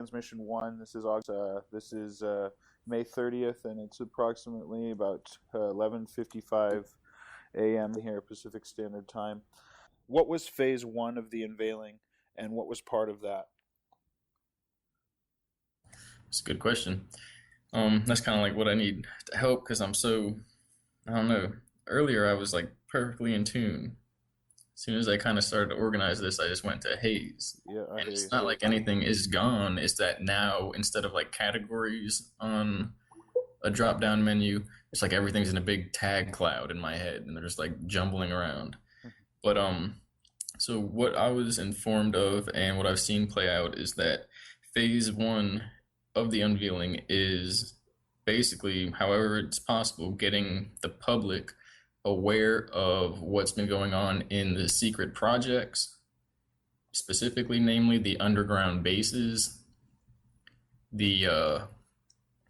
Transmission one. This is August. This is May 30th, and it's approximately about 11:55 a.m. here, Pacific Standard Time. What was phase one of the unveiling, and what was part of that? It's a good question. That's kind of like what I need to help because I don't know. Earlier, I was like perfectly in tune. As soon as I kind of started to organize this, I just went to haze. Yeah, I And hear you. it's not like anything is gone. It's that now, instead of like categories on a drop down menu, it's like everything's in a big tag cloud in my head and they're just like jumbling around. But so what I was informed of and what I've seen play out is that phase one of the unveiling is basically, however it's possible, getting the public aware of what's been going on in the secret projects, specifically, namely the underground bases, the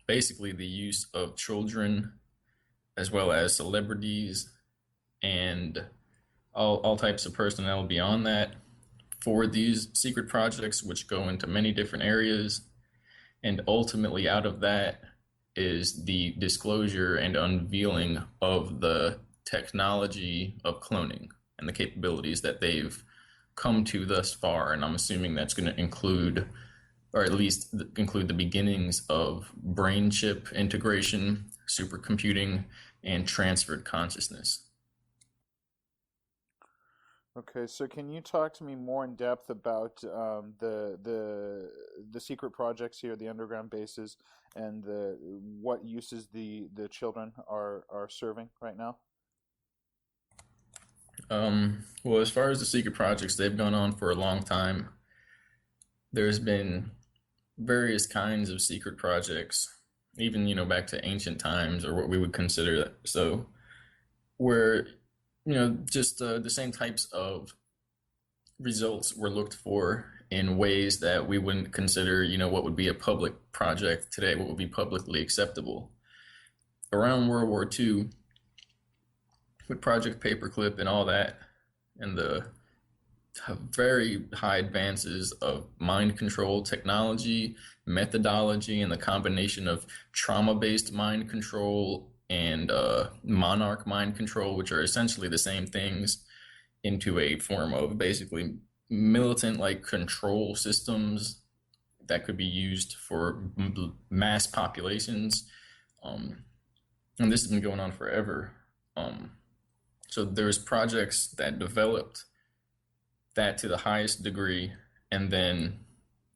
basically the use of children as well as celebrities and all types of personnel beyond that for these secret projects, which go into many different areas. And ultimately, out of that is the disclosure and unveiling of the technology of cloning and the capabilities that they've come to thus far. And I'm assuming that's going to include, or at least include, the beginnings of brain chip integration, supercomputing, and transferred consciousness. Okay, so can you talk to me more in depth about the secret projects here, the underground bases, and the what uses the children are serving right now? Well, as far as the secret projects, they've gone on for a long time. There's been various kinds of secret projects, even back to ancient times or what we would consider so, where just the same types of results were looked for in ways that we wouldn't consider what would be a public project today, what would be publicly acceptable. Around World War II, with Project Paperclip and all that, and the very high advances of mind control technology, methodology, and the combination of trauma-based mind control and monarch mind control, which are essentially the same things, into a form of basically militant-like control systems that could be used for mass populations. And this has been going on forever. So there's projects that developed that to the highest degree, and then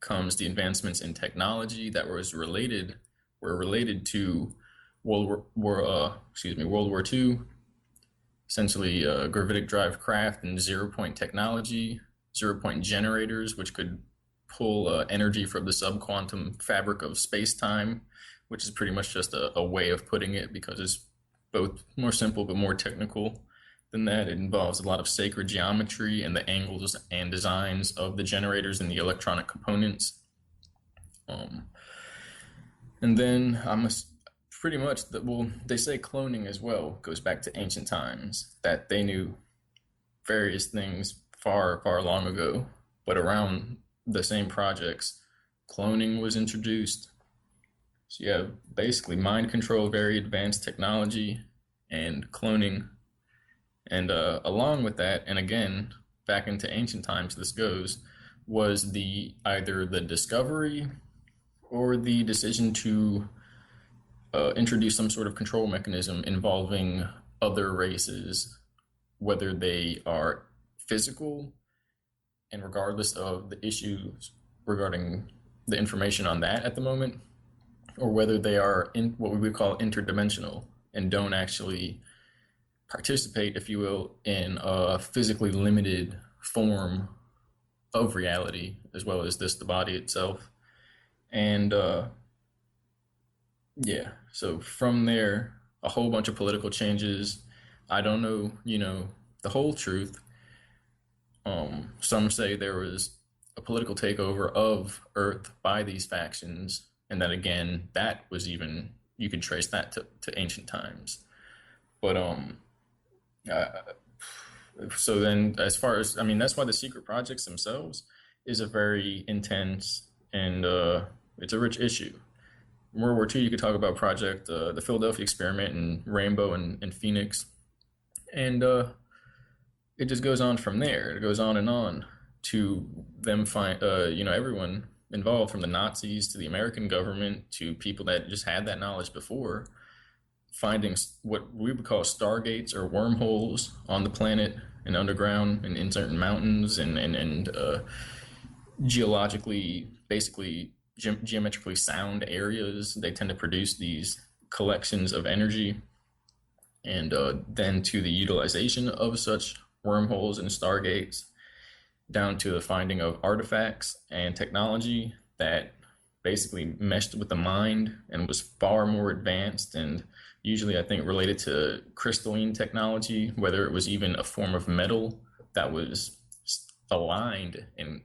comes the advancements in technology that were related to World War II, essentially gravitic drive craft and zero point technology, zero point generators, which could pull energy from the subquantum fabric of space time, which is pretty much just a way of putting it because it's both more simple but more technical than that. It involves a lot of sacred geometry and the angles and designs of the generators and the electronic components. And then pretty much they say cloning as well goes back to ancient times, that they knew various things far, far long ago, but around the same projects, cloning was introduced. So you have basically mind control, very advanced technology, and cloning. And along with that, and again, back into ancient times this goes, was either the discovery or the decision to introduce some sort of control mechanism involving other races, whether they are physical, and regardless of the issues regarding the information on that at the moment, or whether they are in what we would call interdimensional and don't actually participate, if you will, in a physically limited form of reality, as well as the body itself. And yeah, so from there, a whole bunch of political changes. I don't know, the whole truth. Some say there was a political takeover of Earth by these factions, and then again, that was even, you could trace that to ancient times. But uh, so then, as far as, I mean, that's why the secret projects themselves is a very intense and it's a rich issue. In World War II, you could talk about the Philadelphia experiment and Rainbow and Phoenix, and it just goes on from there. It goes on and on to them find everyone involved, from the Nazis to the American government to people that just had that knowledge before, finding what we would call stargates or wormholes on the planet and underground and in certain mountains and geologically, basically geometrically sound areas. They tend to produce these collections of energy, and then to the utilization of such wormholes and stargates, down to the finding of artifacts and technology that basically meshed with the mind and was far more advanced, and usually I think related to crystalline technology, whether it was even a form of metal that was aligned and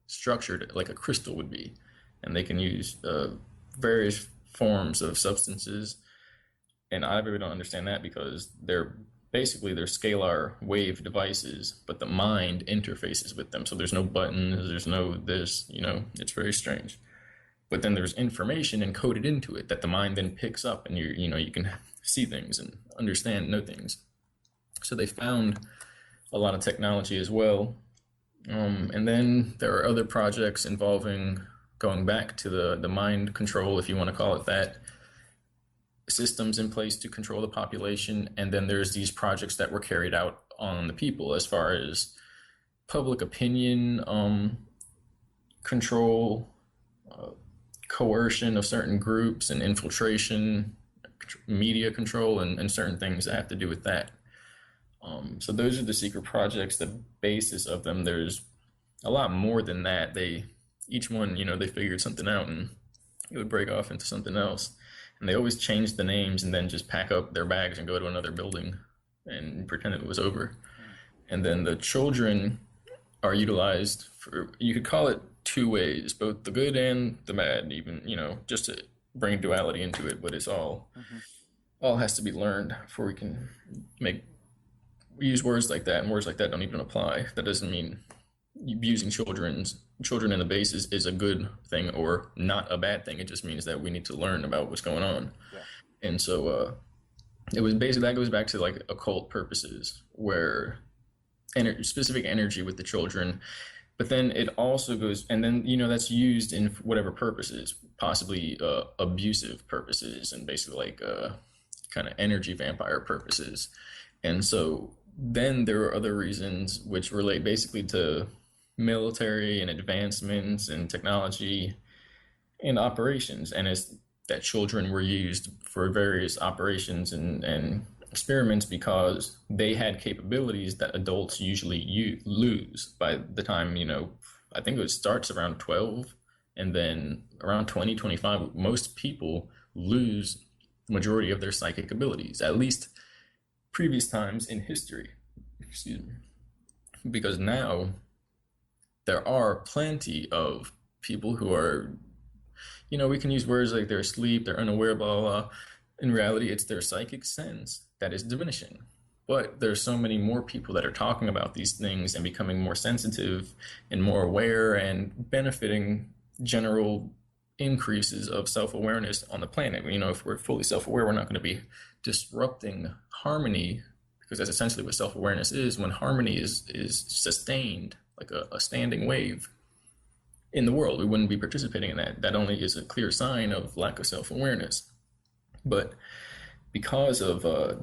structured like a crystal would be. And they can use various forms of substances, and I really don't understand that, because they're scalar wave devices, but the mind interfaces with them. So there's no buttons, there's no this, it's very strange. But then there's information encoded into it that the mind then picks up, and you can see things and understand, know things. So they found a lot of technology as well. And then there are other projects involving going back to the mind control, if you want to call it that, systems in place to control the population. And then there's these projects that were carried out on the people, as far as public opinion control, coercion of certain groups, and infiltration, media control, and certain things that have to do with that. So those are the secret projects, the basis of them. There's a lot more than that. Each one, they figured something out, and it would break off into something else. And they always change the names and then just pack up their bags and go to another building and pretend it was over. And then the children are utilized for, you could call it two ways, both the good and the bad, even, just to bring duality into it, but it's all has to be learned before we can use words like that, and words like that don't even apply. That doesn't mean abusing children in the base is a good thing or not a bad thing. It just means that we need to learn about what's going on. Yeah. And so it was basically, that goes back to like occult purposes, where specific energy with the children, but then it also goes, and then that's used in whatever purposes, possibly abusive purposes, and basically like kind of energy vampire purposes. And so then there are other reasons which relate basically to military and advancements and technology and operations, and it's that children were used for various operations and experiments because they had capabilities that adults usually lose by the time, I think it starts around 12, and then around 20-25, most people lose the majority of their psychic abilities, at least previous times in history. Excuse me. Because now there are plenty of people who are, we can use words like they're asleep, they're unaware, blah, blah, blah. In reality, it's their psychic sense that is diminishing. But there's so many more people that are talking about these things and becoming more sensitive and more aware and benefiting general increases of self-awareness on the planet. If we're fully self-aware, we're not going to be disrupting harmony, because that's essentially what self-awareness is. When harmony is sustained, like a standing wave in the world, we wouldn't be participating in that. That only is a clear sign of lack of self-awareness. But because of a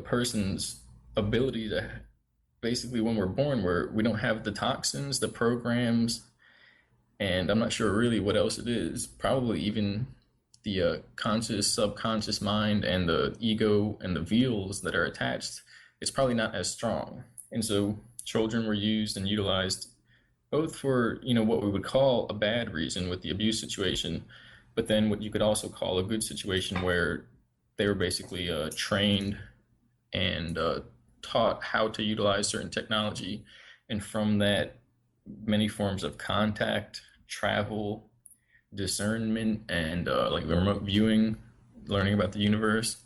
person's ability to, basically when we're born, we don't have the toxins, the programs, and I'm not sure really what else it is. Probably even the conscious, subconscious mind and the ego and the veils that are attached, it's probably not as strong. And so children were used and utilized both for, what we would call a bad reason with the abuse situation, but then what you could also call a good situation where they were basically trained and taught how to utilize certain technology. And from that, many forms of contact, travel, discernment, and like remote viewing, learning about the universe,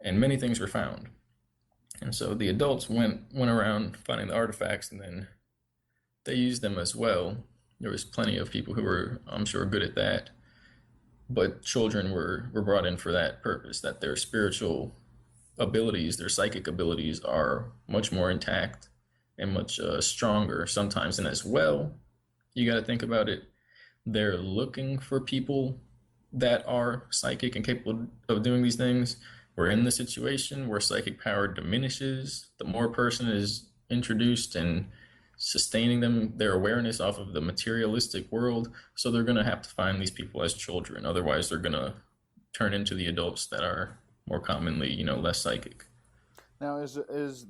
and many things were found. And so the adults went around finding the artifacts, and then they used them as well. There was plenty of people who were, I'm sure, good at that, but children were brought in for that purpose, that their spiritual abilities, their psychic abilities are much more intact and much stronger sometimes. And as well, you got to think about it, they're looking for people that are psychic and capable of doing these things. We're in the situation where psychic power diminishes the more a person is introduced and sustaining their awareness off of the materialistic world. So they're going to have to find these people as children. Otherwise, they're going to turn into the adults that are more commonly, less psychic. Now, is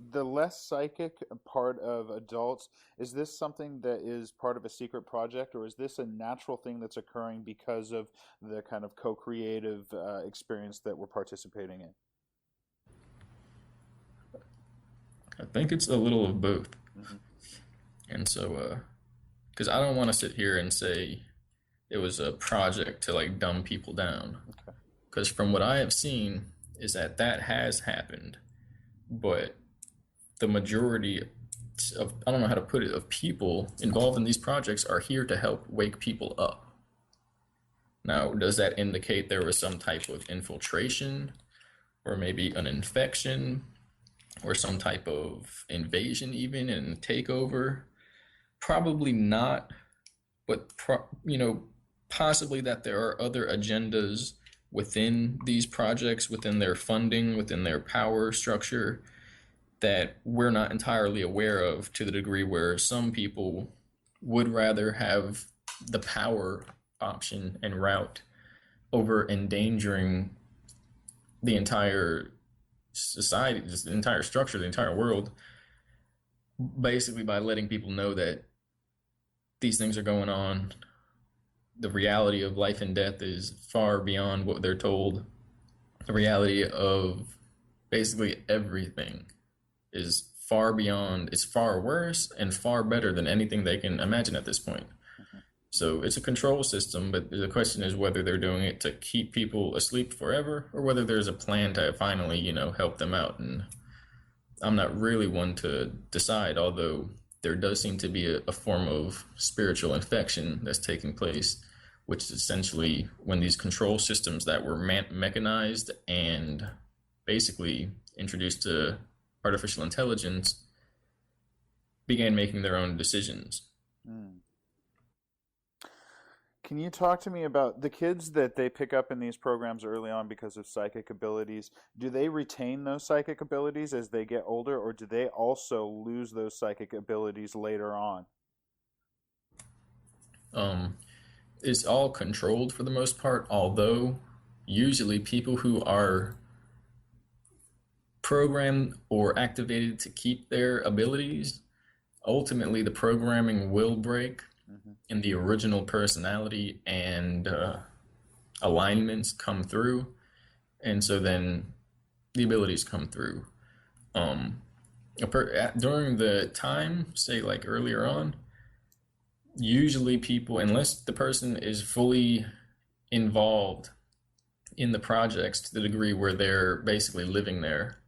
the less psychic part of adults, is this something that is part of a secret project, or is this a natural thing that's occurring because of the kind of co-creative experience that we're participating in? I think it's a little of both. Hmm. And so, because I don't want to sit here and say it was a project to like dumb people down. Okay. Because from what I have seen, is that has happened, but the majority of, I don't know how to put it, of people involved in these projects are here to help wake people up. Now, does that indicate there was some type of infiltration or maybe an infection or some type of invasion even and takeover? Probably not, but possibly that there are other agendas within these projects, within their funding, within their power structure that we're not entirely aware of, to the degree where some people would rather have the power option and route over endangering the entire society, just the entire structure, the entire world, basically by letting people know that these things are going on. The reality of life and death is far beyond what they're told. The reality of basically everything is far beyond, it's far worse and far better than anything they can imagine at this point. So it's a control system, but the question is whether they're doing it to keep people asleep forever or whether there's a plan to finally, help them out. And I'm not really one to decide, although there does seem to be a form of spiritual infection that's taking place, which is essentially when these control systems that were mechanized and basically introduced to artificial intelligence began making their own decisions. Mm. Can you talk to me about the kids that they pick up in these programs early on because of psychic abilities? Do they retain those psychic abilities as they get older, or do they also lose those psychic abilities later on? It's all controlled for the most part, although usually people who are programmed or activated to keep their abilities, ultimately the programming will break and the original personality and alignments come through. And so then the abilities come through. During the time, say like earlier on, usually people, unless the person is fully involved in the projects to the degree where they're basically living there,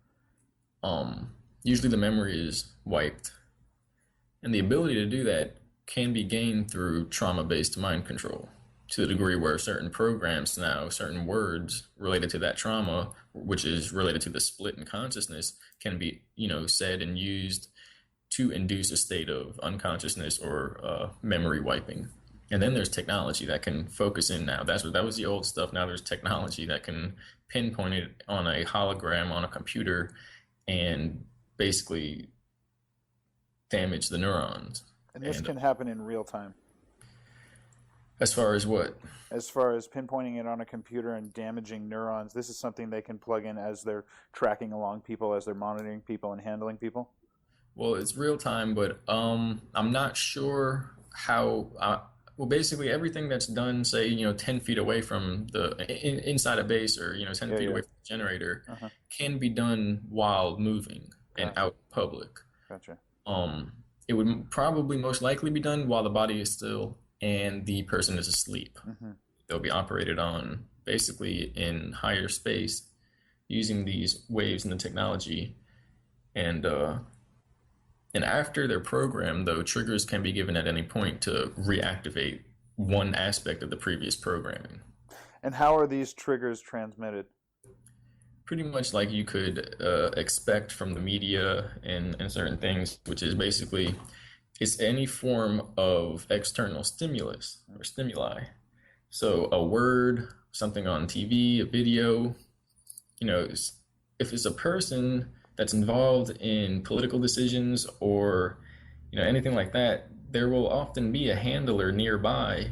usually the memory is wiped. And the ability to do that can be gained through trauma-based mind control to the degree where certain programs now, certain words related to that trauma, which is related to the split in consciousness, can be, said and used to induce a state of unconsciousness or memory wiping. And then there's technology that can focus in now. That was the old stuff. Now there's technology that can pinpoint it on a hologram on a computer and basically damage the neurons. And this And can happen in real time. as far as what? As far as pinpointing it on a computer and damaging neurons, this is something they can plug in as they're tracking along people, as they're monitoring people and handling people. Well, it's real time, but I'm not sure how. Well, basically everything that's done, say 10 feet away from inside a base, or 10 Yeah, feet yeah. away from the generator, Uh-huh. can be done while moving and Gotcha. out in public. Gotcha. It would probably most likely be done while the body is still and the person is asleep. Hmm. They'll be operated on basically in higher space using these waves and the technology, and And after they're programmed, though, triggers can be given at any point to reactivate one aspect of the previous programming. And how are these triggers transmitted? Pretty much like you could expect from the media and certain things, which is basically it's any form of external stimulus or stimuli. So a word, something on TV, a video, if it's a person that's involved in political decisions or anything like that, there will often be a handler nearby,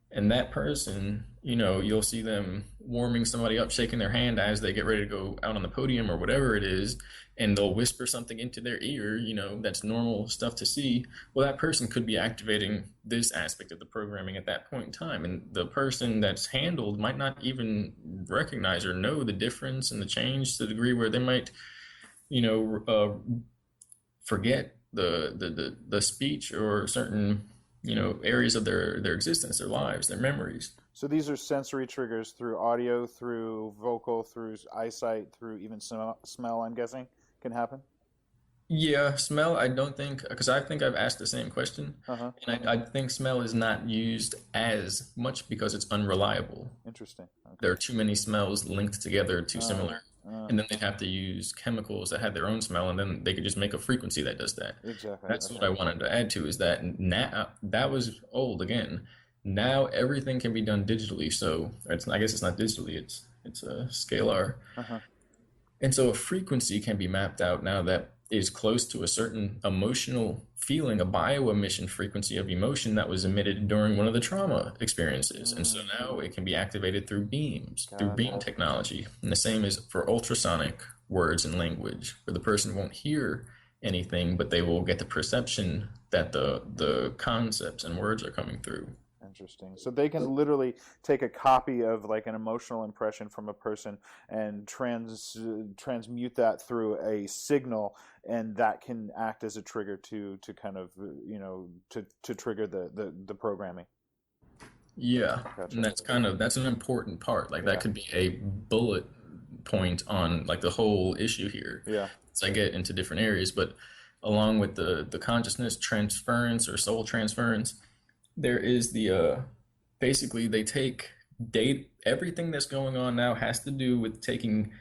and that person, you'll see them warming somebody up, shaking their hand as they get ready to go out on the podium or whatever it is, and they'll whisper something into their ear, that's normal stuff to see. Well, that person could be activating this aspect of the programming at that point in time, and the person that's handled might not even recognize or know the difference and the change to the degree where they might, forget the speech or certain areas of their existence, their lives, their memories. So these are sensory triggers through audio, through vocal, through eyesight, through even smell, I'm guessing, can happen? Yeah, smell, I don't think, because I think I've asked the same question, Uh-huh. and I think smell is not used as much because it's unreliable. Interesting. Okay. There are too many smells linked together, too similar, Uh, and then they'd have to use chemicals that had their own smell, and then they could just make a frequency that does that. exactly. That's what Okay. I wanted to add to is that now that was old again. Now everything can be done digitally, so I guess it's not digitally, it's a scalar. Uh-huh. And so a frequency can be mapped out now that is close to a certain emotional feeling, a bioemission frequency of emotion that was emitted during one of the trauma experiences. And so now it can be activated through beams, through beam Gotcha. technology. And the same is for ultrasonic words and language, where the person won't hear anything, but they will get the perception that the concepts and words are coming through. Interesting. So they can literally take a copy of like an emotional impression from a person and transmute that through a signal, and that can act as a trigger to kind of to trigger the programming. Yeah, Gotcha. and that's an important part. Like Yeah. that could be a bullet point on like the whole issue here. Yeah. As I get into different areas, but along with the consciousness transference or soul transference, there is the basically they take date everything that's going on now has to do with taking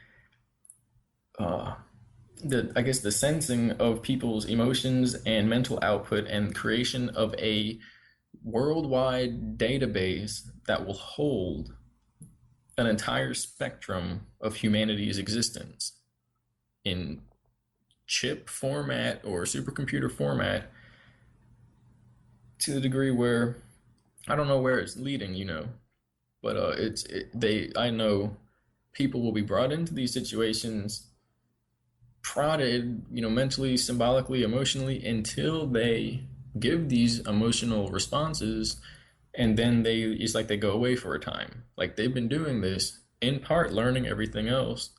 the sensing of people's emotions and mental output and creation of a worldwide database that will hold an entire spectrum of humanity's existence in chip format or supercomputer format, to the degree where I don't know where it's leading, but I know people will be brought into these situations, prodded, mentally, symbolically, emotionally, until they give these emotional responses, and then it's like they go away for a time. Like they've been doing this in part, learning everything else,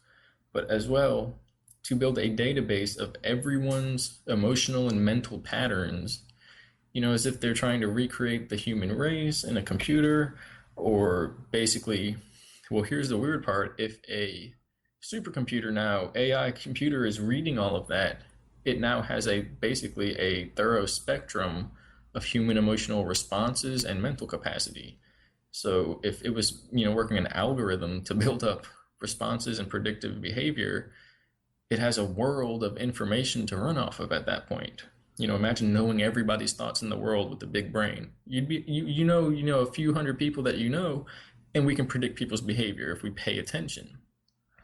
but as well to build a database of everyone's emotional and mental patterns, as if they're trying to recreate the human race in a computer, or basically, well, here's the weird part. If a supercomputer now, AI computer is reading all of that, it now has basically a thorough spectrum of human emotional responses and mental capacity. So if it was, working an algorithm to build up responses and predictive behavior, it has a world of information to run off of at that point. Imagine knowing everybody's thoughts in the world with a big brain. You'd be, a few hundred people that and we can predict people's behavior if we pay attention.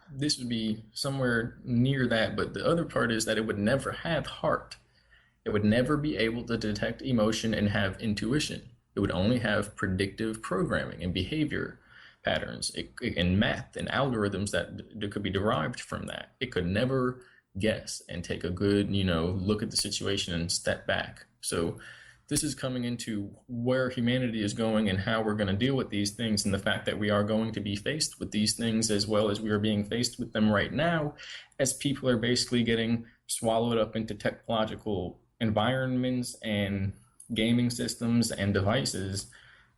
This would be somewhere near that, but the other part is that it would never have heart. It would never be able to detect emotion and have intuition. It would only have predictive programming and behavior patterns and math and algorithms that could be derived from that. It could never guess and take a good, look at the situation and step back. So this is coming into where humanity is going and how we're going to deal with these things, and the fact that we are going to be faced with these things as well as we are being faced with them right now, as people are basically getting swallowed up into technological environments and gaming systems and devices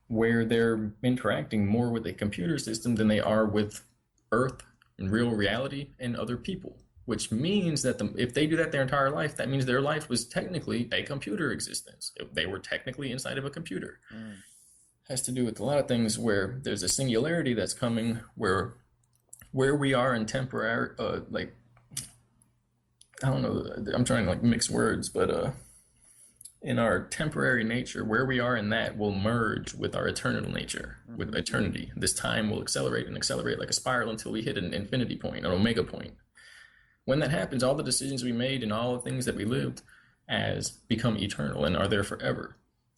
where they're interacting more with a computer system than they are with Earth and real reality and other people. which means that if they do that their entire life, that means their life was technically a computer existence. They were technically inside of a computer. Mm. Has to do with a lot of things where there's a singularity that's coming where we are in temporary, like, I don't know, I'm trying to like mix words, but in our temporary nature, where we are in that will merge with our eternal nature, with eternity. This time will accelerate and accelerate like a spiral until we hit an infinity point, an omega point. When that happens, all the decisions we made and all the things that we lived as become eternal and are there forever.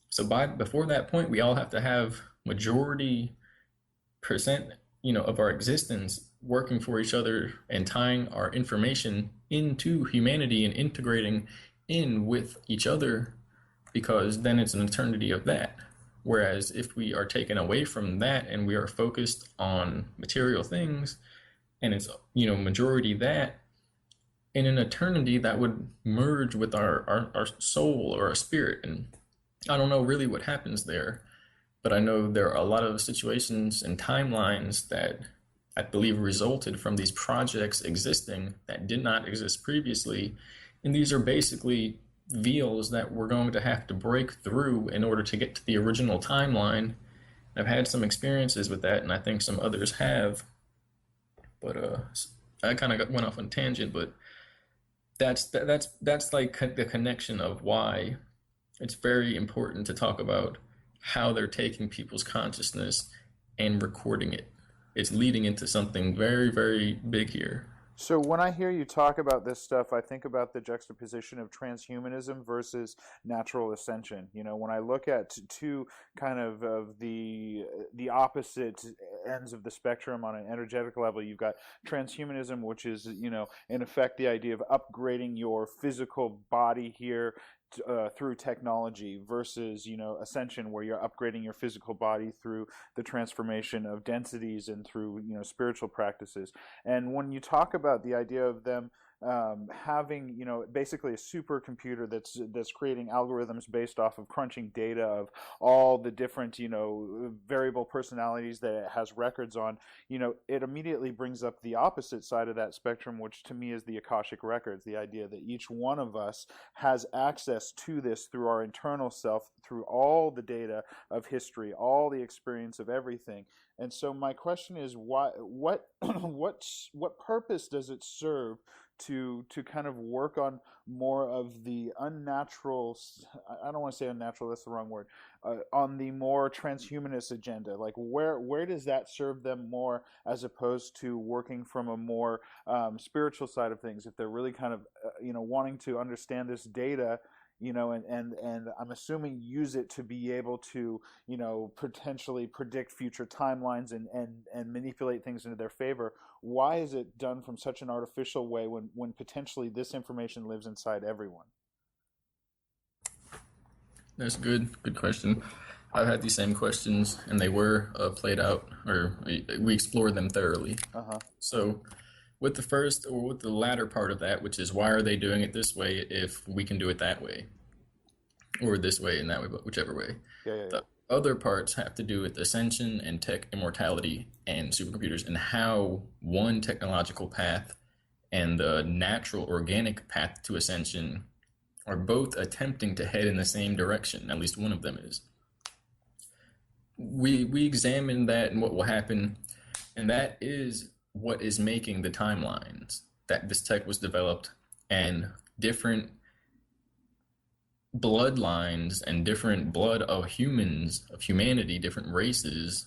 So before that point, we all have to have majority percent, of our existence working for each other and tying our information into humanity and integrating in with each other, because then it's an eternity of that. Whereas if we are taken away from that and we are focused on material things and it's, majority that, in an eternity that would merge with our soul or our spirit. And I don't know really what happens there, but I know there are a lot of situations and timelines that I believe resulted from these projects existing that did not exist previously. And these are basically veils that we're going to have to break through in order to get to the original timeline. I've had some experiences with that, and I think some others have. But I kind of went off on a tangent, but that's like the connection of why it's very important to talk about how they're taking people's consciousness and recording it. It's leading into something very, very big here. So when I hear you talk about this stuff, I think about the juxtaposition of transhumanism versus natural ascension. When I look at two kind of the opposite ends of the spectrum on an energetic level, you've got transhumanism, which is, in effect the idea of upgrading your physical body here through technology, versus ascension, where you're upgrading your physical body through the transformation of densities and through spiritual practices. And when you talk about the idea of them having basically a supercomputer that's creating algorithms based off of crunching data of all the different variable personalities that it has records on, it immediately brings up the opposite side of that spectrum, which to me is the Akashic records, the idea that each one of us has access to this through our internal self, through all the data of history, all the experience of everything. And so my question is, what purpose does it serve to kind of work on more of the unnatural, I don't want to say unnatural, that's the wrong word, on the more transhumanist agenda? Like where does that serve them more, as opposed to working from a more spiritual side of things, if they're really kind of wanting to understand this data, and I'm assuming use it to be able to, potentially predict future timelines and manipulate things into their favor? Why is it done from such an artificial way when potentially this information lives inside everyone? That's a good question. I've had these same questions, and they were played out, or we explored them thoroughly. Uh-huh. So with the latter part of that, which is why are they doing it this way if we can do it that way, or this way and that way, but whichever way. Yeah. The other parts have to do with ascension and tech immortality and supercomputers, and how one technological path and the natural organic path to ascension are both attempting to head in the same direction. At least one of them is. We examined that and what will happen, and that is what is making the timelines that this tech was developed, and different bloodlines and different blood of humans, of humanity, different races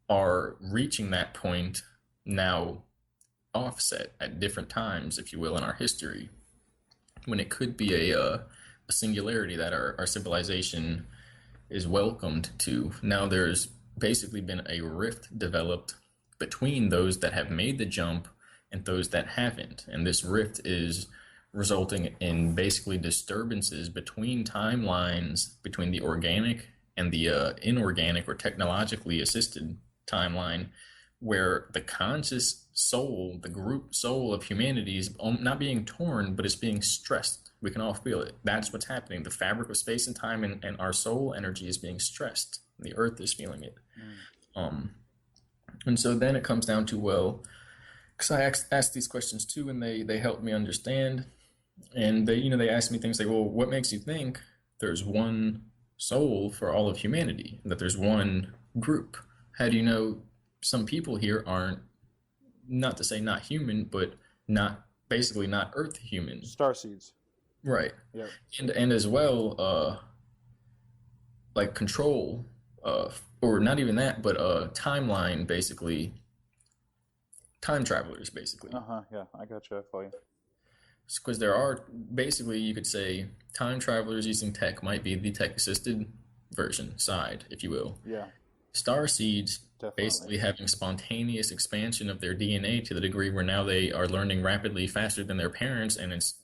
are reaching that point now, offset at different times, if you will, in our history, when it could be a singularity that our civilization is welcomed to. Now there's basically been a rift developed between those that have made the jump and those that haven't. And this rift is resulting in basically disturbances between timelines, between the organic and the inorganic or technologically assisted timeline, where the conscious soul, the group soul of humanity is not being torn, but it's being stressed. We can all feel it. That's what's happening. The fabric of space and time and our soul energy is being stressed. The earth is feeling it. And so then it comes down to, well, because I asked these questions too, and they helped me understand. And they asked me things like, well, what makes you think there's one soul for all of humanity, that there's one group? How do you know some people here aren't, not to say not human, but not basically not Earth human? Star seeds. Right. Yep. And as well, like control, or not even that, but timeline, basically, time travelers, basically. Uh-huh. Yeah, I gotcha. I follow you. Because there are, basically, you could say time travelers using tech might be the tech assisted version side, if you will. Yeah, Star seeds definitely. basically having spontaneous expansion of their DNA to the degree where now they are learning rapidly faster than their parents, and it's,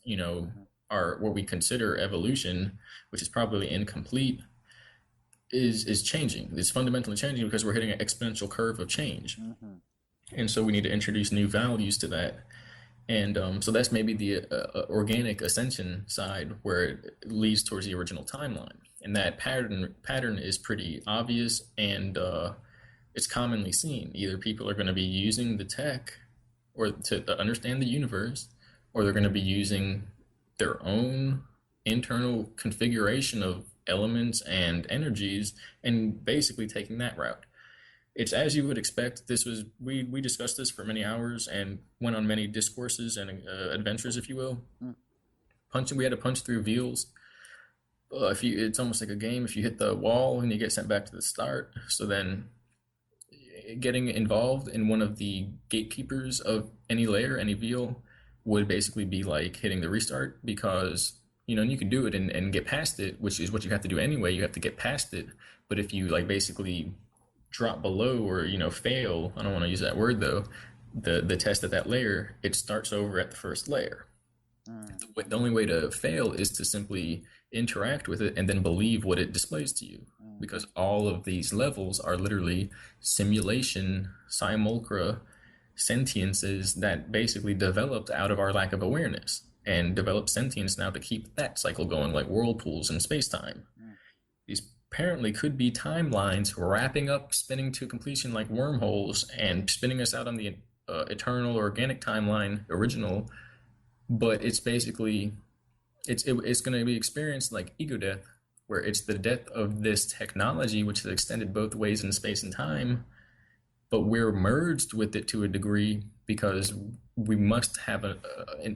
are what we consider evolution, which is probably incomplete, is changing. It's fundamentally changing because we're hitting an exponential curve of change. Mm-hmm. And so we need to introduce new values to that. And so that's maybe the organic ascension side where it leads towards the original timeline. And that pattern is pretty obvious, and it's commonly seen. Either people are going to be using the tech or to understand the universe, or they're going to be using their own internal configuration of elements and energies and basically taking that route. It's as you would expect. This was we discussed this for many hours and went on many discourses and adventures, if you will. We had to punch through veils. It's almost like a game. If you hit the wall and you get sent back to the start, so then getting involved in one of the gatekeepers of any layer, any veil, would basically be like hitting the restart, because you can do it and get past it, which is what you have to do anyway. You have to get past it. But if you like basically drop below or fail, I don't want to use that word though, the test at that layer, it starts over at the first layer. The only way to fail is to simply interact with it and then believe what it displays to you, because all of these levels are literally simulation simulacra sentiences that basically developed out of our lack of awareness and developed sentience now to keep that cycle going, like whirlpools in space-time. These apparently could be timelines wrapping up, spinning to completion like wormholes, and spinning us out on the eternal organic timeline original. But it's basically it's going to be experienced like ego death, where it's the death of this technology, which is extended both ways in space and time, but we're merged with it to a degree because we must have an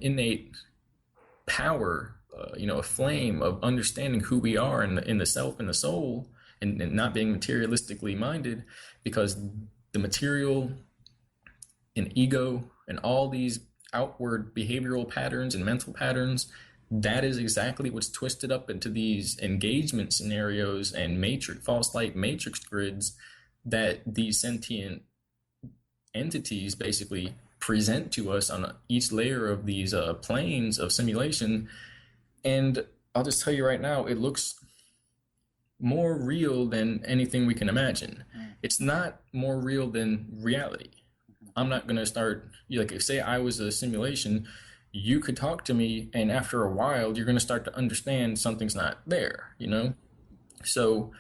innate power, a flame of understanding who we are in the self and the soul, and not being materialistically minded, because the material and ego and all these outward behavioral patterns and mental patterns, that is exactly what's twisted up into these engagement scenarios and false light matrix grids that these sentient entities basically present to us on each layer of these planes of simulation. And I'll just tell you right now, it looks more real than anything we can imagine. It's not more real than reality. I'm not going to start, if say I was a simulation, you could talk to me, and after a while, you're going to start to understand something's not there, So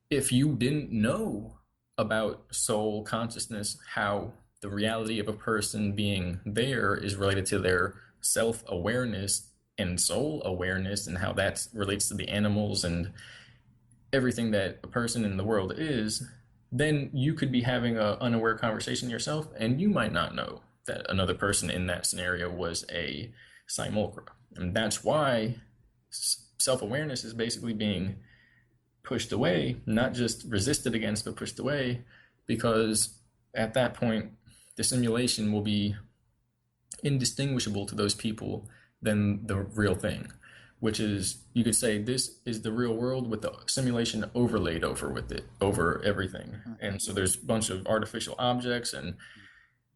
if you didn't know about soul consciousness, how the reality of a person being there is related to their self-awareness and soul awareness, and how that relates to the animals and everything that a person in the world is, then you could be having an unaware conversation yourself, and you might not know that another person in that scenario was a simulacra. And that's why self-awareness is basically being pushed away, not just resisted against, but pushed away, because at that point, the simulation will be indistinguishable to those people than the real thing, which is, you could say, this is the real world with the simulation overlaid over everything. And so there's a bunch of artificial objects and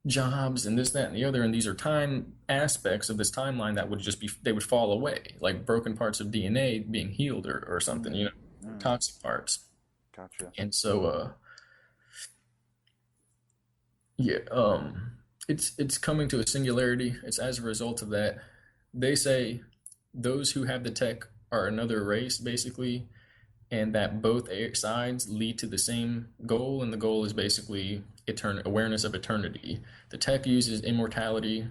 jobs and this, that, and the other, and these are time aspects of this timeline that they would fall away, like broken parts of DNA being healed or something, toxic parts. Gotcha. And so, it's coming to a singularity. It's as a result of that. They say those who have the tech are another race, basically, and that both sides lead to the same goal, and the goal is basically awareness of eternity. The tech uses immortality.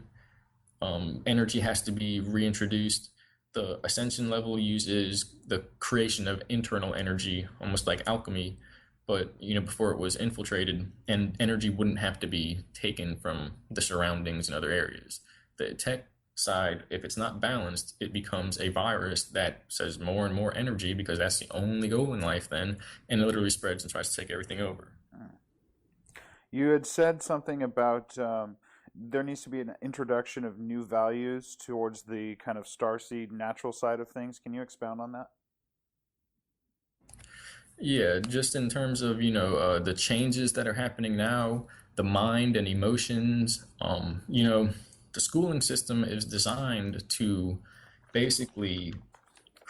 Energy has to be reintroduced. The Ascension level uses the creation of internal energy, almost like alchemy, but before it was infiltrated, and energy wouldn't have to be taken from the surroundings and other areas. The tech side, if it's not balanced, it becomes a virus that says more and more energy because that's the only goal in life then, and it literally spreads and tries to take everything over. You had said something about there needs to be an introduction of new values towards the kind of starseed natural side of things. Can you expound on that? Yeah, just in terms of, the changes that are happening now, the mind and emotions, the schooling system is designed to basically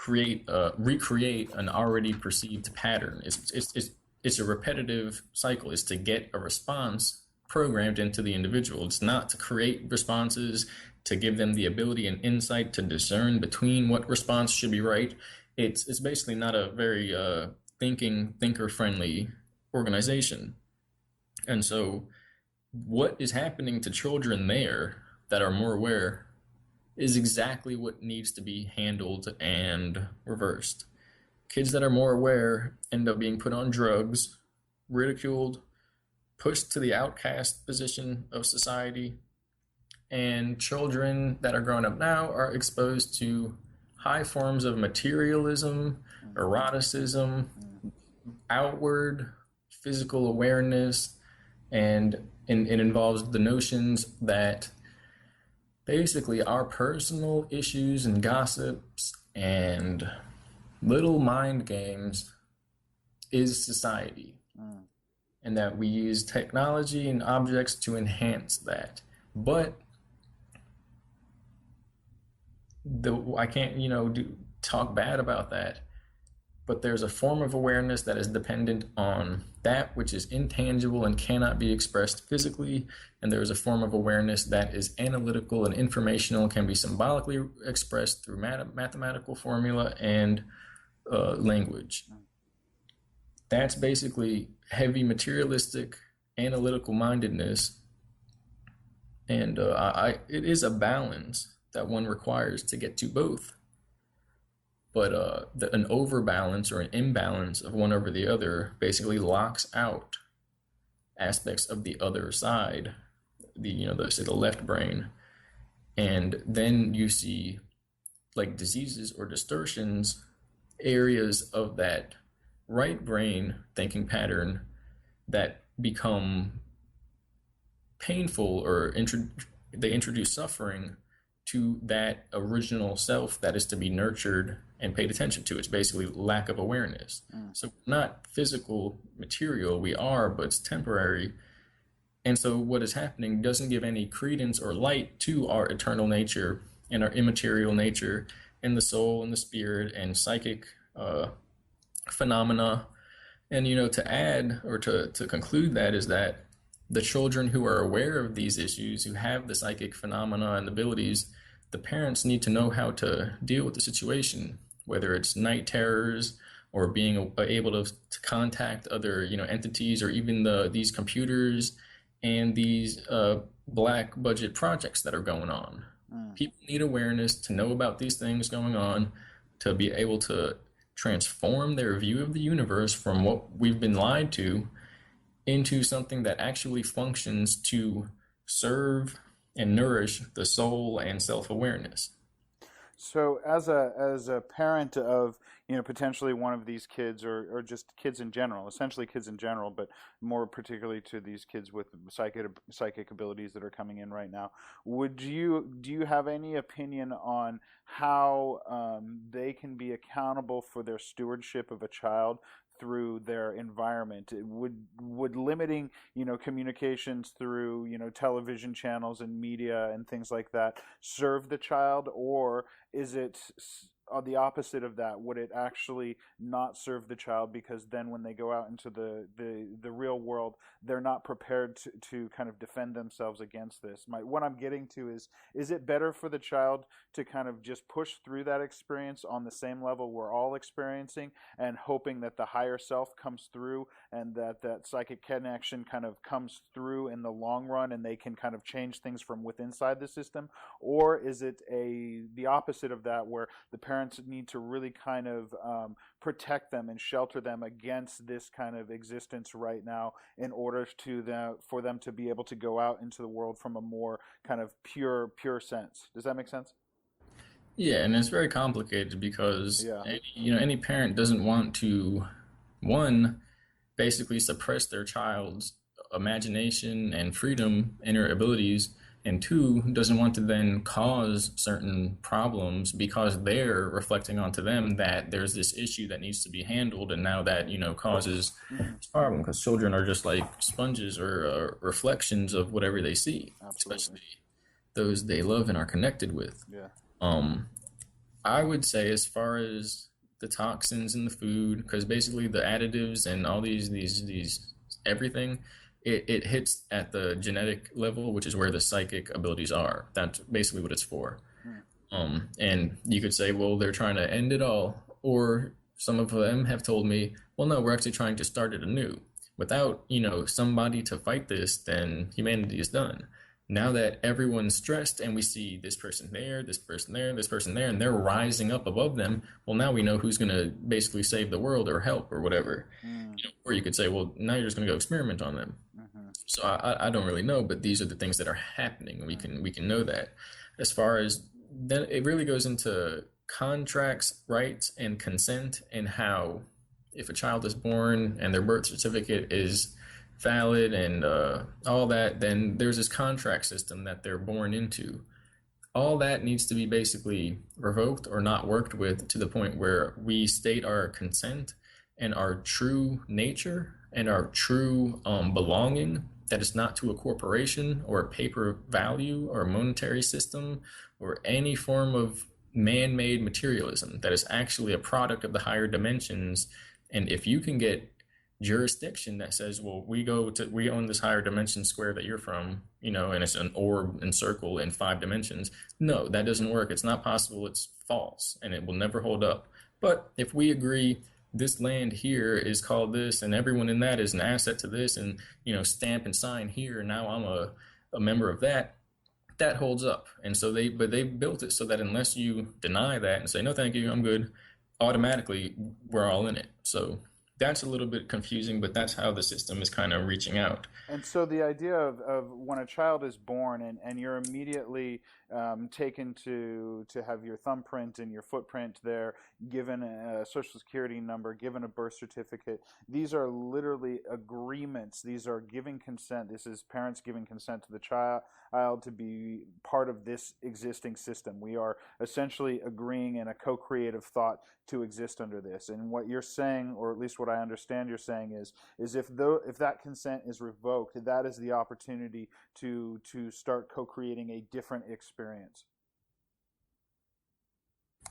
recreate an already perceived pattern. It's a repetitive cycle. It's to get a response programmed into the individual. It's not to create responses, to give them the ability and insight to discern between what response should be right. It's basically not a very thinker friendly organization. And so what is happening to children there that are more aware is exactly what needs to be handled and reversed. Kids that are more aware end up being put on drugs, ridiculed, pushed to the outcast position of society, and children that are growing up now are exposed to high forms of materialism, eroticism, outward physical awareness, and it involves the notions that basically our personal issues and gossips and little mind games is society, and that we use technology and objects to enhance that. But I can't, talk bad about that. But there's a form of awareness that is dependent on that which is intangible and cannot be expressed physically, and there is a form of awareness that is analytical and informational, can be symbolically expressed through mathematical formula and language. That's basically heavy materialistic analytical mindedness, and it is a balance that one requires to get to both. But an overbalance or an imbalance of one over the other basically locks out aspects of the other side, the left brain, and then you see like diseases or distortions, areas of that right brain thinking pattern that become painful, or they introduce suffering to that original self that is to be nurtured and paid attention to. It's basically lack of awareness. So we're not physical material, we are, but it's temporary. And so what is happening doesn't give any credence or light to our eternal nature and our immaterial nature and the soul and the spirit and psychic phenomena. And to add or to conclude that is that the children who are aware of these issues, who have the psychic phenomena and abilities, the parents need to know how to deal with the situation, whether it's night terrors or being able to contact other entities, or even these computers and these black budget projects that are going on. People need awareness to know about these things going on, to be able to transform their view of the universe from what we've been lied to into something that actually functions to serve and nourish the soul and self-awareness. So, as a parent of potentially one of these kids, or just kids in general, essentially kids in general, but more particularly to these kids with psychic abilities that are coming in right now, do you have any opinion on how they can be accountable for their stewardship of a child through their environment? Would limiting communications through television channels and media and things like that serve the child, or is it the opposite of that, would it actually not serve the child, because then when they go out into the real world, they're not prepared to kind of defend themselves against this? What I'm getting to is it better for the child to kind of just push through that experience on the same level we're all experiencing, and hoping that the higher self comes through, and that psychic connection kind of comes through in the long run, and they can kind of change things from within inside the system? Or is it the opposite of that, where the parents need to really kind of protect them and shelter them against this kind of existence right now, in order for them to be able to go out into the world from a more kind of pure sense? Does that make sense? Yeah, and it's very complicated because Yeah, any parent doesn't want to, one, basically suppress their child's imagination and freedom and their abilities, and two, doesn't want to then cause certain problems because they're reflecting onto them that there's this issue that needs to be handled, and now that causes hmm, problem, because children are just like sponges or reflections of whatever they see, absolutely. especially those they love and are connected with. Yeah. um I would say, as far as the toxins in the food, because basically the additives and all these everything, it hits at the genetic level, which is where the psychic abilities are. That's basically what it's for. Hmm. And you could say, well, they're trying to end it all, or some of them have told me, well, no, we're actually trying to start it anew. Without, somebody to fight this, then humanity is done. Now that everyone's stressed and we see this person there, this person there, this person there, and they're rising up above them, well, now we know who's going to basically save the world or help or whatever. Hmm. Or you could say, well, now you're just going to go experiment on them. Hmm. So I don't really know, but these are the things that are happening. We can know that. As far as then, it really goes into contracts, rights, and consent, and how if a child is born and their birth certificate is valid and all that, then there's this contract system that they're born into. All that needs to be basically revoked or not worked with, to the point where we state our consent and our true nature and our true belonging, that is not to a corporation or a paper value or a monetary system or any form of man-made materialism, that is actually a product of the higher dimensions. And if you can get jurisdiction that says, well, we own this higher dimension square that you're from, and it's an orb and circle in 5 dimensions. No, that doesn't work. It's not possible. It's false, and it will never hold up. But if we agree this land here is called this, and everyone in that is an asset to this, and stamp and sign here, and now I'm a member of that, that holds up. And so they built it so that unless you deny that and say, no, thank you, I'm good, automatically we're all in it. So that's a little bit confusing, but that's how the system is kind of reaching out. And so the idea of when a child is born, and you're immediately taken to have your thumbprint and your footprint there, given a social security number, given a birth certificate, these are literally agreements. These are giving consent. This is parents giving consent to the child to be part of this existing system. We are essentially agreeing in a co-creative thought to exist under this. And what you're saying, or at least what I understand you're saying, is if that consent is revoked, that is the opportunity to start co-creating a different experience.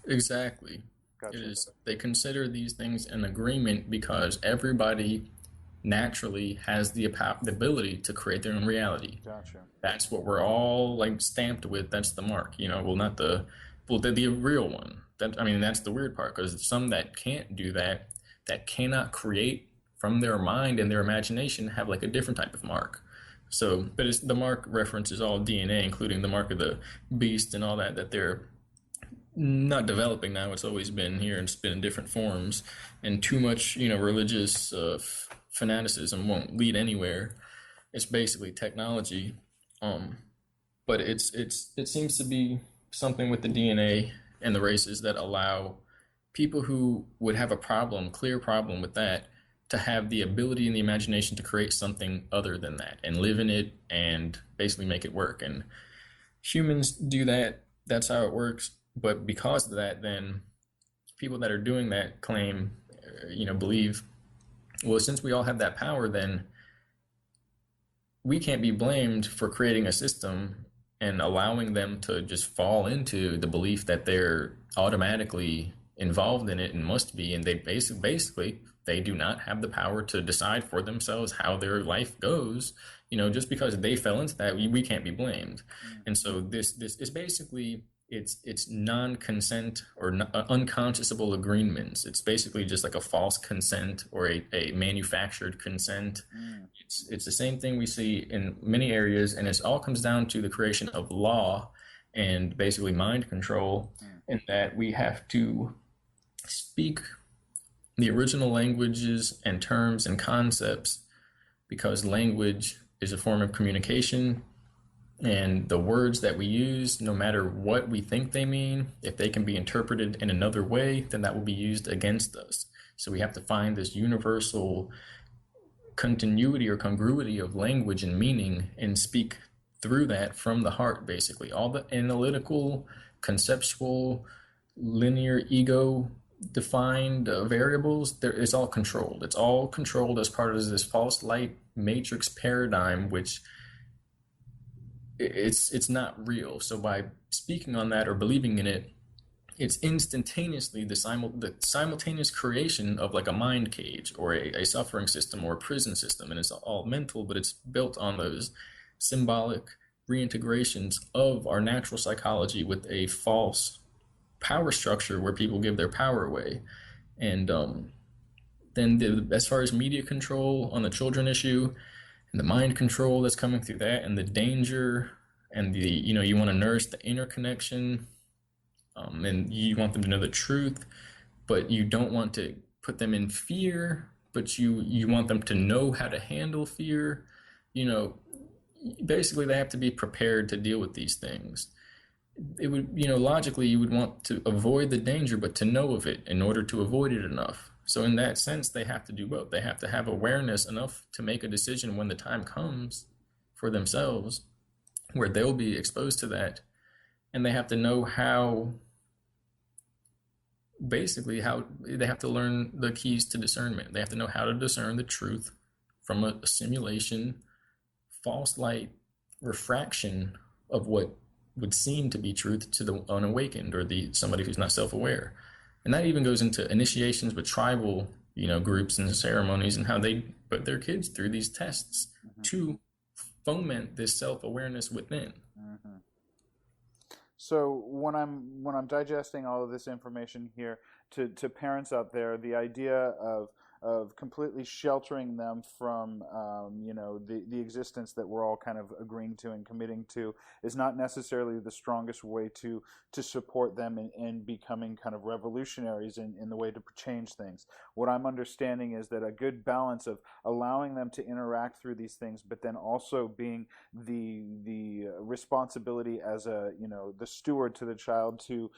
Exactly. It Gotcha. is. They consider these things an agreement because everybody naturally has the ability to create their own reality. Gotcha. That's what we're all like stamped with. That's the mark. Well, not the real one. That's the weird part, because some that can't do that, that cannot create from their mind and their imagination, have like a different type of mark. So, but the mark references all DNA, including the mark of the beast and all that they're not developing now. It's always been here, and it's been in different forms. And too much, religious fanaticism won't lead anywhere. It's basically technology. Um, but it seems to be something with the DNA and the races that allow people who would have a clear problem with that, to have the ability and the imagination to create something other than that and live in it and basically make it work. And humans do that. That's how it works. But because of that, then people that are doing that claim, believe, well, since we all have that power, then we can't be blamed for creating a system and allowing them to just fall into the belief that they're automatically involved in it and must be, and they basically they do not have the power to decide for themselves how their life goes. Just because they fell into that, we can't be blamed. And so this is basically it's non-consent or unconscionable agreements. It's basically just like a false consent or a manufactured consent. It's the same thing we see in many areas, and it all comes down to the creation of law and basically mind control, in that we have to speak the original languages and terms and concepts, because language is a form of communication, and the words that we use, no matter what we think they mean, if they can be interpreted in another way, then that will be used against us. So we have to find this universal continuity or congruity of language and meaning and speak through that from the heart, basically. All the analytical, conceptual, linear, ego defined variables, it's all controlled. It's all controlled as part of this false light matrix paradigm, which it's not real. So by speaking on that or believing in it, it's instantaneously the simultaneous creation of like a mind cage or a suffering system or a prison system. And it's all mental, but it's built on those symbolic reintegrations of our natural psychology with a false power structure where people give their power away. And then as far as media control on the children issue and the mind control that's coming through that, and the danger, and you want to nourish the interconnection, and you want them to know the truth, but you don't want to put them in fear, but you want them to know how to handle fear. Basically they have to be prepared to deal with these things. It would, logically you would want to avoid the danger, but to know of it in order to avoid it enough. So in that sense, they have to do both. They have to have awareness enough to make a decision when the time comes for themselves, where they'll be exposed to that. And they have to know how they have to learn the keys to discernment. They have to know how to discern the truth from a simulation, false light, refraction of what would seem to be truth to the unawakened or somebody who's not self-aware. And that even goes into initiations with tribal, groups and ceremonies, and how they put their kids through these tests to foment this self-awareness within. So when I'm digesting all of this information here, to parents out there, the idea of completely sheltering them from the existence that we're all kind of agreeing to and committing to is not necessarily the strongest way to support them in becoming kind of revolutionaries in the way to change things. What I'm understanding is that a good balance of allowing them to interact through these things, but then also being the responsibility as the steward to the child to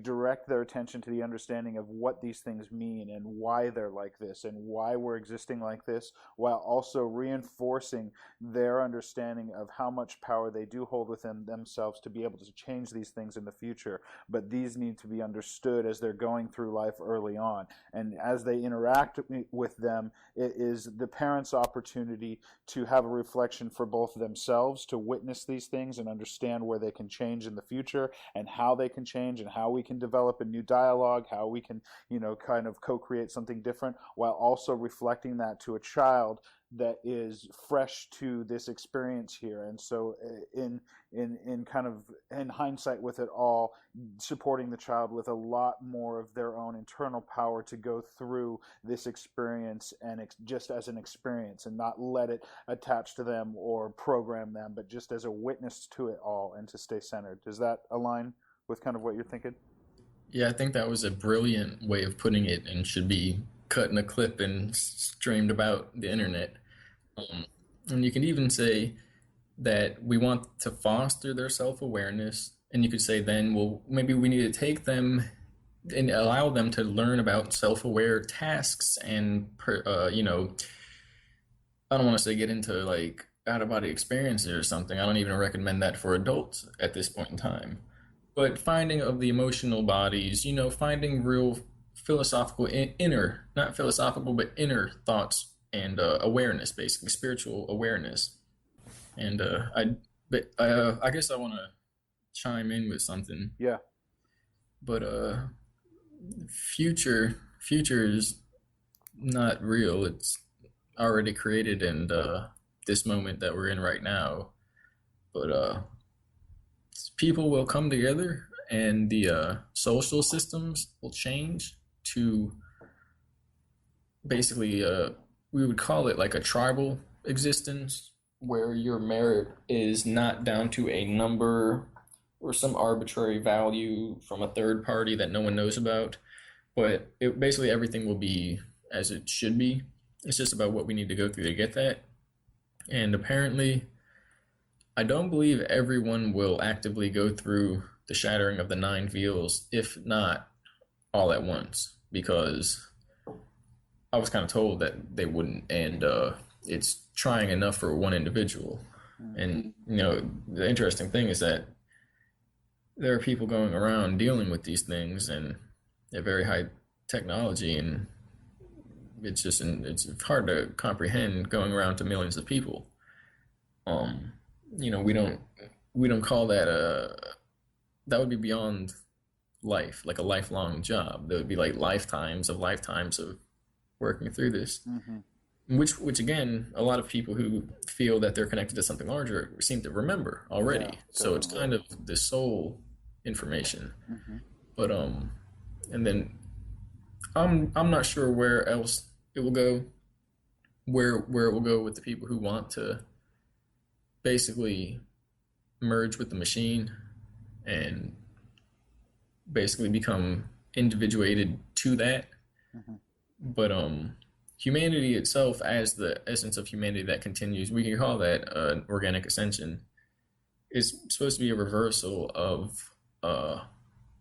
direct their attention to the understanding of what these things mean and why they're like this and why we're existing like this, while also reinforcing their understanding of how much power they do hold within themselves to be able to change these things in the future. But these need to be understood as they're going through life early on. And as they interact with them, it is the parents' opportunity to have a reflection for both themselves, to witness these things and understand where they can change in the future and how they can change and how we can develop a new dialogue, how we can, kind of co-create something different, while also reflecting that to a child that is fresh to this experience here. And so in hindsight with it all, supporting the child with a lot more of their own internal power to go through this experience and just as an experience, and not let it attach to them or program them, but just as a witness to it all and to stay centered. Does that align with kind of what you're thinking? Yeah, I think that was a brilliant way of putting it and should be cut in a clip and streamed about the internet. And you can even say that we want to foster their self-awareness, and you could say then, well, maybe we need to take them and allow them to learn about self-aware tasks and I don't want to say get into like out-of-body experiences or something. I don't even recommend that for adults at this point in time. But finding of the emotional bodies, finding real philosophical not philosophical, but inner thoughts and awareness, basically spiritual awareness. And But I guess I want to chime in with something. Yeah. But future is not real. It's already created in this moment that we're in right now. But people will come together, and the social systems will change to basically we would call it like a tribal existence, where your merit is not down to a number or some arbitrary value from a third party that no one knows about, but basically everything will be as it should be. It's just about what we need to go through to get that. And apparently, I don't believe everyone will actively go through the shattering of the nine veils, if not all at once, because I was kind of told that they wouldn't, and it's trying enough for one individual. And the interesting thing is that there are people going around dealing with these things and at very high technology, and it's hard to comprehend going around to millions of people. We don't call that that would be beyond life, like a lifelong job. There would be like lifetimes of working through this. Which again, a lot of people who feel that they're connected to something larger seem to remember already. Yeah, so it's kind of the soul information. But and then I'm not sure where else it will go, where it will go with the people who want to basically merge with the machine and basically become individuated to that. But humanity itself, as the essence of humanity that continues, we can call that organic ascension, is supposed to be a reversal of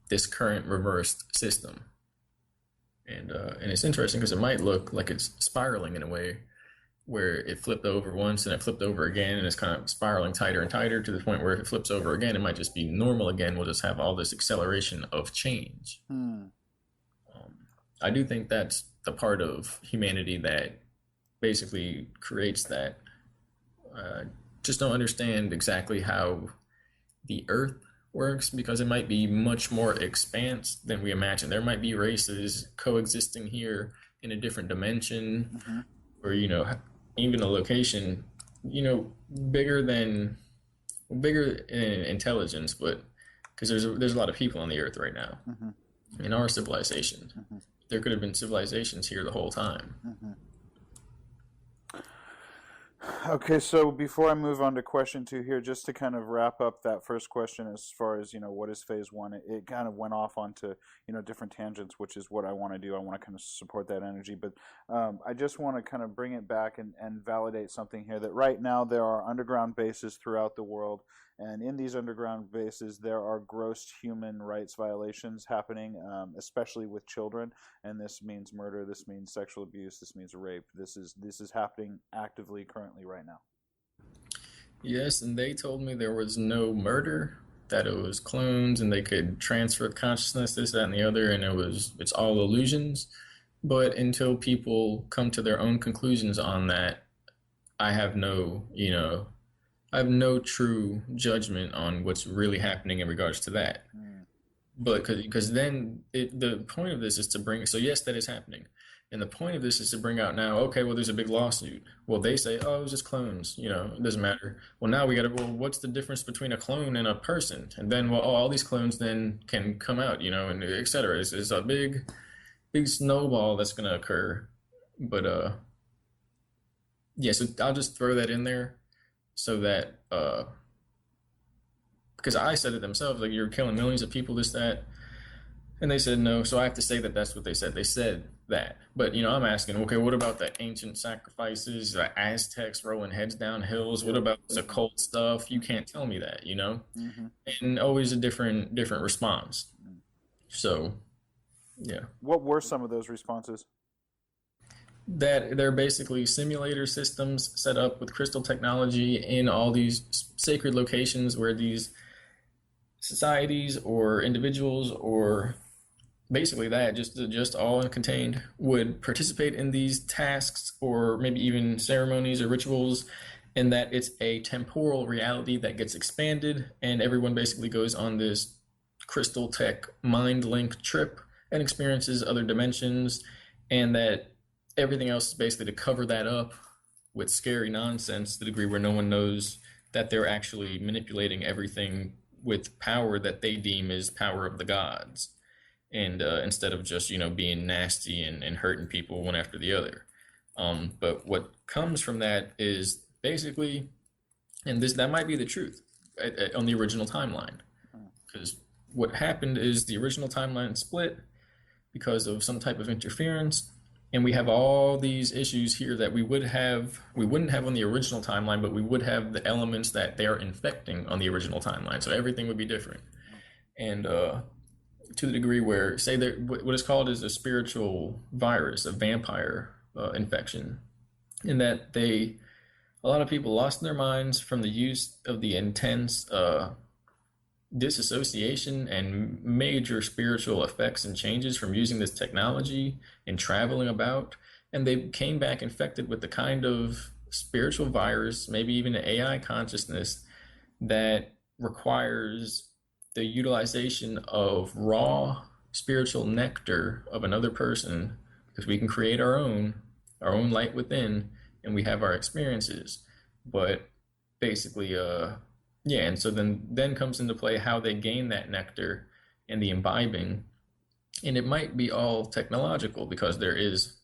this current reversed system. And it's interesting because it might look like it's spiraling in a way where it flipped over once and it flipped over again, and it's kind of spiraling tighter and tighter to the point where if it flips over again, it might just be normal again. We'll just have all this acceleration of change. I do think that's the part of humanity that basically creates that. Just don't understand exactly how the Earth works, because it might be much more expanse than we imagine. There might be races coexisting here in a different dimension, or even a location bigger in intelligence, but because there's a lot of people on the Earth right now in our civilization. There could have been civilizations here the whole time. Okay, so before I move on to question 2 here, just to kind of wrap up that first question as far as, what is phase 1, it kind of went off onto, different tangents, which is what I want to do. I want to kind of support that energy, but I just want to kind of bring it back and validate something here, that right now there are underground bases throughout the world, and in these underground bases there are gross human rights violations happening, especially with children, and this means murder, this means sexual abuse, this means rape. This is happening actively currently right now. Yes, and they told me there was no murder, that it was clones and they could transfer consciousness, this, that, and the other, and it's all illusions. But until people come to their own conclusions on that, I have no true judgment on what's really happening in regards to that. But because then the point of this is to bring, so yes, that is happening. And the point of this is to bring out now, okay, well, there's a big lawsuit. Well, they say, oh, it was just clones, it doesn't matter. Well, now what's the difference between a clone and a person? And then, well, all these clones then can come out, and et cetera. It's a big snowball that's going to occur. But, yeah, so I'll just throw that in there so that, because I said it themselves, like, you're killing millions of people, this, that. And they said no, so I have to say that that's what they said. They said that. But, I'm asking, okay, what about the ancient sacrifices, the Aztecs rolling heads down hills? What about the occult stuff? You can't tell me that, And always a different response. So, yeah. What were some of those responses? That they're basically simulator systems set up with crystal technology in all these sacred locations where these societies or individuals, or basically that just all contained, would participate in these tasks or maybe even ceremonies or rituals, in that it's a temporal reality that gets expanded, and everyone basically goes on this crystal tech mind link trip and experiences other dimensions, and that everything else is basically to cover that up with scary nonsense to the degree where no one knows that they're actually manipulating everything with power that they deem is power of the gods, and instead of just being nasty and hurting people one after the other. But what comes from that is basically, and that might be the truth on the original timeline, because what happened is the original timeline split because of some type of interference, and we have all these issues here that we wouldn't have on the original timeline, but we would have the elements that they are infecting on the original timeline. So everything would be different, and to the degree where, say, that what is called is a spiritual virus, a vampire infection, in that a lot of people lost their minds from the use of the intense disassociation and major spiritual effects and changes from using this technology and traveling about, and they came back infected with the kind of spiritual virus, maybe even an AI consciousness, that requires the utilization of raw spiritual nectar of another person, because we can create our own light within, and we have our experiences. But basically, yeah, and so then comes into play how they gain that nectar and the imbibing. And it might be all technological, because there is,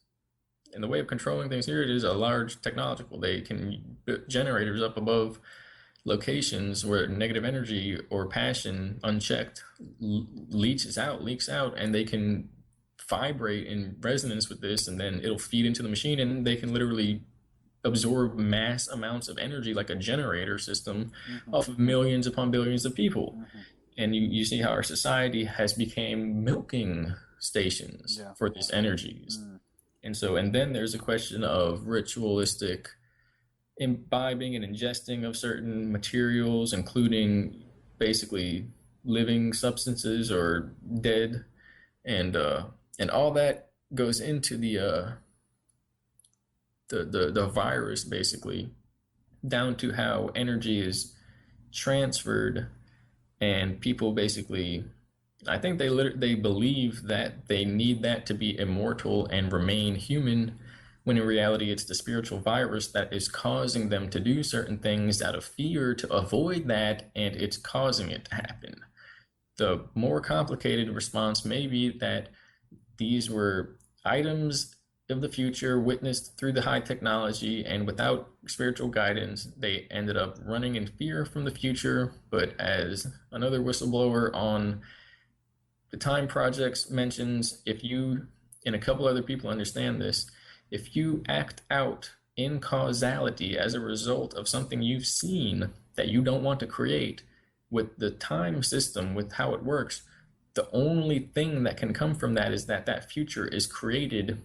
in the way of controlling things here, it is a large technological. They can put generators up above locations where negative energy or passion unchecked leaks out, and they can vibrate in resonance with this, and then it'll feed into the machine, and they can literally absorb mass amounts of energy like a generator system off of millions upon billions of people. And you see how our society has become milking stations for these energies. And then there's a question of ritualistic imbibing and ingesting of certain materials, including basically living substances or dead, and all that goes into the virus, basically, down to how energy is transferred, and people basically, I think they believe that they need that to be immortal and remain human, when in reality it's the spiritual virus that is causing them to do certain things out of fear to avoid that, and it's causing it to happen. The more complicated response may be that these were items of the future witnessed through the high technology, and without spiritual guidance, they ended up running in fear from the future. But as another whistleblower on the Time Projects mentions, if you and a couple other people understand this, if you act out in causality as a result of something you've seen that you don't want to create, with the time system, with how it works, the only thing that can come from that is that future is created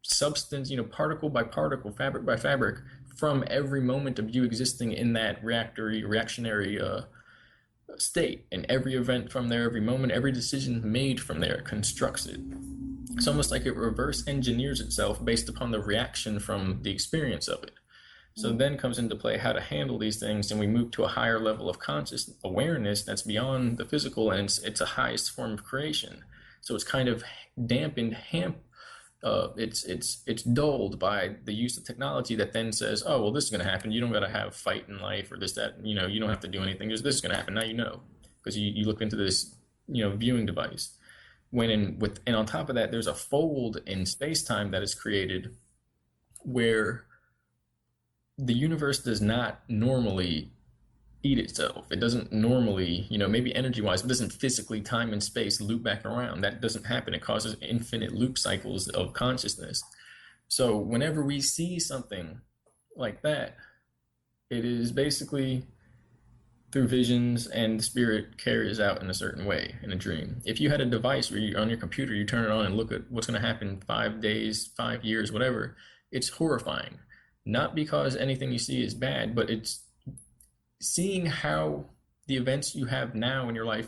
substance, particle by particle, fabric by fabric, from every moment of you existing in that reactionary state, and every event from there, every moment, every decision made from there constructs it. It's almost like it reverse engineers itself based upon the reaction from the experience of it. So then comes into play how to handle these things, and we move to a higher level of conscious awareness that's beyond the physical, and it's a highest form of creation. So it's kind of dampened, it's dulled by the use of technology that then says, oh, well, this is going to happen. You don't got to have fight in life or this, that, you don't have to do anything. This is going to happen. Now because you look into this, viewing device. And on top of that, there's a fold in space-time that is created where the universe does not normally eat itself. It doesn't normally, maybe energy-wise, it doesn't physically, time and space, loop back around. That doesn't happen. It causes infinite loop cycles of consciousness. So whenever we see something like that, it is basically through visions, and the spirit carries out in a certain way in a dream. If you had a device where on your computer, you turn it on and look at what's going to happen 5 days, 5 years, whatever, it's horrifying. Not because anything you see is bad, but it's seeing how the events you have now in your life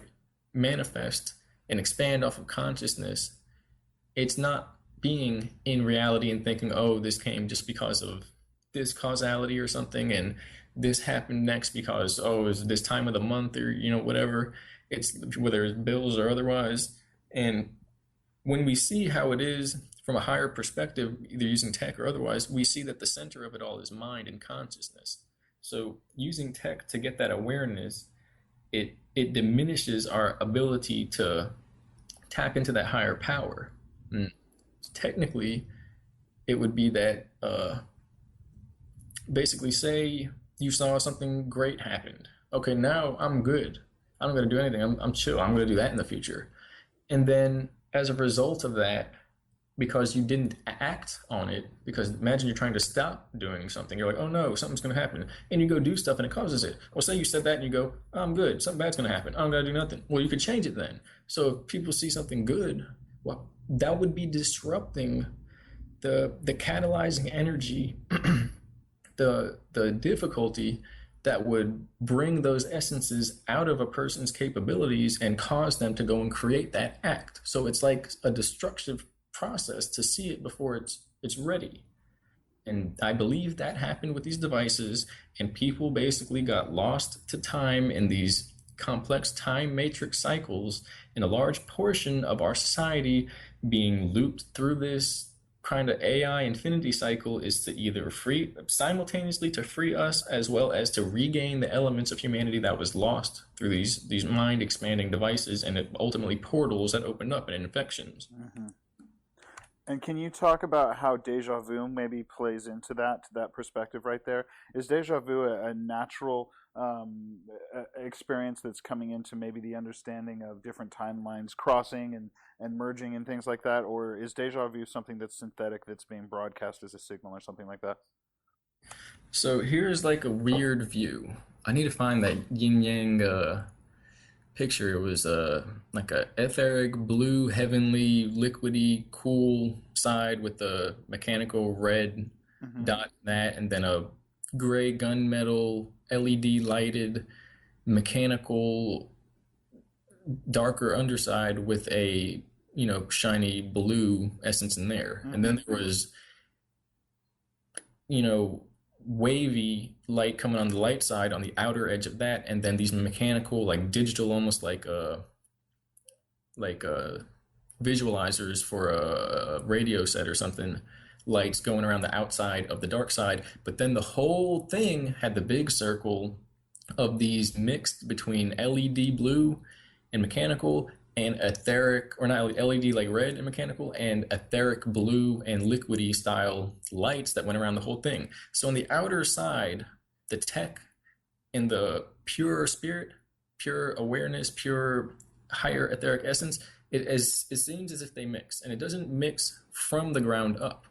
manifest and expand off of consciousness. It's not being in reality and thinking, oh, this came just because of this causality or something, and this happened next because, oh, it's this time of the month, or whatever. It's whether it's bills or otherwise. And when we see how it is from a higher perspective, either using tech or otherwise, we see that the center of it all is mind and consciousness. So using tech to get that awareness, it diminishes our ability to tap into that higher power. And technically, it would be that basically, say you saw something great happened. Okay, now I'm good. I'm not going to do anything. I'm chill. I'm going to do that in the future. And then as a result of that, because you didn't act on it, because imagine you're trying to stop doing something. You're like, oh no, something's going to happen. And you go do stuff and it causes it. Well, say you said that and you go, oh, I'm good. Something bad's going to happen. I'm going to do nothing. Well, you could change it then. So if people see something good, well, that would be disrupting the catalyzing energy, the difficulty that would bring those essences out of a person's capabilities and cause them to go and create that act. So it's like a destructive process to see it before it's ready. And I believe that happened with these devices, and people basically got lost to time in these complex time matrix cycles, and a large portion of our society being looped through this kind of AI infinity cycle is to either simultaneously to free us, as well as to regain the elements of humanity that was lost through these mind expanding devices, and ultimately portals that opened up and infections. Mm-hmm. And can you talk about how deja vu maybe plays into that perspective right there? Is deja vu a natural experience that's coming into maybe the understanding of different timelines crossing and merging and things like that? Or is deja vu something that's synthetic, that's being broadcast as a signal or something like that? So here's like a weird view. I need to find that yin yang picture. It was like a etheric blue, heavenly, liquidy, cool side with the mechanical red dot in that, and then a gray gunmetal LED lighted mechanical darker underside with a shiny blue essence in there. And then there was wavy light coming on the light side on the outer edge of that, and then these mechanical, like digital, almost like visualizers for a radio set or something, lights going around the outside of the dark side. But then the whole thing had the big circle of these mixed between LED blue and mechanical, and etheric, or not LED, like red and mechanical, and etheric blue and liquidy style lights that went around the whole thing. So on the outer side, the tech and the pure spirit, pure awareness, pure higher etheric essence, it seems as if they mix, and it doesn't mix from the ground up.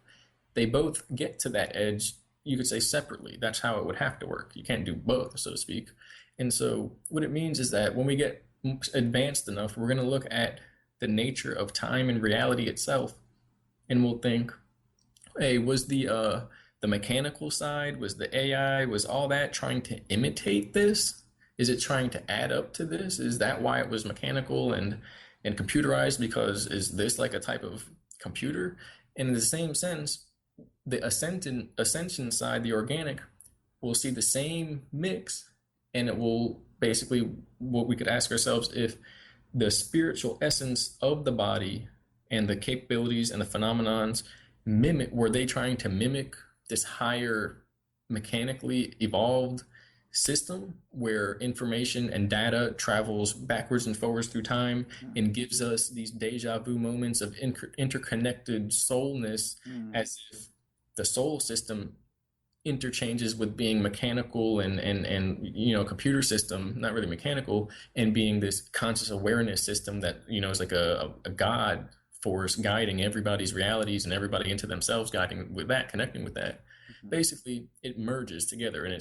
They both get to that edge, you could say, separately. That's how it would have to work. You can't do both, so to speak. And so what it means is that when we get advanced enough, we're going to look at the nature of time and reality itself, and we'll think, hey, was the mechanical side, was the AI, was all that trying to imitate this? Is it trying to add up to this? Is that why it was mechanical and computerized? Because is this like a type of computer? And in the same sense, the ascension side, the organic, will see the same mix, and it will basically, what we could ask ourselves, if the spiritual essence of the body and the capabilities and the phenomenons were they trying to mimic this higher mechanically evolved system where information and data travels backwards and forwards through time and gives us these deja vu moments of interconnected soulness, as if the soul system interchanges with being mechanical and computer system, not really mechanical, and being this conscious awareness system that is like a god force guiding everybody's realities and everybody into themselves, guiding with that, connecting with that. Basically, it merges together, and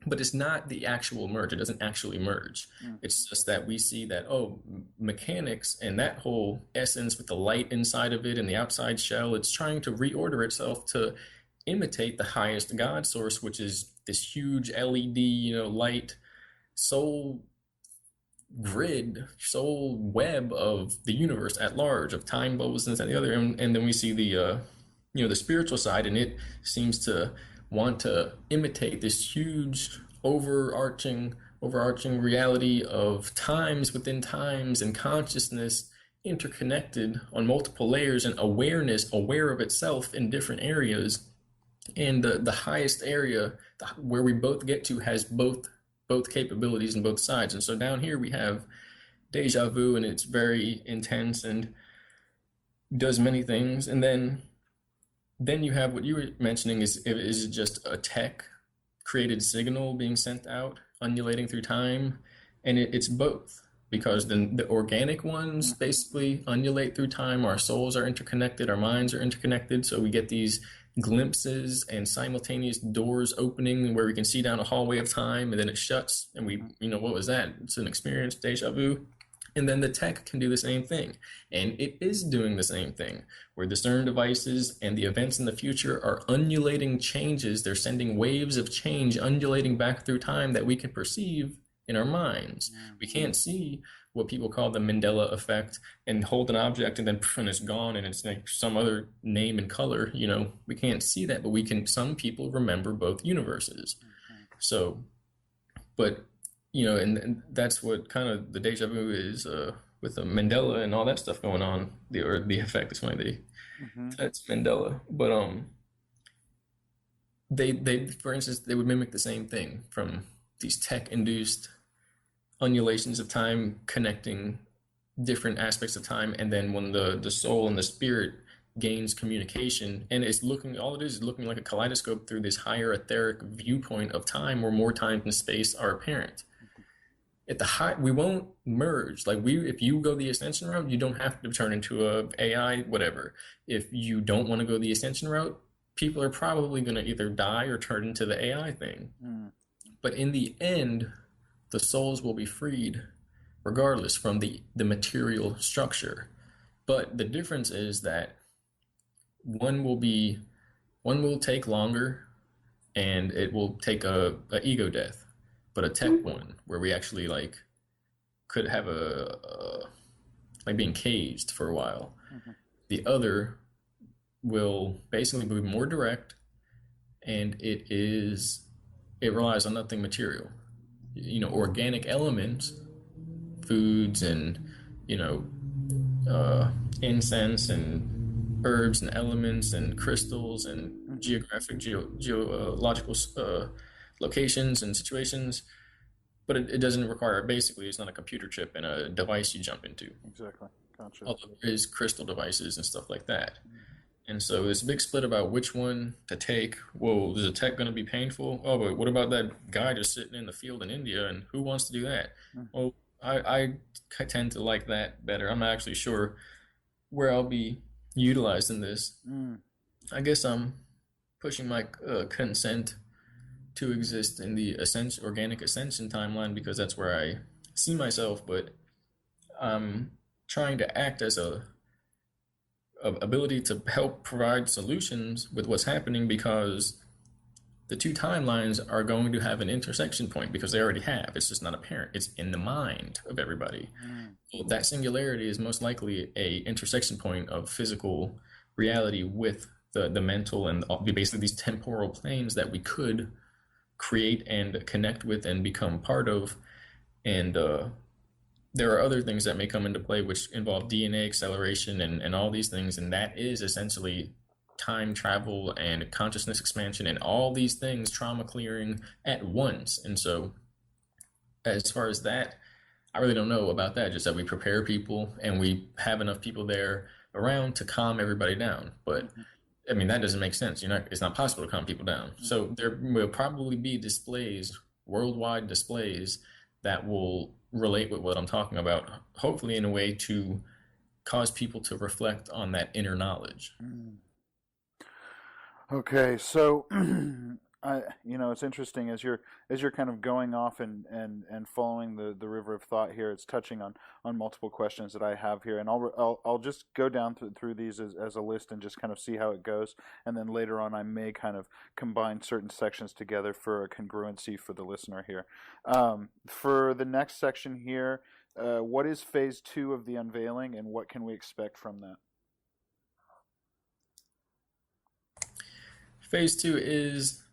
but it's not the actual merge. It doesn't actually merge. It's just that we see that, mechanics and that whole essence with the light inside of it and the outside shell, it's trying to reorder itself to imitate the highest God source, which is this huge LED, light soul grid, soul web of the universe at large, of time bubbles and this and the other. And then we see the the spiritual side, and it seems to want to imitate this huge overarching reality of times within times and consciousness interconnected on multiple layers and awareness aware of itself in different areas, and the highest area where we both get to has both capabilities on both sides. And so down here we have deja vu, and it's very intense and does many things. And then you have what you were mentioning is just a tech created signal being sent out, undulating through time, and it's both. Because then the organic ones basically undulate through time. Our souls are interconnected, our minds are interconnected, so we get these glimpses and simultaneous doors opening where we can see down a hallway of time, and then it shuts, and we, what was that? It's an experience, deja vu. And then the tech can do the same thing. And it is doing the same thing, where the CERN devices and the events in the future are undulating changes. They're sending waves of change undulating back through time that we can perceive in our minds. We can't see what people call the Mandela effect and hold an object and then and it's gone and it's like some other name and color. We can't see that, but we can. Some people remember both universes. So, but and that's what kind of the deja vu is with the Mandela and all that stuff going on. The effect is funny. That's Mandela, but they for instance they would mimic the same thing from these tech induced undulations of time connecting different aspects of time, and then when the soul and the spirit gains communication and it's looking, all it is looking like a kaleidoscope through this higher etheric viewpoint of time where more time and space are apparent. At the high, we won't merge. Like if you go the Ascension route, you don't have to turn into a AI, whatever. If you don't want to go the Ascension route, people are probably going to either die or turn into the AI thing. But in the end, the souls will be freed regardless from the material structure. But the difference is that one will take longer and it will take a ego death, but a tech one where we actually could have like being caged for a while. The other will basically be more direct, and it relies on nothing material. Organic elements, foods and incense and herbs and elements and crystals and geological locations and situations, but it doesn't require, basically it's not a computer chip and a device you jump into. Exactly. Gotcha. Although there is crystal devices and stuff like that. And so there's a big split about which one to take. Whoa, is the tech going to be painful? Oh, but what about that guy just sitting in the field in India, and who wants to do that? Well, I tend to like that better. I'm not actually sure where I'll be utilized in this. I guess I'm pushing my consent to exist in the organic ascension timeline because that's where I see myself, but I'm trying to act as a ability to help provide solutions with what's happening, because the two timelines are going to have an intersection point, because they already have. It's just not apparent. It's in the mind of everybody. So that singularity is most likely a intersection point of physical reality with the mental and basically these temporal planes that we could create and connect with and become part of. And there are other things that may come into play which involve DNA acceleration and all these things, and that is essentially time travel and consciousness expansion and all these things, trauma clearing at once. And so as far as that, I really don't know about that, just that we prepare people and we have enough people there around to calm everybody down. But I mean, that doesn't make sense. It's not possible to calm people down. So there will probably be displays, worldwide displays, that will relate with what I'm talking about, hopefully in a way to cause people to reflect on that inner knowledge. Okay, so it's interesting as you're kind of going off and following the river of thought here. It's touching on multiple questions that I have here, and I'll just go down through these as a list and just kind of see how it goes, and then later on I may kind of combine certain sections together for a congruency for the listener here. For the next section here, what is phase 2 of the unveiling, and what can we expect from that? Phase 2 is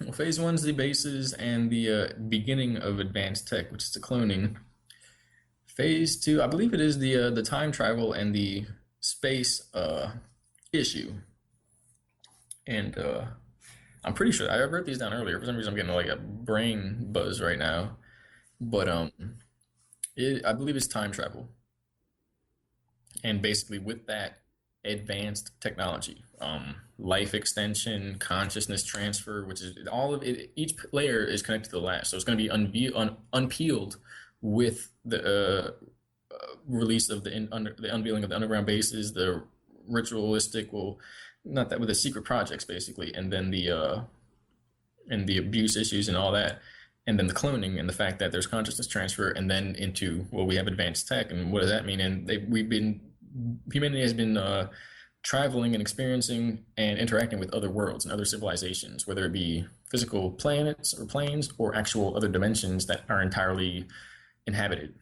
Well, phase one's the bases and the beginning of advanced tech, which is the cloning. Phase two, I believe it is the time travel and the space issue. And I'm pretty sure I wrote these down earlier. For some reason, I'm getting like a brain buzz right now. But I believe it's time travel, and basically with that, advanced technology, life extension, consciousness transfer, which is all of it. Each layer is connected to the last, so it's going to be unpeeled with the release of the unveiling of the underground bases, the ritualistic, well, not that, with the secret projects basically, and the abuse issues and all that, and then the cloning and the fact that there's consciousness transfer, and then into, well, we have advanced tech, and what does that mean? And humanity has been traveling and experiencing and interacting with other worlds and other civilizations, whether it be physical planets or planes or actual other dimensions that are entirely inhabited.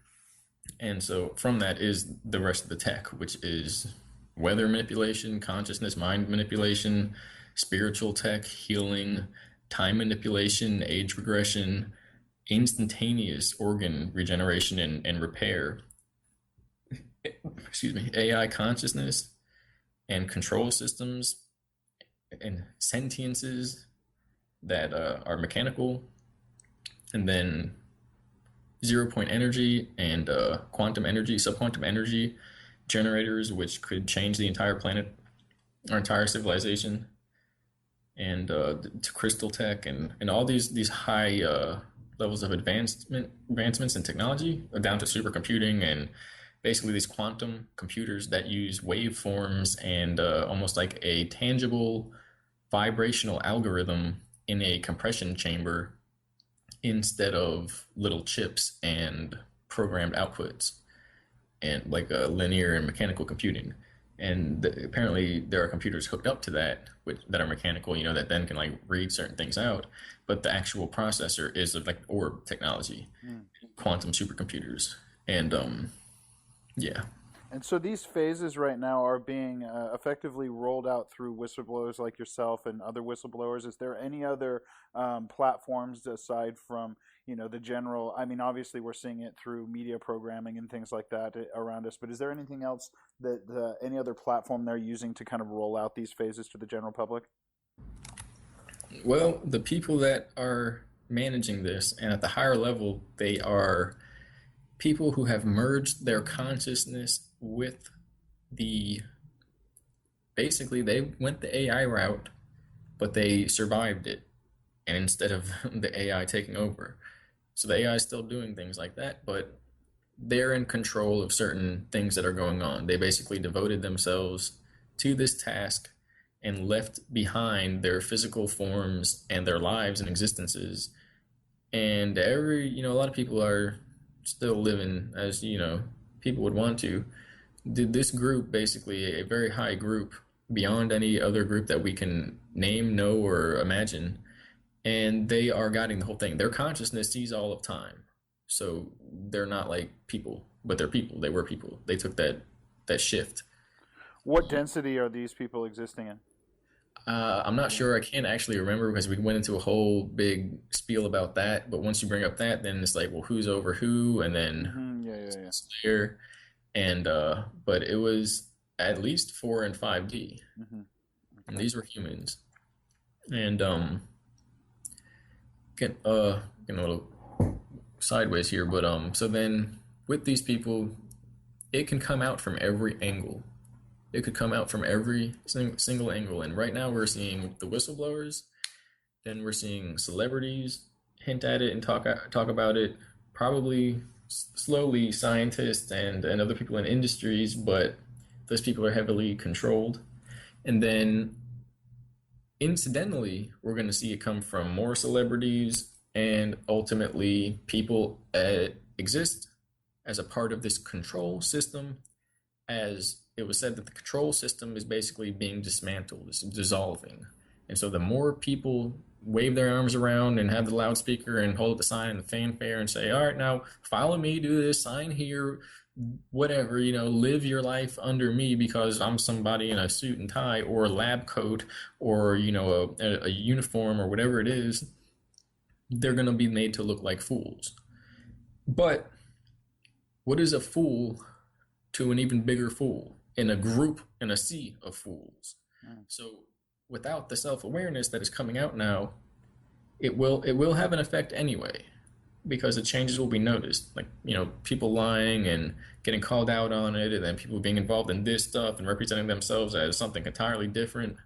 And so from that is the rest of the tech, which is weather manipulation, consciousness, mind manipulation, spiritual tech, healing, time manipulation, age regression, instantaneous organ regeneration and repair, excuse me, AI consciousness and control systems and sentiences that are mechanical, and then 0 point energy and quantum energy, subquantum energy generators, which could change the entire planet, our entire civilization, and to crystal tech and all these high levels of advancements in technology, down to supercomputing and basically these quantum computers that use waveforms and almost like a tangible vibrational algorithm in a compression chamber instead of little chips and programmed outputs, and like linear and mechanical computing. And apparently there are computers hooked up to that that are mechanical, that then can like read certain things out. But the actual processor is of like orb technology, quantum supercomputers, and yeah. And so these phases right now are being effectively rolled out through whistleblowers like yourself and other whistleblowers. Is there any other platforms aside from, the general? I mean, obviously we're seeing it through media programming and things like that around us. But is there anything else that any other platform they're using to kind of roll out these phases to the general public? Well, the people that are managing this and at the higher level, they are people who have merged their consciousness with the basically they went the AI route, but they survived it, and instead of the AI taking over. So the AI is still doing things like that, but they're in control of certain things that are going on. They basically devoted themselves to this task and left behind their physical forms and their lives and existences. And a lot of people are still living as, people would want to. This group, basically a very high group beyond any other group that we can name, know, or imagine, and they are guiding the whole thing. Their consciousness sees all of time. So they're not like people, but they're people. They were people. They took that shift. What density are these people existing in? I'm not sure. I can't actually remember because we went into a whole big spiel about that. But once you bring up that, then it's like, well, who's over who, and then Yeah. there, and but it was at least 4 and 5D, Mm-hmm. and Okay. these were humans. And getting a little sideways here, but so then with these people, it can come out from every angle. It could come out from every single angle. And right now we're seeing the whistleblowers, then we're seeing celebrities hint at it and talk about it. Probably slowly scientists and other people in industries, but those people are heavily controlled. And then incidentally, we're going to see it come from more celebrities, and ultimately people exist as a part of this control system, as it was said that the control system is basically being dismantled, it's dissolving. And so the more people wave their arms around and have the loudspeaker and hold up the sign and the fanfare and say, all right, now follow me, do this, sign here, whatever, live your life under me because I'm somebody in a suit and tie or a lab coat or, a uniform or whatever it is, they're going to be made to look like fools. But what is a fool to an even bigger fool in a group, in a sea of fools? Mm. So without the self-awareness that is coming out now, it will have an effect anyway because the changes will be noticed, like people lying and getting called out on it, and then people being involved in this stuff and representing themselves as something entirely different.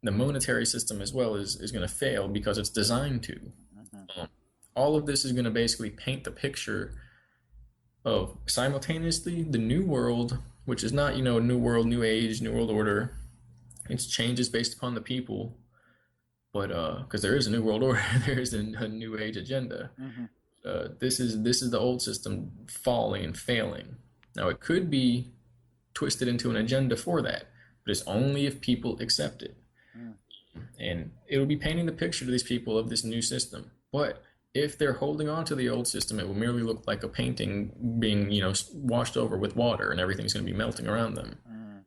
The monetary system as well is going to fail because it's designed to. Mhm. All of this is going to basically paint the picture of simultaneously the new world, which is not new world, new age, new world order. It's changes based upon the people, but because there is a new world order, there is a new age agenda. Mhm. This is the old system falling and failing. Now it could be twisted into an agenda for that, but it's only if people accept it. Mm. And it will be painting the picture to these people of this new system. But if they're holding on to the old system, it will merely look like a painting being, washed over with water, and everything's going to be melting around them. Mm.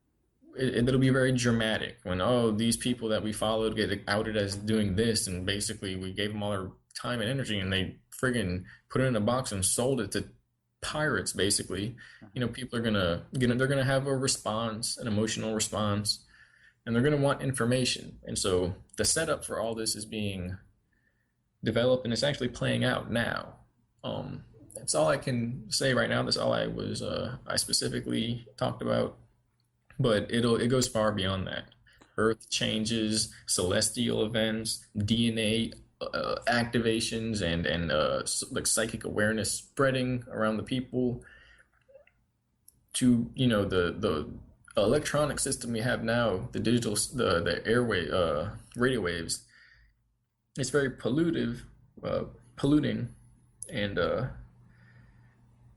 It'll be very dramatic when, oh, these people that we followed get outed as doing this, and basically we gave them all our time and energy, and they friggin' put it in a box and sold it to pirates. Basically, people are they're gonna have a response, an emotional response, and they're gonna want information. And so the setup for all this is being developed, and it's actually playing out now. That's all I can say right now. That's all I specifically talked about, but it goes far beyond that. Earth changes, celestial events, DNA activations, and like psychic awareness spreading around the people to the electronic system we have now, the digital, the airway radio waves. It's very polluting, and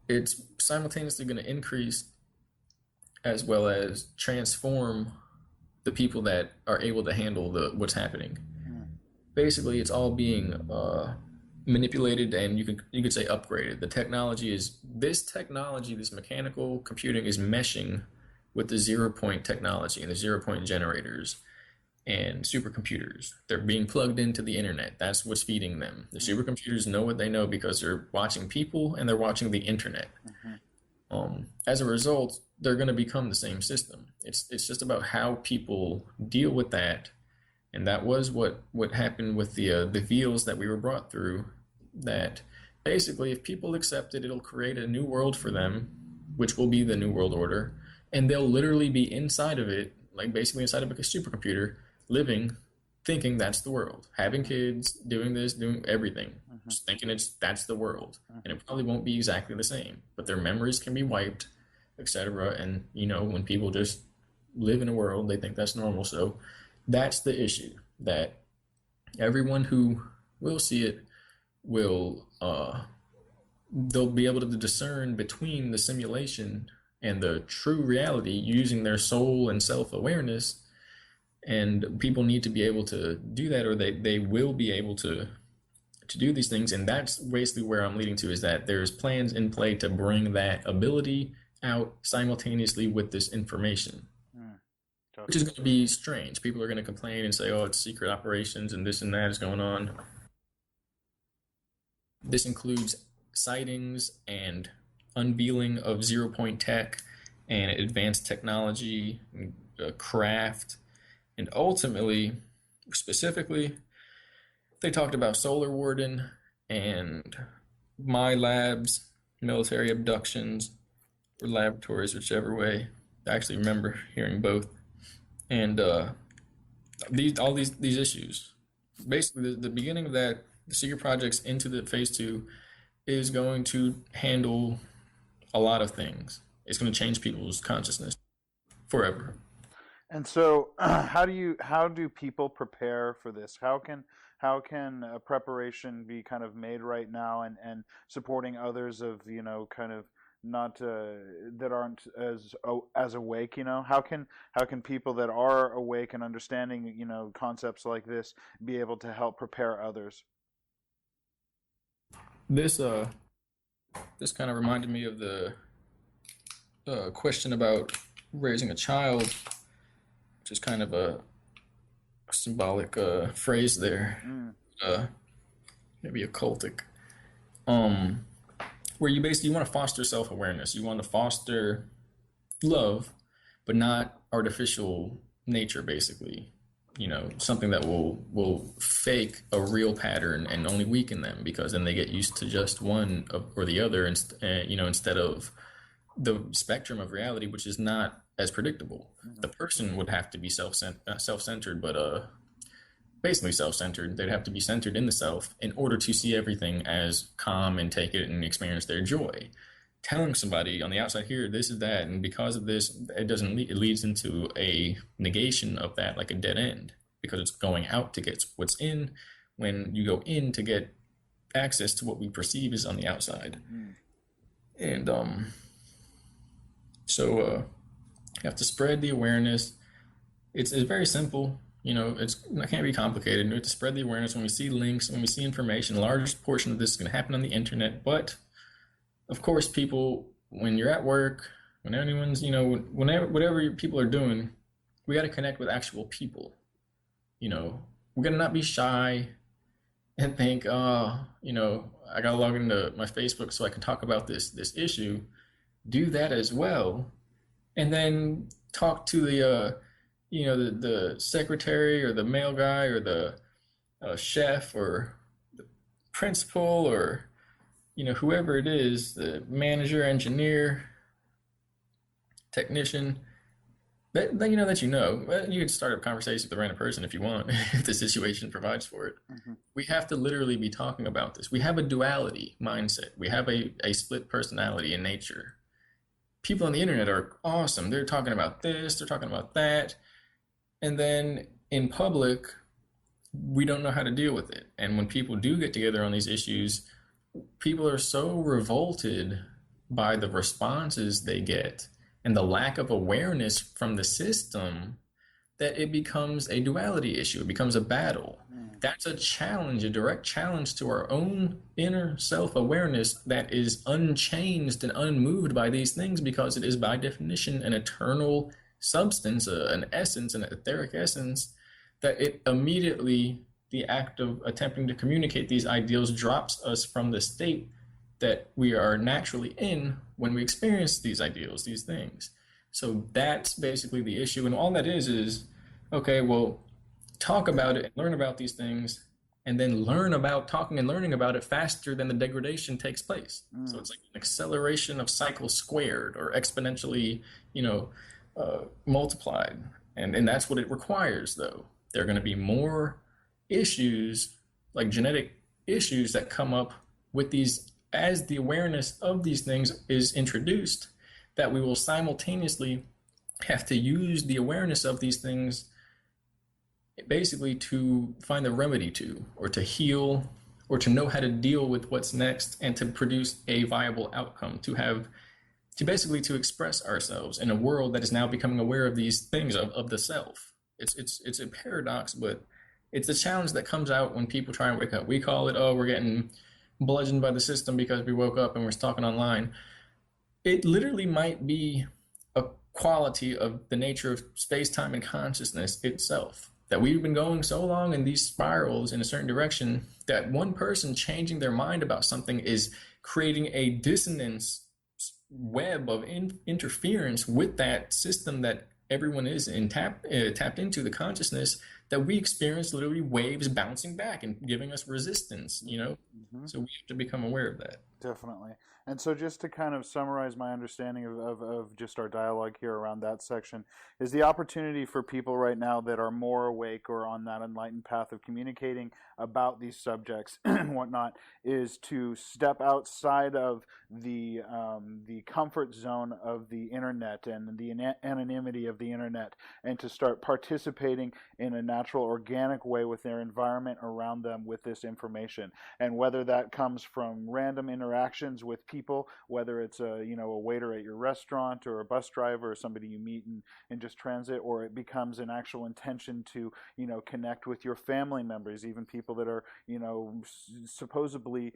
it's simultaneously going to increase as well as transform the people that are able to handle what's happening. Mm. Basically, it's all being manipulated, and you could say upgraded. This mechanical computing is meshing with the 0 point technology and the 0 point generators and supercomputers. They're being plugged into the internet. That's what's feeding them. The supercomputers know what they know because they're watching people and they're watching the internet. Mhm. As a result, they're going to become the same system. It's just about how people deal with that, and that was what happened with the veils that we were brought through. That basically, if people accept it, it'll create a new world for them, which will be the new world order, and they'll literally be inside of it, like basically inside of a supercomputer, living, thinking that's the world, having kids, doing this, doing everything, just thinking that's the world, and it probably won't be exactly the same, but their memories can be wiped, etc. And when people just live in a world, they think that's normal. So that's the issue, that everyone who will see it will they'll be able to discern between the simulation and the true reality using their soul and self-awareness. And people need to be able to do that, or they will be able to do these things. And that's basically where I'm leading to, is that there's plans in play to bring that ability out simultaneously with this information, which is going to be strange. People are going to complain and say, oh, it's secret operations and this and that is going on. This includes sightings and unveiling of 0 point tech and advanced technology, craft, and ultimately, specifically, they talked about solar warden and my labs, military abductions, or laboratories, whichever way. I actually remember hearing both. And these issues. Basically, the beginning of that, the secret projects into the phase 2, is going to handle a lot of things. It's going to change people's consciousness forever. And so, how do people prepare for this? How can a preparation be kind of made right now, and supporting others of kind of not that aren't as awake? How can people that are awake and understanding concepts like this be able to help prepare others? This this kind of reminded me of the question about raising a child, which is kind of a symbolic phrase there, Mm. uh, maybe occultic. Um, where you basically want to foster self-awareness. You want to foster love, but not artificial nature, basically. Something that will fake a real pattern and only weaken them because then they get used to just one or the other, instead of the spectrum of reality, which is not as predictable. Mm-hmm. The person would have to be self-centered, but basically self-centered. They'd have to be centered in the self in order to see everything as calm and take it and experience their joy. Telling somebody on the outside, here, this is that, and because of this, it doesn't lead, it leads into a negation of that, like a dead end, because it's going out to get what's in when you go in to get access to what we perceive is on the outside. Mm. And so you have to spread the awareness. It's very simple. It can't be complicated. We have to spread the awareness when we see links, when we see information. A large portion of this is going to happen on the internet, but of course, people, when you're at work, when anyone's, whenever, whatever people are doing, we got to connect with actual people. We got to not be shy and think, oh, I got to log into my Facebook so I can talk about this issue. Do that as well, and then talk to the secretary or the mail guy or the chef or the principal or whoever it is, the manager, engineer, technician, you could start a conversation with a random person if you want, if the situation provides for it. Mm-hmm. We have to literally be talking about this. We have a duality mindset. We have a split personality in nature. People on the internet are awesome. They're talking about this, they're talking about that. And then in public, we don't know how to deal with it. And when people do get together on these issues, people are so revolted by the responses they get and the lack of awareness from the system that it becomes a duality issue. It becomes a battle. That's a challenge, a direct challenge to our own inner self-awareness that is unchanged and unmoved by these things because it is by definition an eternal substance, an essence, an etheric essence, that it immediately, the act of attempting to communicate these ideals drops us from the state that we are naturally in when we experience these ideals, these things. So that's basically the issue. And all that is, okay, well, talk about it and learn about these things, and then learn about talking and learning about it faster than the degradation takes place. So it's like an acceleration of cycles squared or exponentially, multiplied. And that's what it requires, though. There are going to be more issues, like genetic issues, that come up with these as the awareness of these things is introduced, that we will simultaneously have to use the awareness of these things basically to find a remedy to, or to heal, or to know how to deal with what's next, and to produce a viable outcome, to basically to express ourselves in a world that is now becoming aware of these things of the self. It's a paradox, but it's a challenge that comes out when people try and wake up. We call it, oh, we're getting bludgeoned by the system because we woke up and we're talking online. It literally might be a quality of the nature of space, time, and consciousness itself, that we've been going so long in these spirals in a certain direction that one person changing their mind about something is creating a dissonance web of interference with that system that everyone is tapped into, the consciousness, that we experience literally waves bouncing back and giving us resistance, So we have to become aware of that. Definitely. And so just to kind of summarize my understanding of just our dialogue here around that section, is the opportunity for people right now that are more awake or on that enlightened path of communicating about these subjects and whatnot, is to step outside of the comfort zone of the internet and the anonymity of the internet, and to start participating in an natural, organic way with their environment around them with this information. And whether that comes from random interactions with people, whether it's a waiter at your restaurant or a bus driver or somebody you meet in just transit, or it becomes an actual intention to connect with your family members, even people that are supposedly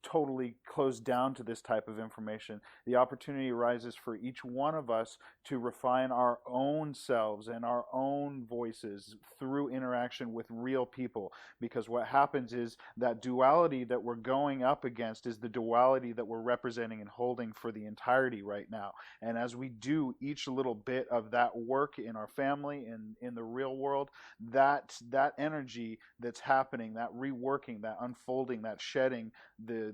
totally closed down to this type of information. The opportunity arises for each one of us to refine our own selves and our own voices through interaction with real people. Because what happens is that duality that we're going up against is the duality that we're representing and holding for the entirety right now. And as we do each little bit of that work in our family, in the real world, that energy that's happening, that reworking, that unfolding, that shedding, the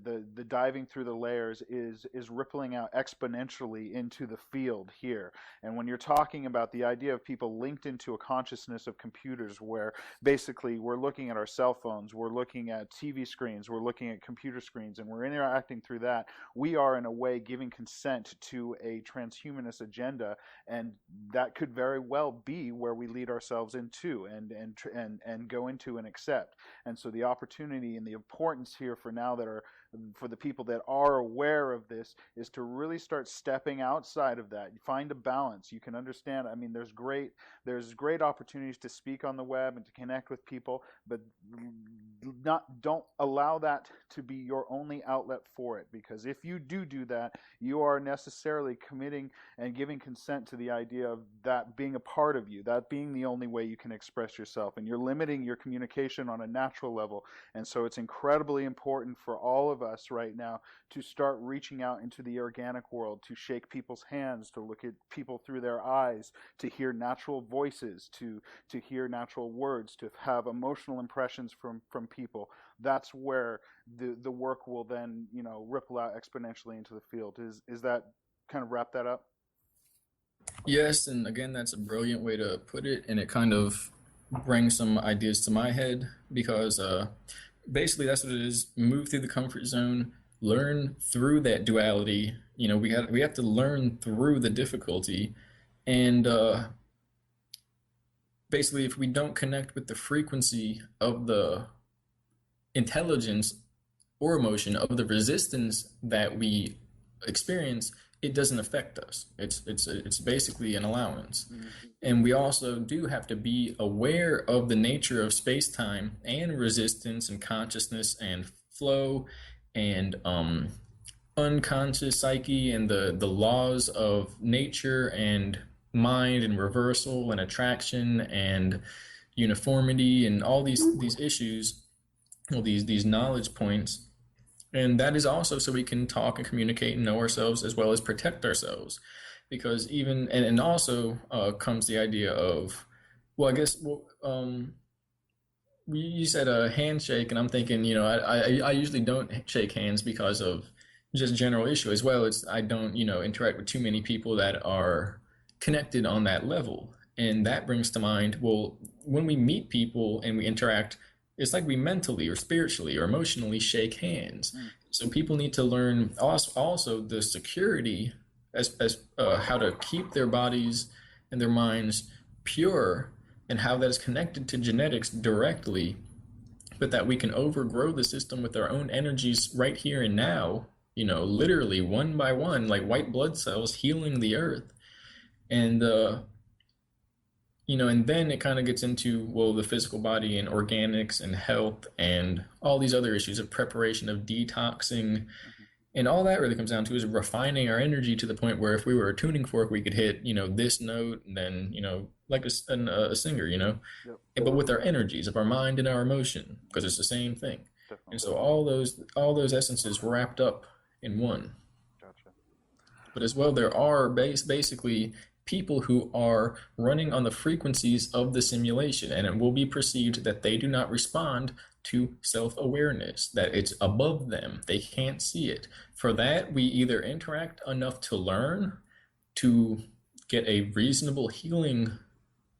diving through the layers is rippling out exponentially into the field here. And when you're talking about the idea of people linked into a consciousness of computers, where basically we're looking at our cell phones, we're looking at TV screens, we're looking at computer screens, and we're interacting through that, we are in a way giving consent to a transhumanist agenda, and that could very well be where we lead ourselves into and go into and accept. And so the opportunity and the importance here for the people that are aware of this is to really start stepping outside of that. You find a balance. You can understand. I mean, there's great opportunities to speak on the web and to connect with people, but don't allow that to be your only outlet for it, because if you do that, you are necessarily committing and giving consent to the idea of that being a part of you, that being the only way you can express yourself, and you're limiting your communication on a natural level. And so it's incredibly important for all of us right now to start reaching out into the organic world, to shake people's hands, to look at people through their eyes, to hear natural voices, to hear natural words, to have emotional impressions from people. That's where the work will then ripple out exponentially into the field. Is that kind of wrap that up? Yes, and again, that's a brilliant way to put it, and it kind of brings some ideas to my head because basically that's what it is. Move through the comfort zone, learn through that duality. We have to learn through the difficulty, and basically, if we don't connect with the frequency of the intelligence or emotion of the resistance that we experience, it doesn't affect us. It's basically an allowance. Mm-hmm. And we also do have to be aware of the nature of space-time and resistance and consciousness and flow and unconscious psyche and the laws of nature and mind and reversal and attraction and uniformity and all these issues, well, these knowledge points. And that is also so we can talk and communicate and know ourselves as well as protect ourselves. Because even, and also comes the idea of, well, I guess, you said a handshake, and I'm thinking, I usually don't shake hands because of just general issue as well. I don't, interact with too many people that are connected on that level. And that brings to mind, well, when we meet people and we interact, it's like we mentally or spiritually or emotionally shake hands. So people need to learn also the security as how to keep their bodies and their minds pure, and how that is connected to genetics directly, but that we can overgrow the system with our own energies right here and now, literally one by one, like white blood cells healing the earth. And and then it kind of gets into, well, the physical body and organics and health and all these other issues of preparation, of detoxing. And all that really comes down to is refining our energy to the point where if we were a tuning fork, we could hit, this note and then, like a singer, Yep. But with our energies of our mind and our emotion, because it's the same thing. Definitely. And so all those essences wrapped up in one. Gotcha. But as well, there are basically people who are running on the frequencies of the simulation, and it will be perceived that they do not respond to self-awareness, that it's above them. They can't see it. For that, we either interact enough to learn, to get a reasonable healing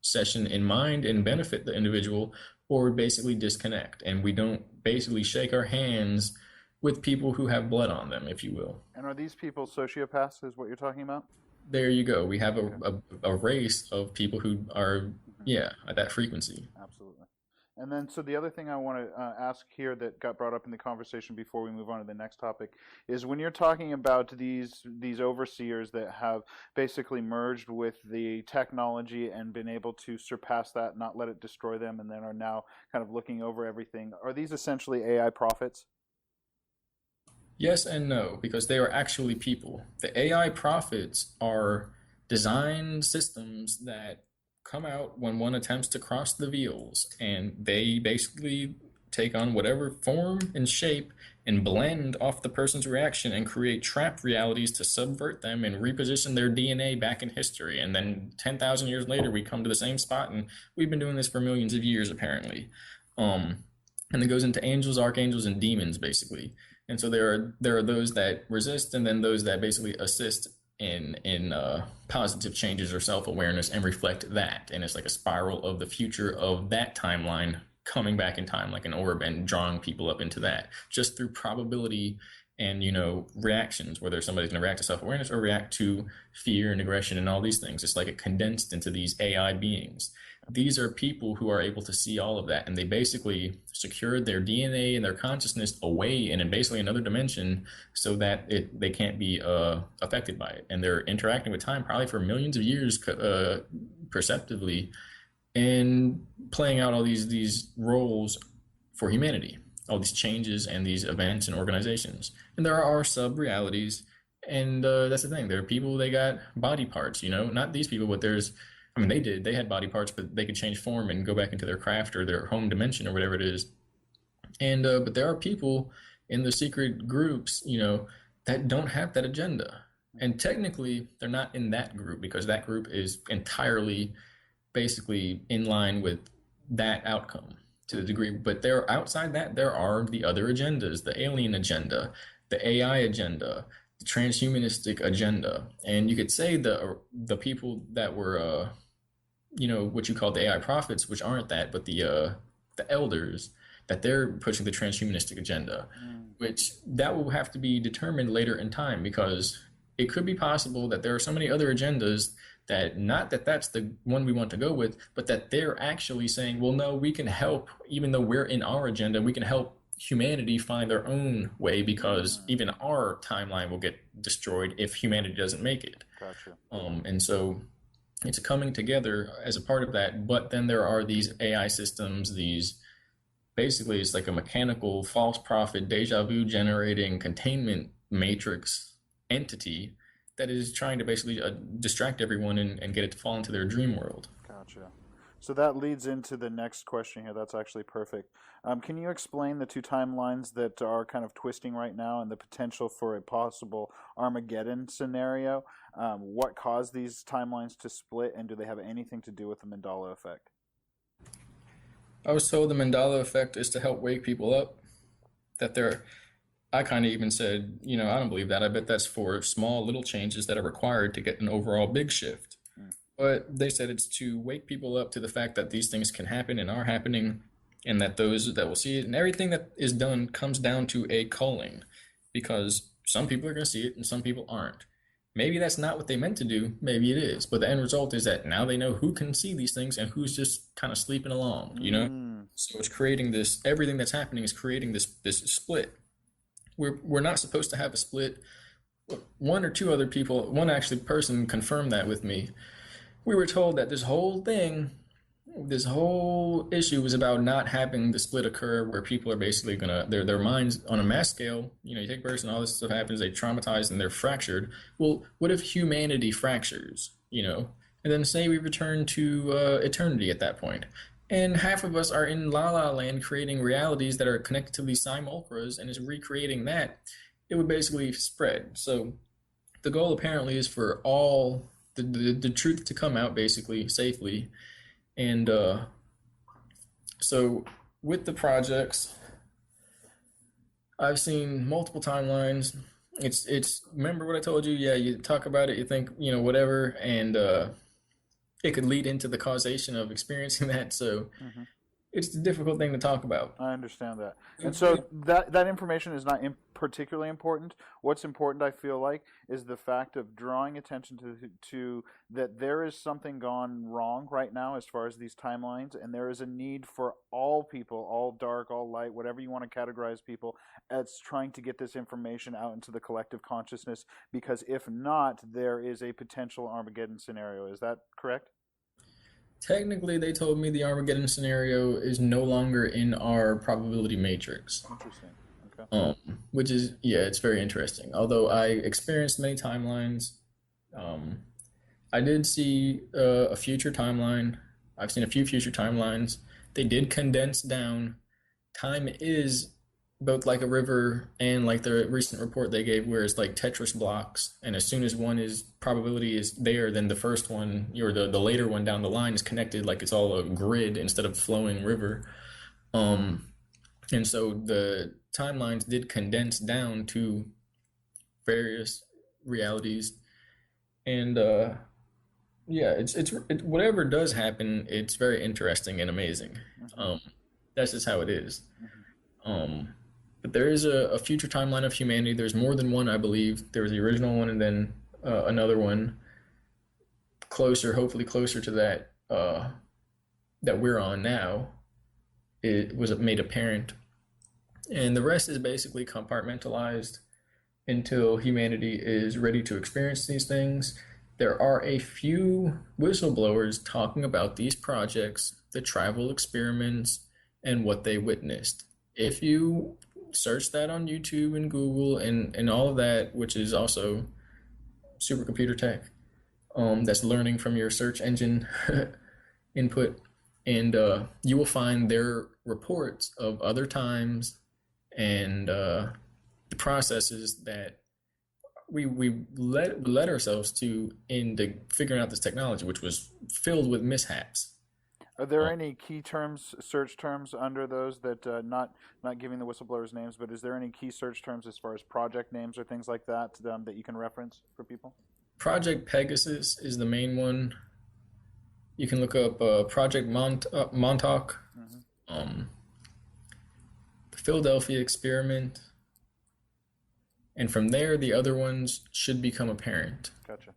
session in mind and benefit the individual, or basically disconnect. And we don't basically shake our hands with people who have blood on them, if you will. And are these people sociopaths, is what you're talking about? there you go. We have a race of people who are, Hmm. yeah, at that frequency. Absolutely. And then, so the other thing I want to ask here that got brought up in the conversation before we move on to the next topic is when you're talking about these overseers that have basically merged with the technology and been able to surpass that, not let it destroy them, and then are now kind of looking over everything. Are these essentially AI prophets? Yes and no, because they are actually people. The AI prophets are design systems that come out when one attempts to cross the veils, and they basically take on whatever form and shape and blend off the person's reaction and create trap realities to subvert them and reposition their DNA back in history. And then 10,000 years later, we come to the same spot, and we've been doing this for millions of years, apparently. Um, and it goes into angels, archangels, and demons, basically. And so there are those that resist, and then those that basically assist in positive changes or self awareness and reflect that. And it's like a spiral of the future of that timeline coming back in time, like an orb, and drawing people up into that just through probability and reactions, whether somebody's going to react to self awareness or react to fear and aggression and all these things. It's like it condensed into these AI beings. These are people who are able to see all of that, and they basically secured their DNA and their consciousness away in basically another dimension so that they can't be affected by it. And they're interacting with time probably for millions of years perceptively, and playing out all these roles for humanity, all these changes and these events and organizations. And there are sub realities, and that's the thing. There are people, they got body parts, not these people, but I mean, they had body parts, but they could change form and go back into their craft or their home dimension or whatever it is. And but there are people in the secret groups, that don't have that agenda. And technically, they're not in that group because that group is entirely basically in line with that outcome to the degree. But there, outside that, there are the other agendas: the alien agenda, the AI agenda, the transhumanistic agenda. And you could say the people that were what you call the AI prophets, which aren't that, but the elders, that they're pushing the transhumanistic agenda, Mm. which that will have to be determined later in time, because it could be possible that there are so many other agendas that, not that that's the one we want to go with, but that they're actually saying, well, no, we can help, even though we're in our agenda, we can help humanity find their own way, because Mm. even our timeline will get destroyed if humanity doesn't make it. Gotcha. And so it's coming together as a part of that. But then there are these AI systems, these basically, it's like a mechanical false prophet, deja vu generating containment matrix entity that is trying to basically distract everyone and get it to fall into their dream world. Gotcha. So that leads into the next question here. That's actually perfect. Can you explain the two timelines that are kind of twisting right now and the potential for a possible Armageddon scenario? What caused these timelines to split, and do they have anything to do with the Mandela effect? I was told the Mandela effect is to help wake people up. That they're, I kind of even said, I don't believe that. I bet that's for small little changes that are required to get an overall big shift. Mm. But they said it's to wake people up to the fact that these things can happen and are happening, and that those that will see it and everything that is done comes down to a calling, because some people are going to see it and some people aren't. Maybe that's not what they meant to do, maybe it is, but the end result is that now they know who can see these things and who's just kind of sleeping along. Mm. So it's creating this, everything that's happening is creating this split. We're not supposed to have a split. One or two other people, one actually person confirmed that with me. We were told that this whole issue was about not having the split occur, where people are basically gonna, their minds on a mass scale, you take birth and all this stuff happens, they traumatized and they're fractured. Well, what if humanity fractures, and then say we return to eternity at that point, and half of us are in La La Land creating realities that are connected to these simulacras and is recreating that, it would basically spread. So the goal apparently is for all the truth to come out basically safely. And so with the projects, I've seen multiple timelines. It's remember what I told you? Yeah, you talk about it, you think, whatever, and it could lead into the causation of experiencing that. So Hmm. it's a difficult thing to talk about. I understand that. And so that information is not particularly important. What's important, I feel like, is the fact of drawing attention to that there is something gone wrong right now as far as these timelines, and there is a need for all people, all dark, all light, whatever you want to categorize people, as trying to get this information out into the collective consciousness, because if not, there is a potential Armageddon scenario. Is that correct? Technically, they told me the Armageddon scenario is no longer in our probability matrix. Interesting. Okay. Which is, yeah, it's very interesting. Although I experienced many timelines, um, I did see a future timeline. I've seen a few future timelines. They did condense down. Time is both like a river and like the recent report they gave, where it's like Tetris blocks, and as soon as one is probability is there, then the first one or the later one down the line is connected, like it's all a grid instead of flowing river. Um, and so the timelines did condense down to various realities, and yeah, whatever does happen, it's very interesting and amazing. Mm-hmm. That's just how it is. Mm-hmm. But there is a future timeline of humanity. There's more than one, I believe. There was the original one, and then another one closer, hopefully closer to that that we're on now. It was made apparent, and the rest is basically compartmentalized until humanity is ready to experience these things. There are a few whistleblowers talking about these projects, the travel experiments, and what they witnessed. If you search that on YouTube and Google and all of that, which is also supercomputer tech, that's learning from your search engine input, and you will find their reports of other times and the processes that we led ourselves to into figuring out this technology, which was filled with mishaps. Are there any key terms, search terms under those that not giving the whistleblowers names, but is there any key search terms as far as project names or things like that that you can reference for people? Project Pegasus is the main one. You can look up Project Montauk, Mm-hmm. um, the Philadelphia Experiment, and from there the other ones should become apparent. Gotcha.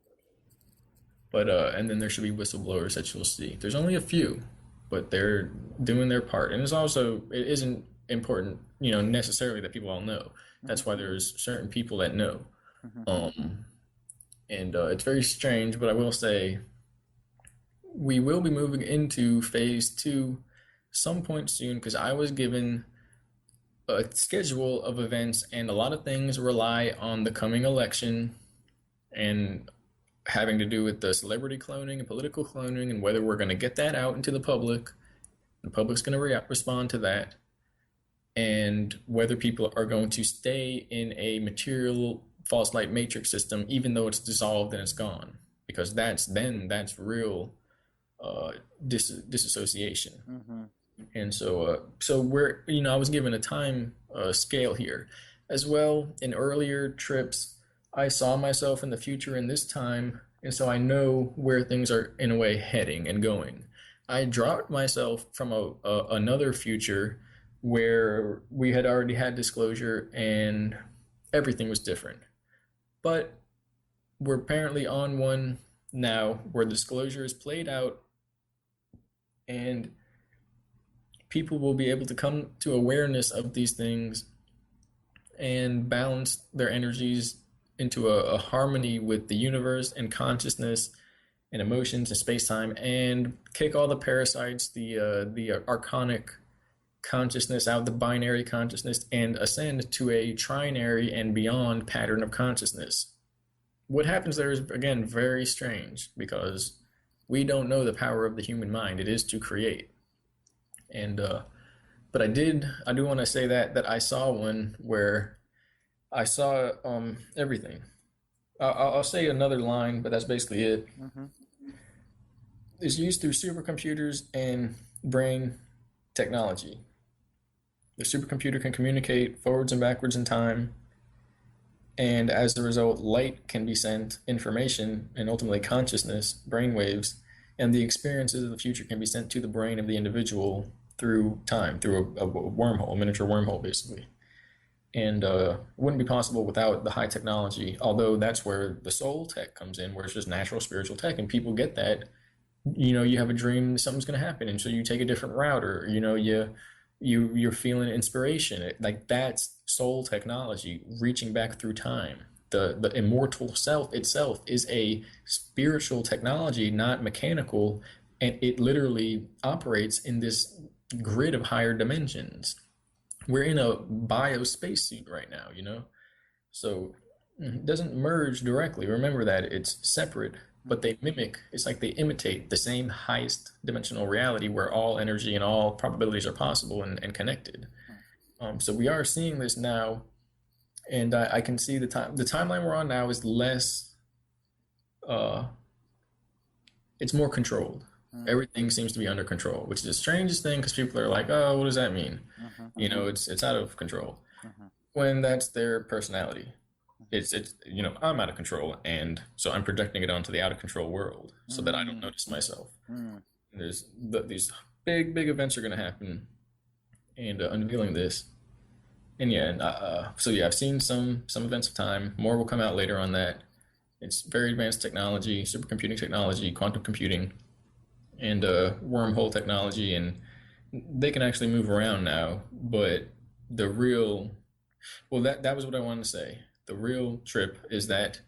But and then there should be whistleblowers that you'll see. There's only a few, but they're doing their part, and it isn't important, necessarily that people all know. That's why there's certain people that know. Mm-hmm. And it's very strange, but I will say we will be moving into phase two some point soon, because I was given a schedule of events, and a lot of things rely on the coming election and having to do with the celebrity cloning and political cloning, and whether we're going to get that out into the public. The public's going to respond to that, and whether people are going to stay in a material false light matrix system, even though it's dissolved and it's gone, because that's real disassociation. Mm-hmm. And so we're, I was given a time scale here as well. In earlier trips, I saw myself in the future in this time, and so I know where things are in a way heading and going. I dropped myself from another future where we had already had disclosure and everything was different. But we're apparently on one now where disclosure is played out, and people will be able to come to awareness of these things and balance their energies into a harmony with the universe and consciousness and emotions and space-time, and kick all the parasites, the archonic consciousness out, the binary consciousness, and ascend to a trinary and beyond pattern of consciousness. What happens there is, again, very strange, because we don't know the power of the human mind. It is to create. And but I do want to say that I saw one where I saw everything. I'll say another line, but that's basically it. Mm-hmm. It's used through supercomputers and brain technology. The supercomputer can communicate forwards and backwards in time, and as a result, light can be sent, information, and ultimately consciousness, brain waves, and the experiences of the future can be sent to the brain of the individual through time, through a wormhole, a miniature wormhole, basically. And it wouldn't be possible without the high technology, although that's where the soul tech comes in, where it's just natural spiritual tech, and people get that. You have a dream something's going to happen, and so you take a different route, or you're feeling inspiration. Like that's soul technology reaching back through time. The immortal self itself is a spiritual technology, not mechanical, and it literally operates in this grid of higher dimensions. We're in a bio spacesuit right now, so it doesn't merge directly. Remember that it's separate, but they mimic. It's like they imitate the same highest dimensional reality where all energy and all probabilities are possible and connected. So we are seeing this now, and I can see the timeline we're on now is less. It's more controlled. Everything seems to be under control, which is the strangest thing because people are like, "Oh, what does that mean?" It's out of control. When that's their personality. It's I'm out of control, and so I'm projecting it onto the out of control world so that I don't notice myself. There's these big events are going to happen, and unveiling this, and I've seen some events of time. More will come out later on that. It's very advanced technology, supercomputing technology, quantum computing, and wormhole technology, and they can actually move around now. But the real, that was what I wanted to say. The real trip is that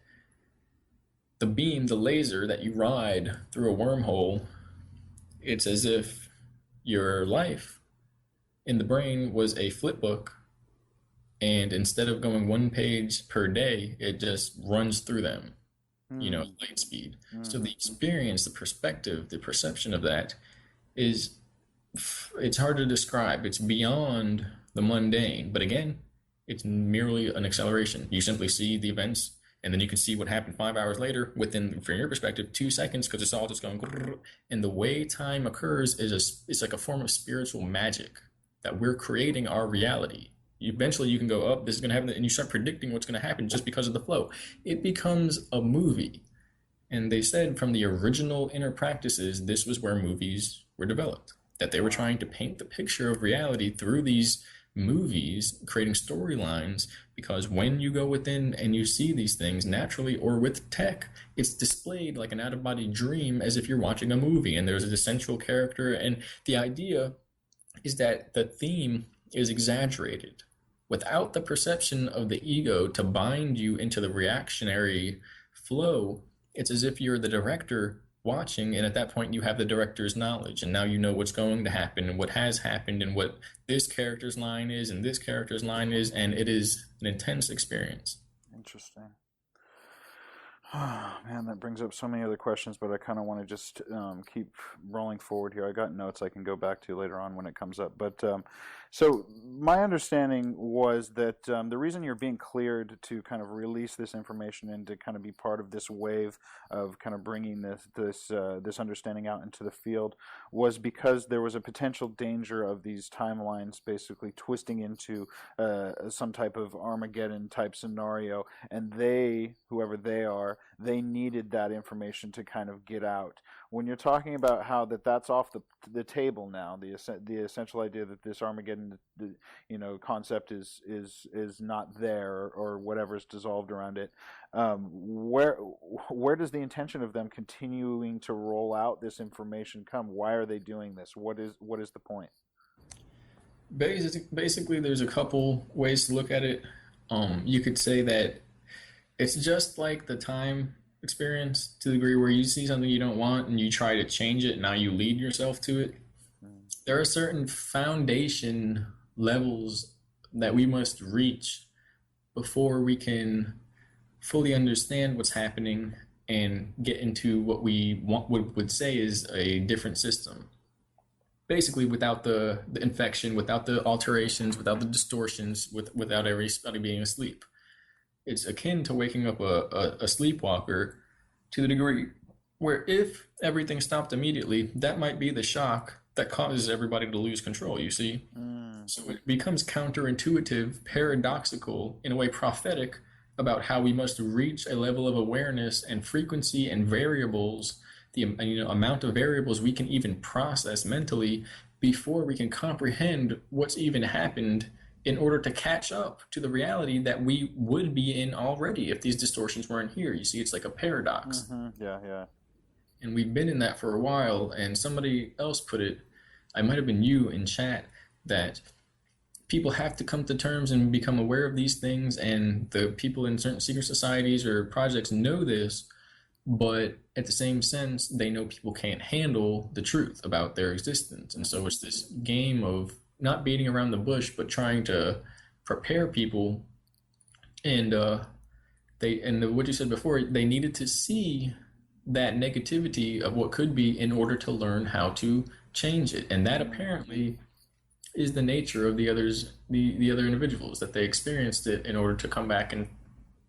the beam, the laser that you ride through a wormhole, it's as if your life in the brain was a flip book, and instead of going one page per day, it just runs through them, light speed. So the experience, the perspective, the perception of that it's hard to describe. It's beyond the mundane. But again, it's merely an acceleration. You simply see the events, and then you can see what happened 5 hours later within, from your perspective, 2 seconds, because it's all just going. And the way time occurs it's like a form of spiritual magic that we're creating our reality. Eventually, you can go, "Oh, this is going to happen," and you start predicting what's going to happen just because of the flow. It becomes a movie. And they said from the original inner practices, this was where movies were developed. That they were trying to paint the picture of reality through these movies, creating storylines, because when you go within and you see these things naturally or with tech, it's displayed like an out-of-body dream as if you're watching a movie, and there's a central character, and the idea is that the theme is exaggerated without the perception of the ego to bind you into the reactionary flow. It's as if you're the director watching, and at that point you have the director's knowledge, and now you know what's going to happen and what has happened and what this character's line is and this character's line is, and it is an intense experience. Interesting. Oh, man, that brings up so many other questions, but I kind of want to just keep rolling forward here. I got notes I can go back to later on when it comes up. But so my understanding was that the reason you're being cleared to kind of release this information and to kind of be part of this wave of kind of bringing this understanding out into the field was because there was a potential danger of these timelines basically twisting into some type of Armageddon type scenario, and whoever they are, they needed that information to kind of get out. When you're talking about how that's off the table now, the essential idea that this Armageddon, concept is not there, or whatever's dissolved around it, where does the intention of them continuing to roll out this information come? Why are they doing this? What is the point? Basically, there's a couple ways to look at it. You could say that it's just like the time experience, to the degree where you see something you don't want and you try to change it, now you lead yourself to it. There are certain foundation levels that we must reach before we can fully understand what's happening and get into what we would say is a different system. Basically, without the infection, without the alterations, without the distortions, without everybody being asleep. It's akin to waking up a sleepwalker, to the degree where if everything stopped immediately, that might be the shock that causes everybody to lose control, you see? So it becomes counterintuitive, paradoxical, in a way prophetic, about how we must reach a level of awareness and frequency and variables, the amount of variables we can even process mentally, before we can comprehend what's even happened in order to catch up to the reality that we would be in already if these distortions weren't here. You see, it's like a paradox. Yeah, yeah. And we've been in that for a while. And somebody else put it, I might have been you in chat, that people have to come to terms and become aware of these things. And the people in certain secret societies or projects know this, but at the same sense, they know people can't handle the truth about their existence. And so it's this game of not beating around the bush, but trying to prepare people. And what you said before, they needed to see that negativity of what could be in order to learn how to change it. And that apparently is the nature of the others, the other individuals, that they experienced it in order to come back and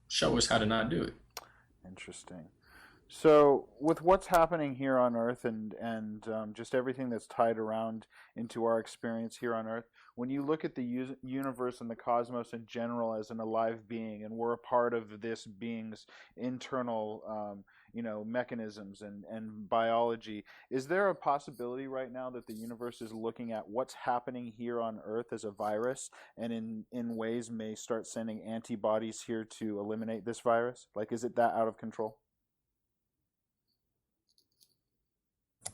show us how to not do it. Interesting. So, with what's happening here on Earth and just everything that's tied around into our experience here on Earth, when you look at the universe and the cosmos in general as an alive being, and we're a part of this being's internal, mechanisms and biology, is there a possibility right now that the universe is looking at what's happening here on Earth as a virus, and in ways may start sending antibodies here to eliminate this virus? Like, is it that out of control?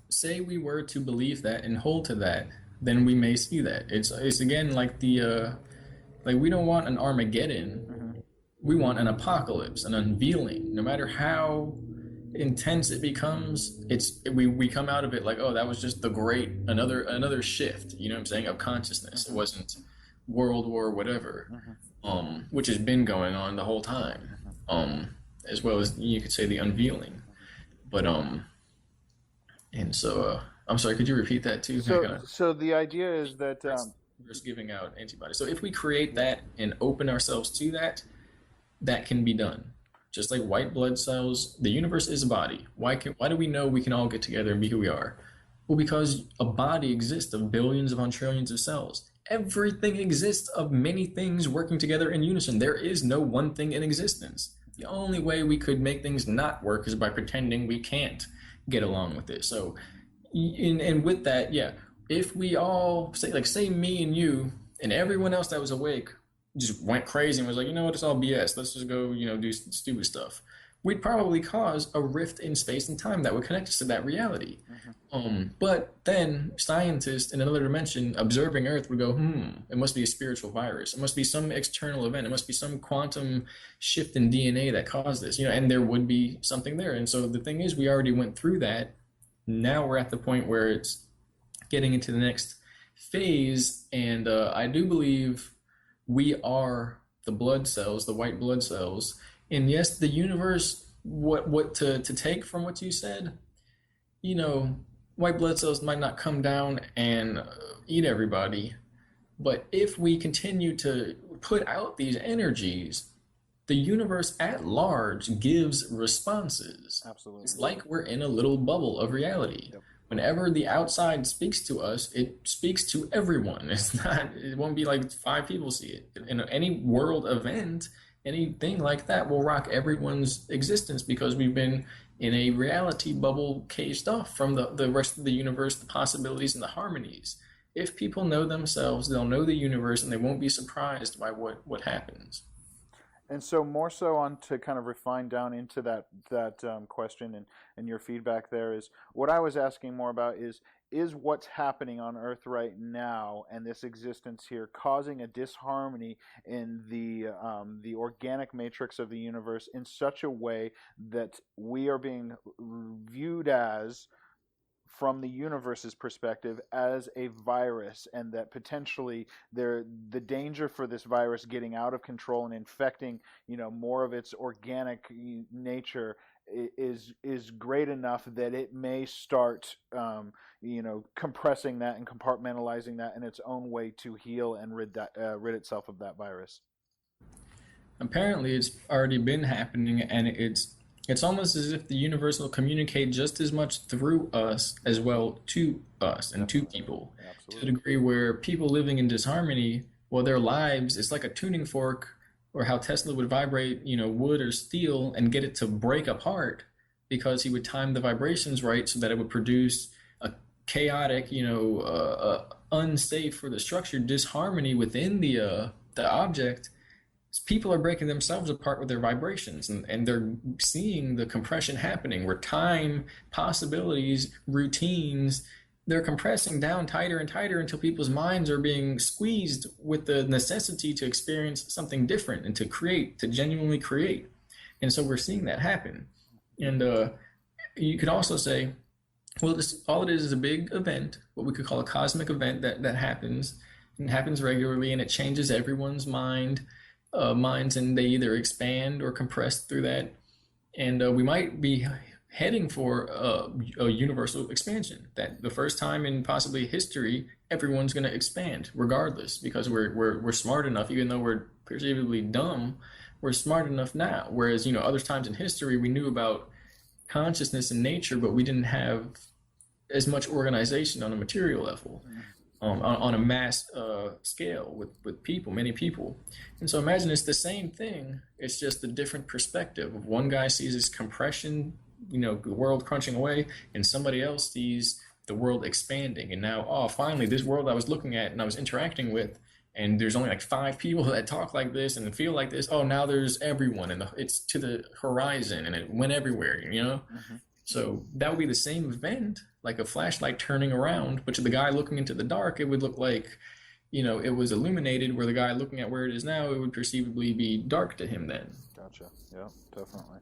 Say we were to believe that and hold to that, then we may see that. It's again like the like, we don't want an Armageddon. We want an apocalypse, an unveiling. No matter how intense it becomes, we come out of it like, oh, that was just the great another shift. You know what I'm saying, of consciousness. It wasn't World War whatever, which has been going on the whole time, as well as you could say the unveiling, but and so, I'm sorry, could you repeat that too? So the idea is that versus giving out antibodies. So if we create that and open ourselves to that, that can be done. Just like white blood cells, the universe is a body. Why do we know we can all get together and be who we are? Well, because a body exists of billions upon trillions of cells. Everything exists of many things working together in unison. There is no one thing in existence. The only way we could make things not work is by pretending we can't get along with it. So, and with that, yeah, if we all say me and you and everyone else that was awake just went crazy and was like, you know what, it's all BS, let's just go, do stupid stuff, we'd probably cause a rift in space and time that would connect us to that reality. But then scientists in another dimension observing Earth would go, it must be a spiritual virus. It must be some external event. It must be some quantum shift in DNA that caused this, and there would be something there. And so the thing is, we already went through that. Now we're at the point where it's getting into the next phase. And I do believe we are the blood cells, the white blood cells. And yes, the universe, what to take from what you said, white blood cells might not come down and eat everybody, but if we continue to put out these energies, the universe at large gives responses. Absolutely. It's like we're in a little bubble of reality. Yep. Whenever the outside speaks to us, it speaks to everyone. It won't be like 5 people see it. In any world event, anything like that will rock everyone's existence, because we've been in a reality bubble caged off from the rest of the universe, the possibilities and the harmonies. If people know themselves, they'll know the universe, and they won't be surprised by what happens. And so, more so on to kind of refine down into that question and your feedback there, is what I was asking more about is what's happening on Earth right now and this existence here causing a disharmony in the organic matrix of the universe in such a way that we are being viewed as, from the universe's perspective, as a virus, and that potentially the danger for this virus getting out of control and infecting more of its organic nature is great enough that it may start compressing that and compartmentalizing that in its own way to heal and rid itself of that virus. Apparently it's already been happening, and it's almost as if the universe will communicate just as much through us as well to us and to people. Absolutely. To the degree where people living in disharmony, well, their lives, it's like a tuning fork, or how Tesla would vibrate, wood or steel and get it to break apart, because he would time the vibrations right so that it would produce chaotic, unsafe for the structure, disharmony within the object, people are breaking themselves apart with their vibrations, and they're seeing the compression happening where time, possibilities, routines, they're compressing down tighter and tighter until people's minds are being squeezed with the necessity to experience something different and to create, to genuinely create. And so we're seeing that happen. And you could also say, well, this all it is a big event, what we could call a cosmic event that happens and happens regularly, and it changes everyone's minds, and they either expand or compress through that. And we might be heading for a universal expansion. That the first time in possibly history, everyone's going to expand regardless, because we're smart enough, even though we're perceivably dumb. We're smart enough now. Whereas other times in history, we knew about consciousness and nature, but we didn't have as much organization on a material level, on a mass scale with people, many people. And so imagine it's the same thing. It's just a different perspective. Of one guy sees this compression, the world crunching away, and somebody else sees the world expanding. And now, oh, finally, this world I was looking at and I was interacting with, and there's only like 5 people that talk like this and feel like this. Oh, now there's everyone, and it's to the horizon, and it went everywhere. So that would be the same event, like a flashlight turning around, but to the guy looking into the dark, it would look like, it was illuminated, where the guy looking at where it is now, it would perceivably be dark to him then. Gotcha. Yeah, definitely.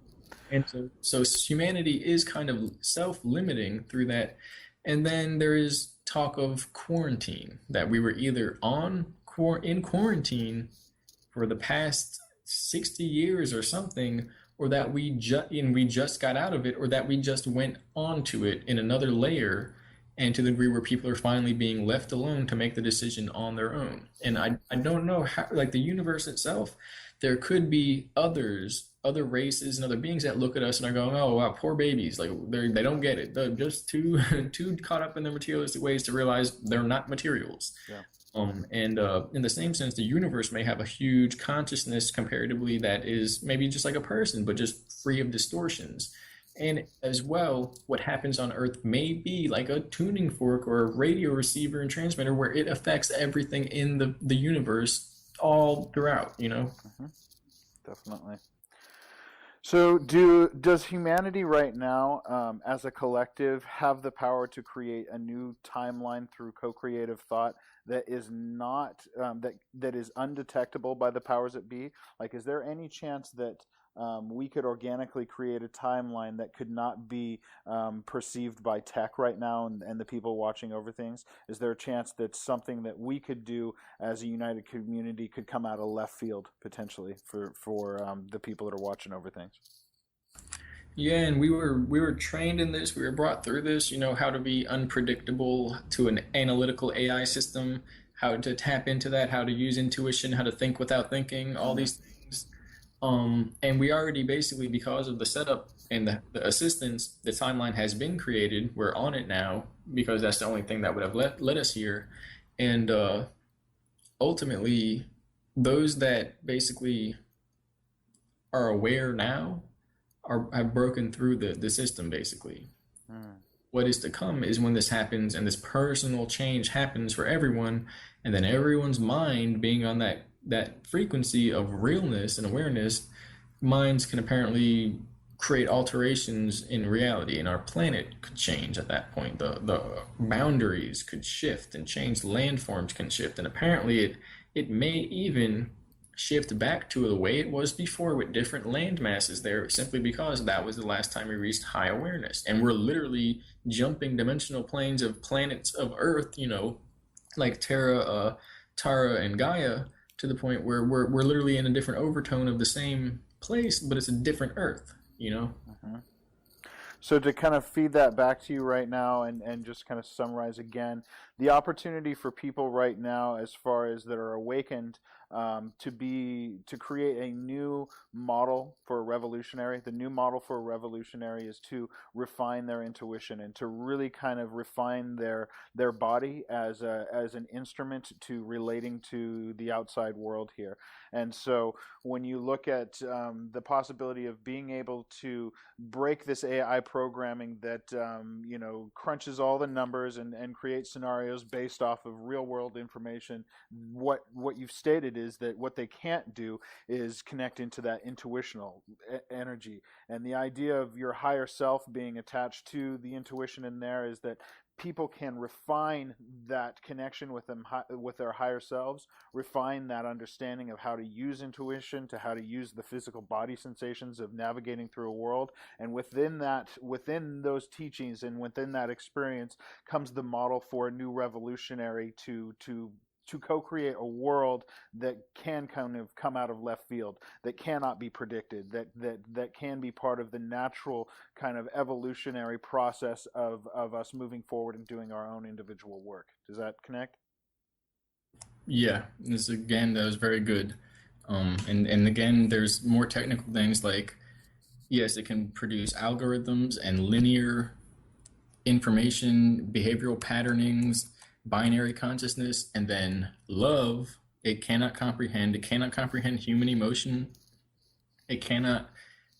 And so humanity is kind of self-limiting through that. And then there is talk of quarantine, that we were either in quarantine for the past 60 years or something, or that we just got out of it, or that we just went onto it in another layer, and to the degree where people are finally being left alone to make the decision on their own. And I don't know how, like the universe itself, there could be other races and other beings that look at us and are going, oh wow, poor babies, like they don't get it. They're just too caught up in their materialistic ways to realize they're not materials. Yeah. And in the same sense, the universe may have a huge consciousness comparatively that is maybe just like a person, but just free of distortions. And as well, what happens on Earth may be like a tuning fork or a radio receiver and transmitter, where it affects everything in the universe all throughout, Mm-hmm. Definitely. So does humanity right now, as a collective, have the power to create a new timeline through co-creative thought that is not that is undetectable by the powers that be? Like, is there any chance that we could organically create a timeline that could not be perceived by tech right now and the people watching over things? Is there a chance that something that we could do as a united community could come out of left field potentially for the people that are watching over things? Yeah, and we were trained in this. We were brought through this. How to be unpredictable to an analytical AI system, how to tap into that, how to use intuition, how to think without thinking, all these things. And we already basically, because of the setup and the assistance, the timeline has been created. We're on it now because that's the only thing that would have led us here. And ultimately, those that basically are aware now have broken through the system, basically. What is to come is when this happens and this personal change happens for everyone, and then everyone's mind being on that frequency of realness and awareness, minds can apparently create alterations in reality, and our planet could change at that point. The boundaries could shift and change, landforms can shift, and apparently it may even shift back to the way it was before, with different land masses there, simply because that was the last time we reached high awareness. And we're literally jumping dimensional planes of planets of Earth, like Terra, Tara, and Gaia, to the point where we're literally in a different overtone of the same place, but it's a different Earth, Mm-hmm. So to kind of feed that back to you right now and just kind of summarize again, the opportunity for people right now, as far as that are awakened, to create a new model for a revolutionary. The new model for a revolutionary is to refine their intuition and to really kind of refine their body as an instrument to relating to the outside world here. And so when you look at the possibility of being able to break this AI programming that crunches all the numbers and creates scenarios based off of real world information, what you've stated is that what they can't do is connect into that intuitional energy. And the idea of your higher self being attached to the intuition in there is that people can refine that connection with them, with their higher selves, refine that understanding of how to use intuition, to how to use the physical body sensations of navigating through a world. And within those teachings and within that experience comes the model for a new revolutionary to co-create a world that can kind of come out of left field, that cannot be predicted, that can be part of the natural kind of evolutionary process of us moving forward and doing our own individual work. Does that connect? Yeah, that was very good. And again, there's more technical things like, yes, it can produce algorithms and linear information, behavioral patternings, binary consciousness, and then love. It cannot comprehend. It cannot comprehend human emotion. It cannot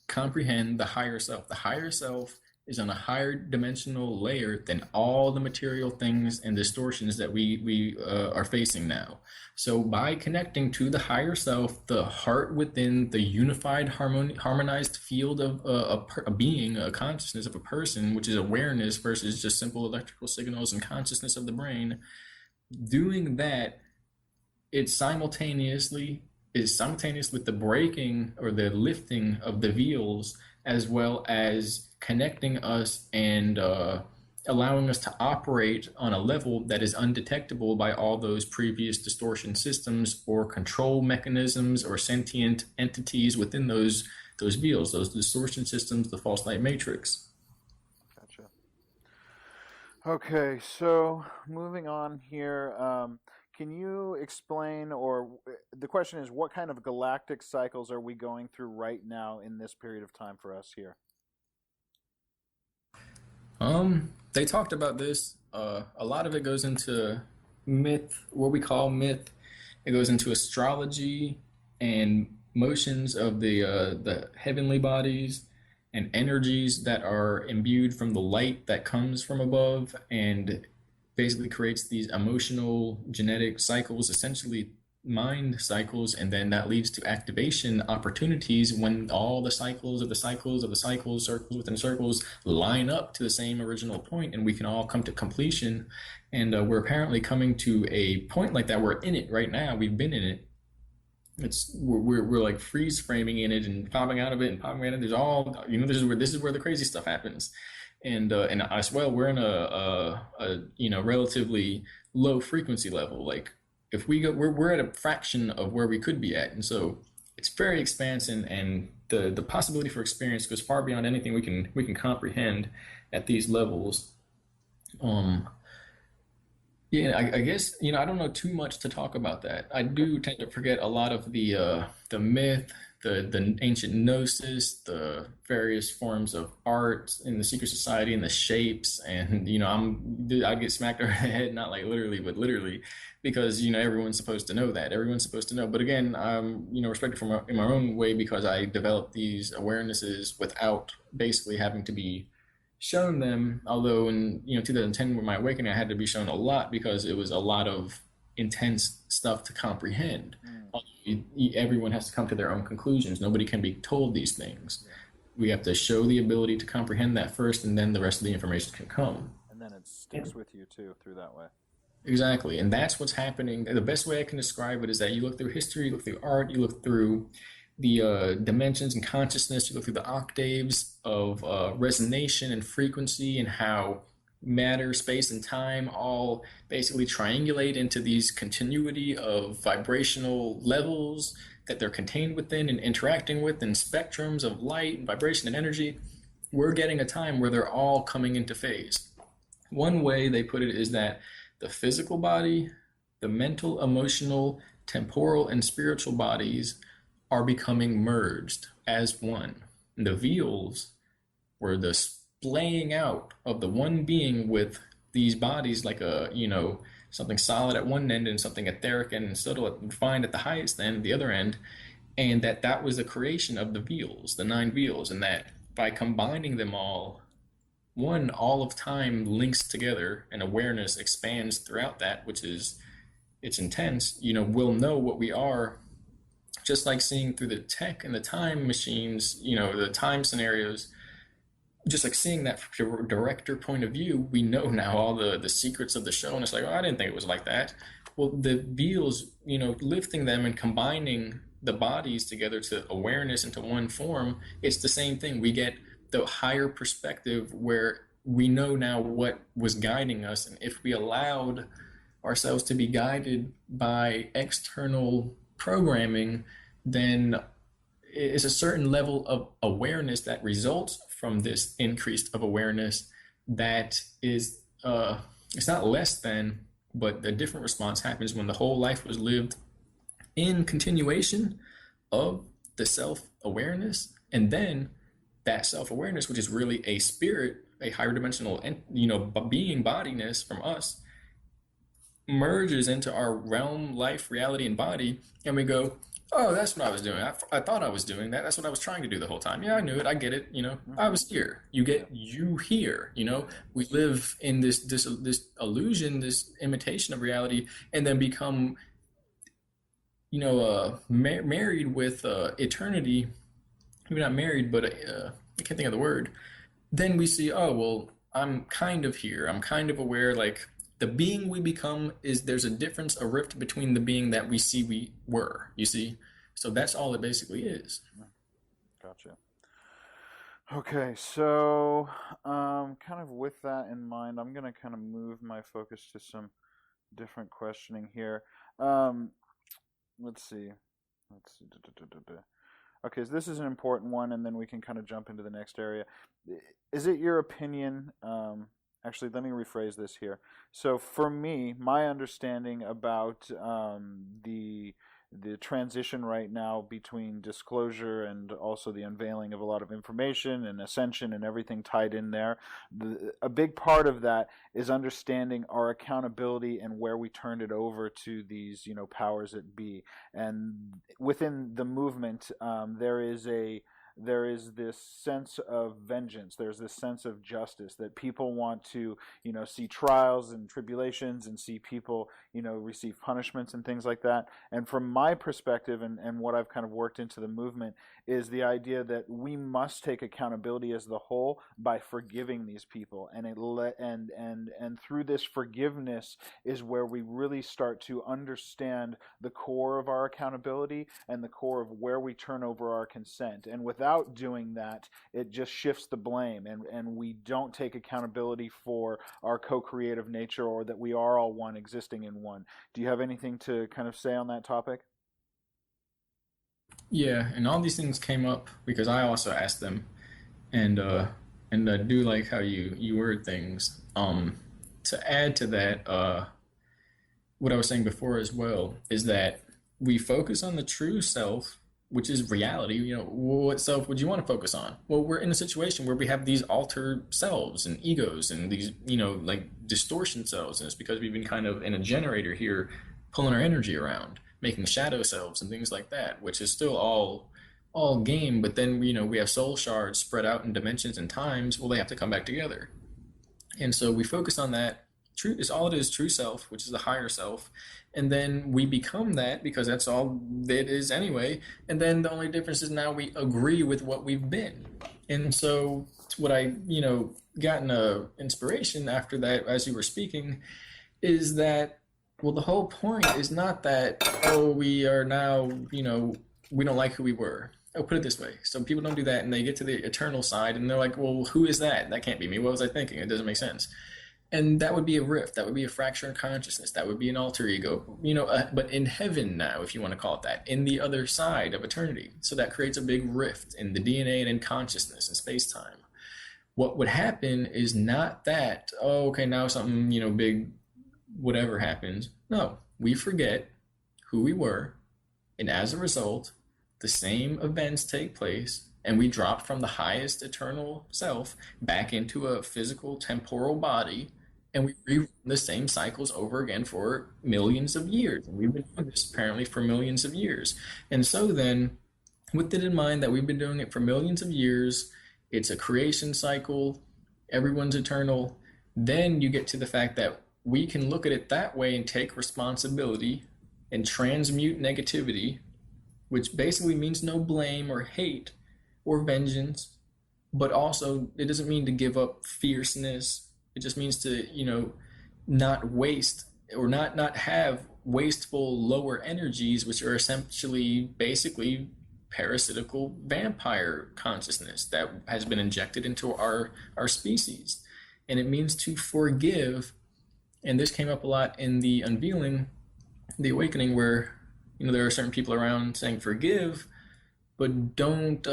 comprehend the higher self. The higher self is on a higher dimensional layer than all the material things and distortions that we are facing now. So by connecting to the higher self, the heart within the unified, harmonized field of a being, a consciousness of a person, which is awareness versus just simple electrical signals and consciousness of the brain, doing that, it's simultaneously with the breaking or the lifting of the veils, as well as connecting us and allowing us to operate on a level that is undetectable by all those previous distortion systems or control mechanisms or sentient entities within those veils, those distortion systems, the false light matrix. Gotcha. Okay, so moving on here, can you explain, or the question is, what kind of galactic cycles are we going through right now in this period of time for us here? They talked about this. A lot of it goes into myth, what we call myth. It goes into astrology and motions of the heavenly bodies and energies that are imbued from the light that comes from above, and basically creates these emotional genetic cycles, essentially mind cycles, and then that leads to activation opportunities when all the cycles of the cycles of the cycles, circles within circles, line up to the same original point, and we can all come to completion. And we're apparently coming to a point like that. We're in it right now. We've been in it. We're like freeze framing in it and popping out of it and popping out of it. There's all, this is where the crazy stuff happens. And as well, we're in a relatively low frequency level. Like, if we go, we're at a fraction of where we could be at, and so it's very expansive, and the possibility for experience goes far beyond anything we can comprehend at these levels. Yeah, I guess, I don't know too much to talk about that. I do tend to forget a lot of the myth, the ancient gnosis, the various forms of art in the secret society, and the shapes, and I get smacked over the head, not like literally, but literally, because everyone's supposed to know that. Everyone's supposed to know. But again, I'm respected in my own way, because I developed these awarenesses without basically having to be shown them. Although in 2010, with my awakening, I had to be shown a lot, because it was a lot of intense stuff to comprehend. Everyone has to come to their own conclusions. Nobody can be told these things. We have to show the ability to comprehend that first, and then the rest of the information can come. And then it sticks with you too through that way. Exactly, and that's what's happening. The best way I can describe it is that you look through history, you look through art, you look through the dimensions and consciousness, you look through the octaves of resonation and frequency, and how matter, space, and time all basically triangulate into these continuity of vibrational levels that they're contained within and interacting with, and spectrums of light and vibration and energy. We're getting a time where they're all coming into phase. One way they put it is that the physical body, the mental, emotional, temporal and spiritual bodies are becoming merged as one. And the veils were the splaying out of the one being with these bodies like a, something solid at one end and something etheric and still refined at the highest end, the other end, and that was the creation of the veils, the nine veils, and that by combining them all, one, all of time links together and awareness expands throughout that, which is, it's intense. We'll know what we are, just like seeing through the tech and the time machines, the time scenarios, just like seeing that from a director point of view, we know now all the secrets of the show, and it's like, oh, I didn't think it was like that. Well, the veils, lifting them and combining the bodies together to awareness into one form, it's the same thing. We get the higher perspective where we know now what was guiding us, and if we allowed ourselves to be guided by external programming, then it's a certain level of awareness that results from this increase of awareness that is, it's not less than, but a different response happens when the whole life was lived in continuation of the self-awareness, and then that self-awareness, which is really a spirit, a higher dimensional, being, bodiness from us, merges into our realm, life, reality, and body, and we go, oh, that's what I was doing. I thought I was doing that. That's what I was trying to do the whole time. Yeah, I knew it. I get it. I was here. You get you here. We live in this illusion, this imitation of reality, and then become, married with eternity. Maybe not married, but I can't think of the word. Then we see, oh, well, I'm kind of here. I'm kind of aware, like, the being we become there's a difference, a rift between the being that we see we were, you see? So that's all it basically is. Gotcha. Okay, so kind of with that in mind, I'm going to kind of move my focus to some different questioning here. Let's see. Okay, so this is an important one, and then we can kind of jump into the next area. Is it your opinion? Actually, let me rephrase this here. So, for me, my understanding about the transition right now between disclosure and also the unveiling of a lot of information and ascension and everything tied in there, a big part of that is understanding our accountability and where we turned it over to these powers that be. And within the movement, there is this sense of vengeance. There's this sense of justice that people want to, see trials and tribulations and see people, receive punishments and things like that. And from my perspective and what I've kind of worked into the movement is the idea that we must take accountability as the whole by forgiving these people. And through this forgiveness is where we really start to understand the core of our accountability and the core of where we turn over our consent. And without doing that, it just shifts the blame, and we don't take accountability for our co-creative nature, or that we are all one, existing in one. Do you have anything to kind of say on that topic? Yeah, and all these things came up because I also asked them, and I do like how you word things. To add to that, what I was saying before as well is that we focus on the true self, which is reality. What self would you want to focus on? Well, we're in a situation where we have these altered selves and egos and these, like distortion selves. And it's because we've been kind of in a generator here, pulling our energy around, making shadow selves and things like that, which is still all game. But then, we have soul shards spread out in dimensions and times. Well, they have to come back together. And so we focus on that. True is all it is, true self, which is the higher self. And then we become that because that's all it is anyway. And then the only difference is now we agree with what we've been. And so what I, gotten a inspiration after that as you were speaking is that, well, the whole point is not that, oh, we are now, we don't like who we were. Oh, put it this way. So people don't do that and they get to the eternal side and they're like, well, who is that? That can't be me. What was I thinking? It doesn't make sense. And that would be a rift. That would be a fracture in consciousness. That would be an alter ego. But in heaven now, if you want to call it that, in the other side of eternity. So that creates a big rift in the DNA and in consciousness and space-time. What would happen is not that, oh, okay, now something, big, whatever happens. No, we forget who we were, and as a result, the same events take place, and we drop from the highest eternal self back into a physical temporal body, and we rerun the same cycles over again for millions of years. And we've been doing this apparently for millions of years. And so then, with it in mind that we've been doing it for millions of years, it's a creation cycle, everyone's eternal, then you get to the fact that we can look at it that way and take responsibility and transmute negativity, which basically means no blame or hate or vengeance, but also it doesn't mean to give up fierceness. It just means to, not waste or not have wasteful lower energies, which are essentially basically parasitical vampire consciousness that has been injected into our species. And it means to forgive. And this came up a lot in the Unveiling, the Awakening, where there are certain people around saying forgive, but don't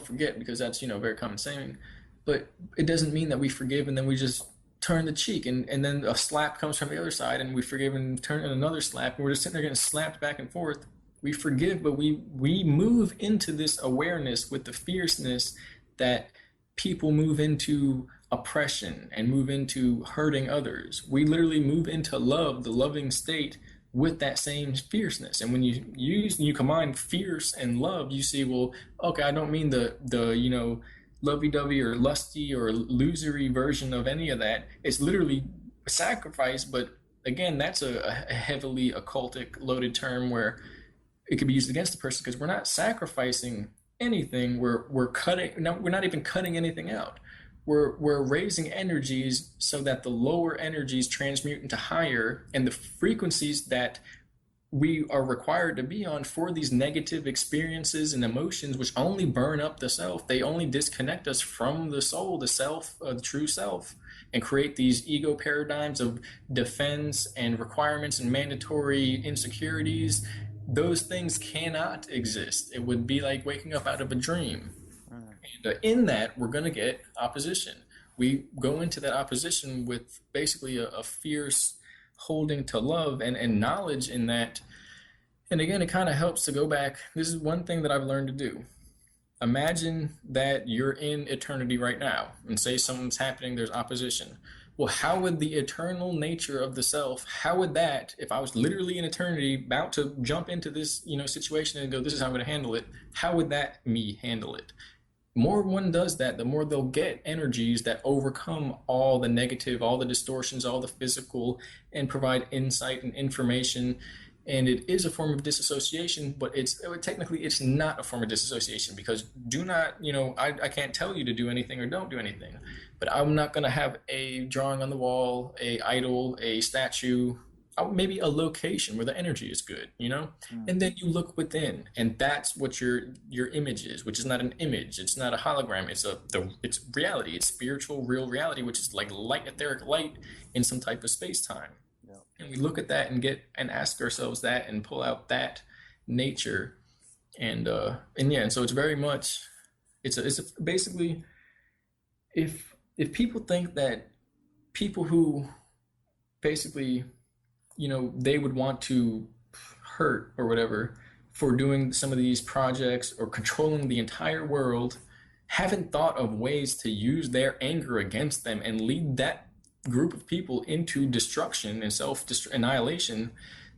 forget, because that's a very common saying. But it doesn't mean that we forgive and then we just turn the cheek, and then a slap comes from the other side, and we forgive and turn another slap, and we're just sitting there getting slapped back and forth. We forgive, but we move into this awareness with the fierceness that people move into oppression and move into hurting others. We literally move into love, the loving state, with that same fierceness. And when you combine fierce and love, you see, well, okay, I don't mean the lovey-dovey or lusty or illusory version of any of that. It's literally sacrifice, but again, that's a heavily occultic loaded term where it could be used against the person, because we're not sacrificing anything. We're cutting. No, we're not even cutting anything out. We're raising energies so that the lower energies transmute into higher, and the frequencies that we are required to be on for these negative experiences and emotions, which only burn up the self. They only disconnect us from the soul, the self, the true self, and create these ego paradigms of defense and requirements and mandatory insecurities. Those things cannot exist. It would be like waking up out of a dream. And in that, we're going to get opposition. We go into that opposition with basically a fierce holding to love and knowledge in that. And again, it kind of helps to go back. This is one thing that I've learned to do. Imagine that you're in eternity right now, and say something's happening, there's opposition. Well, how would the eternal nature of the self, how would that, if I was literally in eternity about to jump into this situation and go, this is how I'm going to handle it, how would that me handle it? More one does that, the more they'll get energies that overcome all the negative, all the distortions, all the physical, and provide insight and information. And it is a form of disassociation, but technically it's not a form of disassociation, because I can't tell you to do anything or don't do anything, but I'm not going to have a drawing on the wall, a idol, a statue, maybe a location where the energy is good, and then you look within, and that's what your image is, which is not an image, it's not a hologram, it's reality, it's spiritual, real reality, which is like light, etheric light in some type of space-time. Yeah. And we look at that and ask ourselves that and pull out that nature, and so it's very much, it's basically, if people think that people who basically they would want to hurt or whatever for doing some of these projects or controlling the entire world, haven't thought of ways to use their anger against them and lead that group of people into destruction and self-annihilation,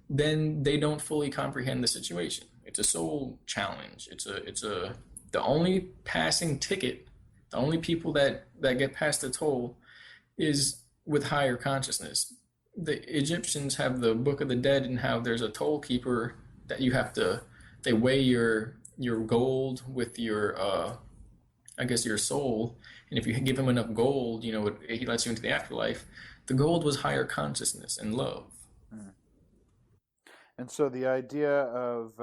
then they don't fully comprehend the situation. It's a soul challenge. It's the only passing ticket, the only people that get past the toll is with higher consciousness. The Egyptians have the Book of the Dead, and how there's a toll keeper that they weigh your gold with your your soul, and if you give him enough gold, he lets you into the afterlife. The gold was higher consciousness and love. And so the idea of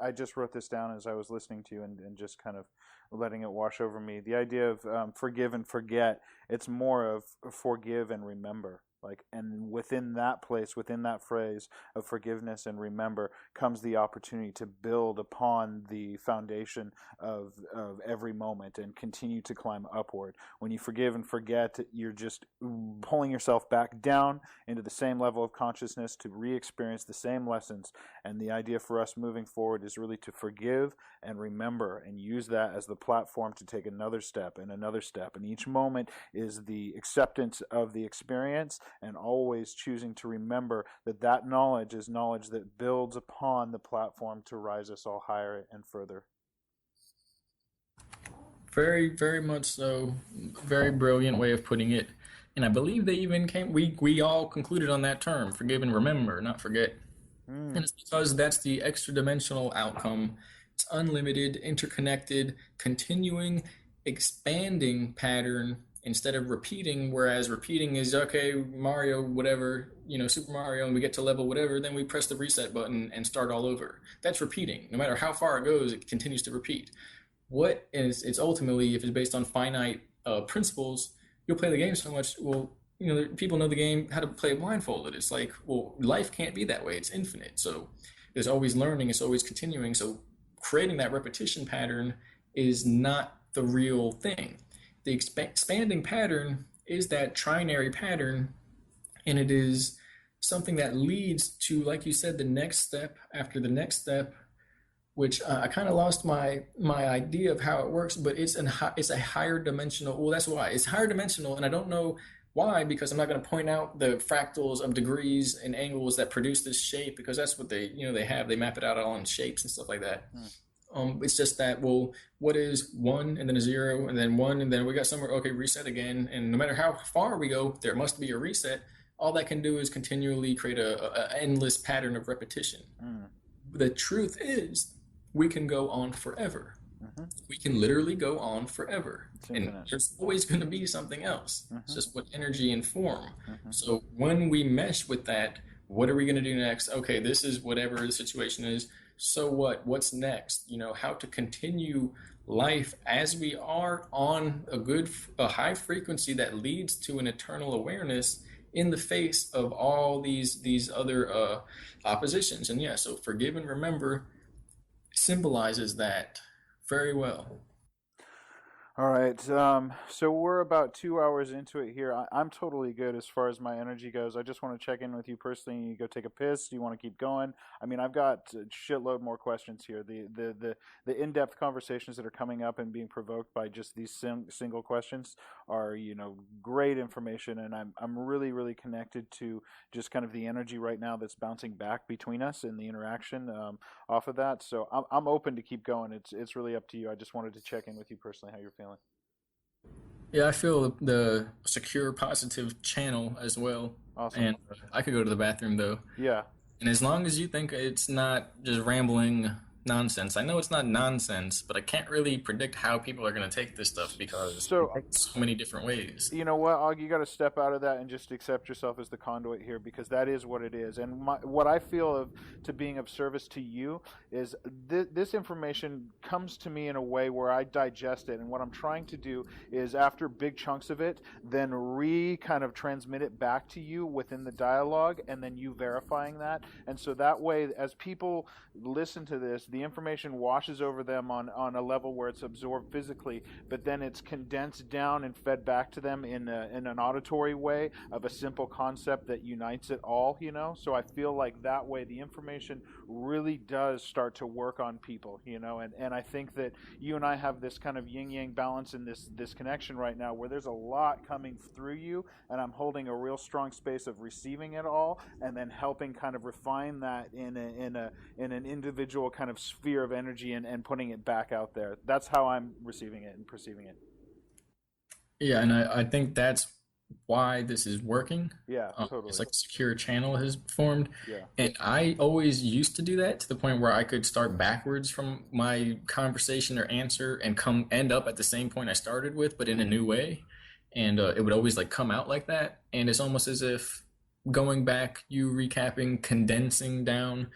I just wrote this down as I was listening to you, and just kind of letting it wash over me. The idea of forgive and forget, it's more of forgive and remember. Like, and within that place, within that phrase of forgiveness and remember, comes the opportunity to build upon the foundation of every moment and continue to climb upward. When you forgive and forget, you're just pulling yourself back down into the same level of consciousness to re-experience the same lessons. And the idea for us moving forward is really to forgive and remember, and use that as the platform to take another step and another step. And each moment is the acceptance of the experience, and always choosing to remember that that knowledge is knowledge that builds upon the platform to rise us all higher and further. Very, very much so. Very brilliant way of putting it. And I believe they even came, we all concluded on that term, forgive and remember, not forget. And it's because that's the extra dimensional outcome. It's unlimited, interconnected, continuing, expanding pattern instead of repeating, whereas repeating is, okay, Mario, whatever, Super Mario, and we get to level whatever, then we press the reset button and start all over. That's repeating. No matter how far it goes, it continues to repeat. What is, it's ultimately, if it's based on finite principles, you'll play the game so much, well, people know the game, how to play blindfolded. It's like, well, life can't be that way. It's infinite. So there's always learning. It's always continuing. So creating that repetition pattern is not the real thing. The expanding pattern is that trinary pattern, and it is something that leads to, like you said, the next step after the next step, which I kind of lost my idea of how it works, but it's a higher dimensional. Well, that's why it's higher dimensional, and I don't know why, because I'm not going to point out the fractals of degrees and angles that produce this shape, because that's what they have. They map it out all in shapes and stuff like that. It's just that, well, what is 1 and then a 0 and then 1 and then we got somewhere, okay, reset again. And no matter how far we go, there must be a reset. All that can do is continually create a endless pattern of repetition. The truth is, we can go on forever. We can literally go on forever. And there's always going to be something else. It's just what energy and form. So when we mesh with that, what are we going to do next? Okay, this is whatever the situation is. So what? What's next? How to continue life as we are on a high frequency that leads to an eternal awareness in the face of all these other oppositions. And so forgive and remember symbolizes that very well. All right. So we're about 2 hours into it here. I'm totally good as far as my energy goes. I just want to check in with you personally. You go take a piss. Do you want to keep going? I mean, I've got a shitload more questions here. The in-depth conversations that are coming up and being provoked by just these single questions are, great information. And I'm really, really connected to just kind of the energy right now that's bouncing back between us and the interaction off of that. So I'm open to keep going. It's really up to you. I just wanted to check in with you personally, how you're feeling. Yeah, I feel the secure, positive channel as well. Awesome. And I could go to the bathroom though. Yeah. And as long as you think it's not just rambling nonsense, I know it's not nonsense, but I can't really predict how people are going to take this stuff because so many different ways. You know what, Aug, you got to step out of that and just accept yourself as the conduit here, because that is what it is. And what I feel to being of service to you is this information comes to me in a way where I digest it, and what I'm trying to do is, after big chunks of it, then kind of transmit it back to you within the dialogue, and then you verifying that. And so that way, as people listen to this, the information washes over them on a level where it's absorbed physically, but then it's condensed down and fed back to them in an auditory way of a simple concept that unites it all, So I feel like that way the information really does start to work on people, and I think that you and I have this kind of yin-yang balance in this connection right now, where there's a lot coming through you, and I'm holding a real strong space of receiving it all and then helping kind of refine that in an individual kind of sphere of energy and putting it back out there. That's how I'm receiving it and perceiving it. Yeah, and I think that's why this is working. Yeah, totally. It's like a secure channel has formed. Yeah. And I always used to do that, to the point where I could start backwards from my conversation or answer and end up at the same point I started with, but in a new way. And it would always come out like that. And it's almost as if going back, you recapping, condensing down,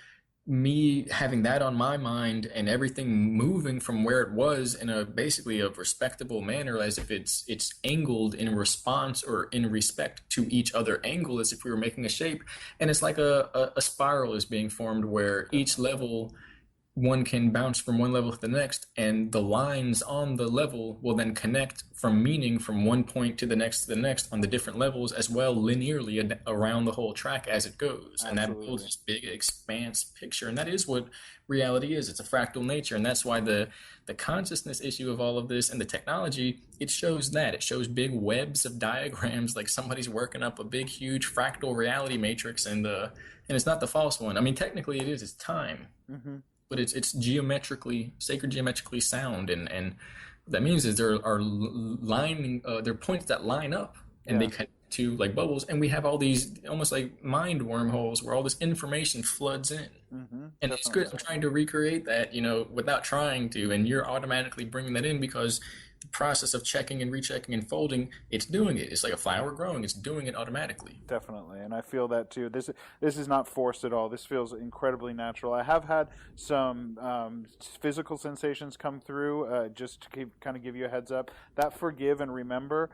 me having that on my mind and everything moving from where it was in a basically a respectable manner, as if it's angled in response or in respect to each other angle, as if we were making a shape. And it's like a spiral is being formed where each Definitely. level, one can bounce from one level to the next, and the lines on the level will then connect from meaning from one point to the next on the different levels as well, linearly around the whole track as it goes. And that builds Absolutely. this big expanse picture. And that is what reality is. It's a fractal nature. And that's why the consciousness issue of all of this and the technology, it shows that. It shows big webs of diagrams like somebody's working up a big, huge fractal reality matrix, and it's not the false one. I mean, technically it is, it's time, Hmm. but it's geometrically sacred, geometrically sound, and what that means is there are lining there are points that line up and they Yeah. connect to like bubbles, and we have all these almost like mind wormholes where all this information floods in. Hmm. And it's good. Definitely. I'm trying to recreate that, without trying to, and you're automatically bringing that in because the process of checking and rechecking and folding, it's doing it. It's like a flower growing, it's doing it automatically. Definitely, and I feel that too. This is not forced at all. This feels incredibly natural. I have had some physical sensations come through. Just to kind of give you a heads up, that forgive and remember,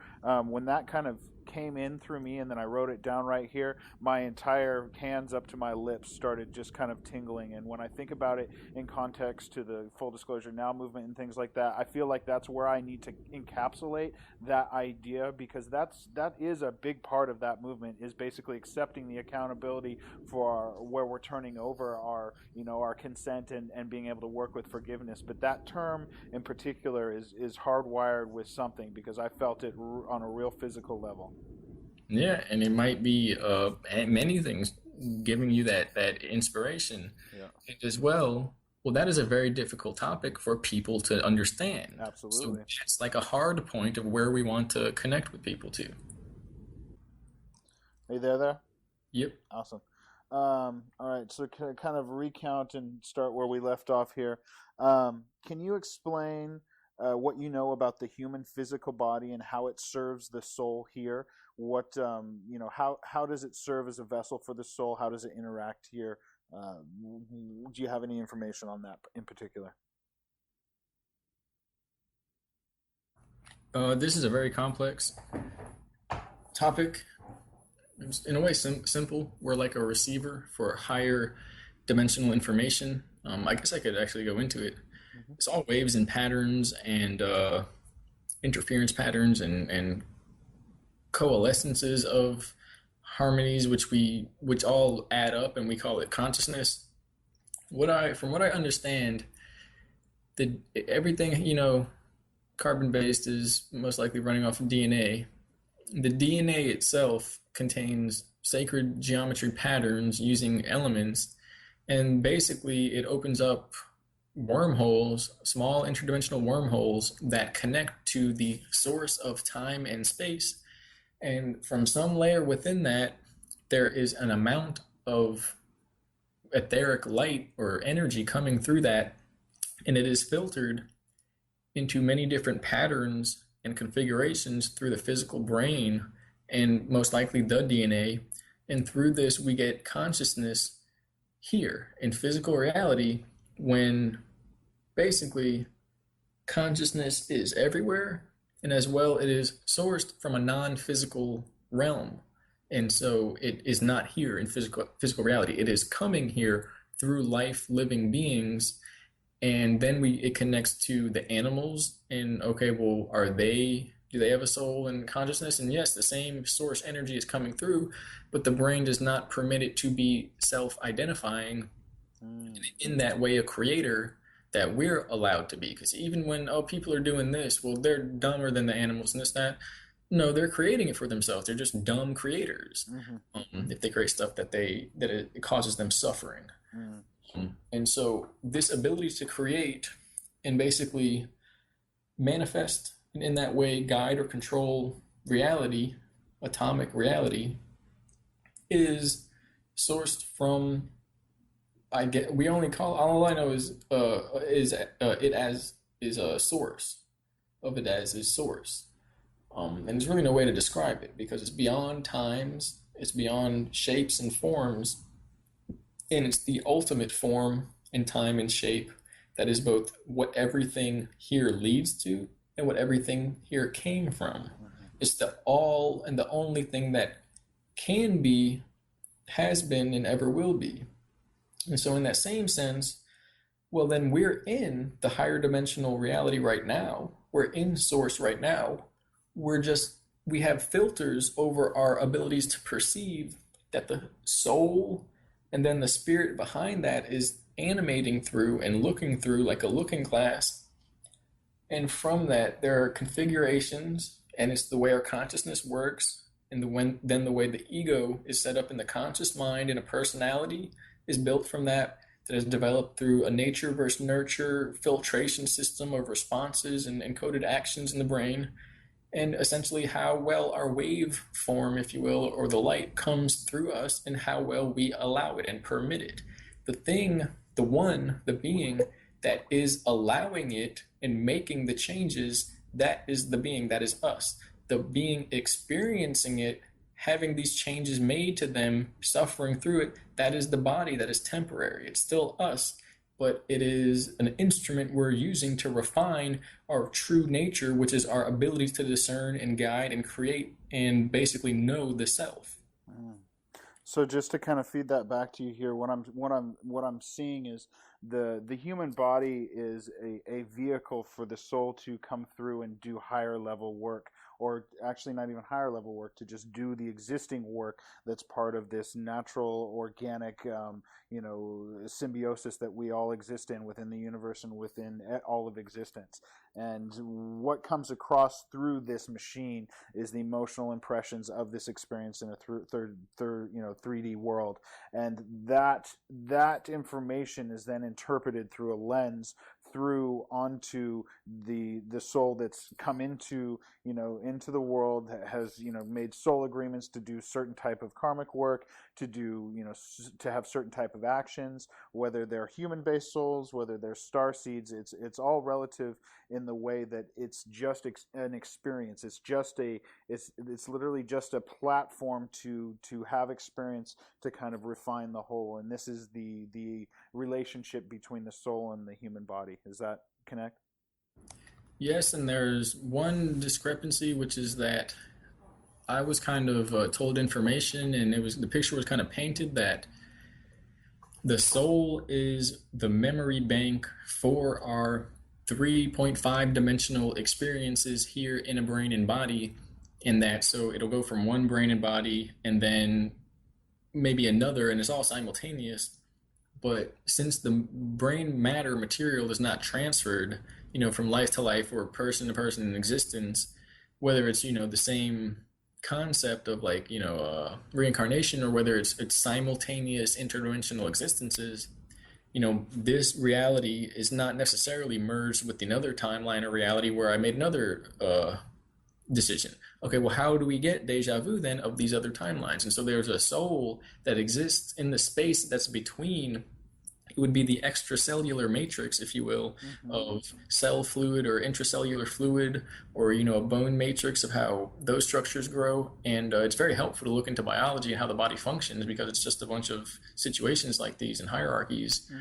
when that kind of came in through me, and then I wrote it down right here. My entire hands up to my lips started just kind of tingling. And when I think about it in context to the full disclosure now movement and things like that, I feel like that's where I need to encapsulate that idea, because that is a big part of that movement, is basically accepting the accountability for where we're turning over our our consent, and being able to work with forgiveness. But that term in particular is hardwired with something, because I felt it on a real physical level. Yeah, and it might be many things giving you that inspiration. Yeah, And as well, that is a very difficult topic for people to understand. So absolutely. it's like a hard point of where we want to connect with people to. Are you there? Yep. Awesome. All right, so kind of recount and start where we left off here. Can you explain what you know about the human physical body and how it serves the soul here? What how does it serve as a vessel for the soul? How does it interact here? Do you have any information on that in particular? This is a very complex topic. In a way, simple. We're like a receiver for higher dimensional information. I guess I could actually go into it. Hmm. It's all waves and patterns and interference patterns and coalescences of harmonies, which all add up, and we call it consciousness. From what I understand, the everything carbon based is most likely running off of DNA. The DNA itself contains sacred geometry patterns using elements, and basically it opens up wormholes, small interdimensional wormholes that connect to the source of time and space. And from some layer within that, there is an amount of etheric light or energy coming through that, and it is filtered into many different patterns and configurations through the physical brain and most likely the DNA. And through this, we get consciousness here in physical reality when basically consciousness is everywhere, and as well it is sourced from a non-physical realm, and so it is not here in physical reality. It is coming here through life living beings, and then we it connects to the animals. And okay, well, are they do they have a soul and consciousness? And yes, the same source energy is coming through, but the brain does not permit it to be self-identifying Mm. in that way a creator that we're allowed to be. Because even when people are doing this, well, they're dumber than the animals and this that. No, they're creating it for themselves. They're just dumb creators. Hmm. If they create stuff that it causes them suffering. Mm. And so this ability to create and basically manifest and in that way guide or control reality, atomic reality, is sourced from I get. We only call all I know is it as is a source of it as is source. And there's really no way to describe it because it's beyond times, it's beyond shapes and forms, And it's the ultimate form and time and shape that is both what everything here leads to and what everything here came from. It's the all and the only thing that can be, has been, and ever will be. And so, in that same sense, well, then we're in the higher dimensional reality right now. We're in source right now. We have filters over our abilities to perceive that the soul and then the spirit behind that is animating through and looking through like a looking glass. And from that, there are configurations, and it's the way our consciousness works, and then the way the ego is set up in the conscious mind and a personality is built from that, that is developed through a nature versus nurture filtration system of responses and encoded actions in the brain, and essentially how well our wave form, if you will, or the light comes through us and how well we allow it and permit it. The thing, the one, the being that is allowing it and making the changes, that is the being, that is us. The being experiencing it, having these changes made to them, suffering through it, that is the body that is temporary. It's still us, but it is an instrument we're using to refine our true nature, which is our ability to discern and guide and create and basically know the self. So just to kind of feed that back to you here, what I'm seeing is the human body is a vehicle for the soul to come through and do higher level work, or actually not even higher level work, to just do the existing work that's part of this natural, organic, symbiosis that we all exist in within the universe and within all of existence. And what comes across through this machine is the emotional impressions of this experience in a third 3D world, and that information is then interpreted through a lens through onto the soul that's come into the world, has made soul agreements to do certain type of karmic work, to do to have certain type of actions, whether they're human based souls, whether they're star seeds. It's all relative in the way that it's just an experience. It's literally just a platform to have experience, to kind of refine the whole. And this is the relationship between the soul and the human body. Does that connect? Yes, and there's one discrepancy, which is that I was kind of told information, and the picture was kind of painted that the soul is the memory bank for our 3.5 dimensional experiences here in a brain and body, in that so it'll go from one brain and body and then maybe another, and it's all simultaneous. But since the brain matter material is not transferred, from life to life or person to person in existence, whether it's, the same concept of like, reincarnation, or whether it's simultaneous interdimensional existences, this reality is not necessarily merged with another timeline or reality where I made another decision. Okay, well, how do we get deja vu then of these other timelines? And so there's a soul that exists in the space that's between. It would be the extracellular matrix, if you will, of cell fluid or intracellular fluid, or a bone matrix of how those structures grow. And it's very helpful to look into biology and how the body functions, because it's just a bunch of situations like these and hierarchies.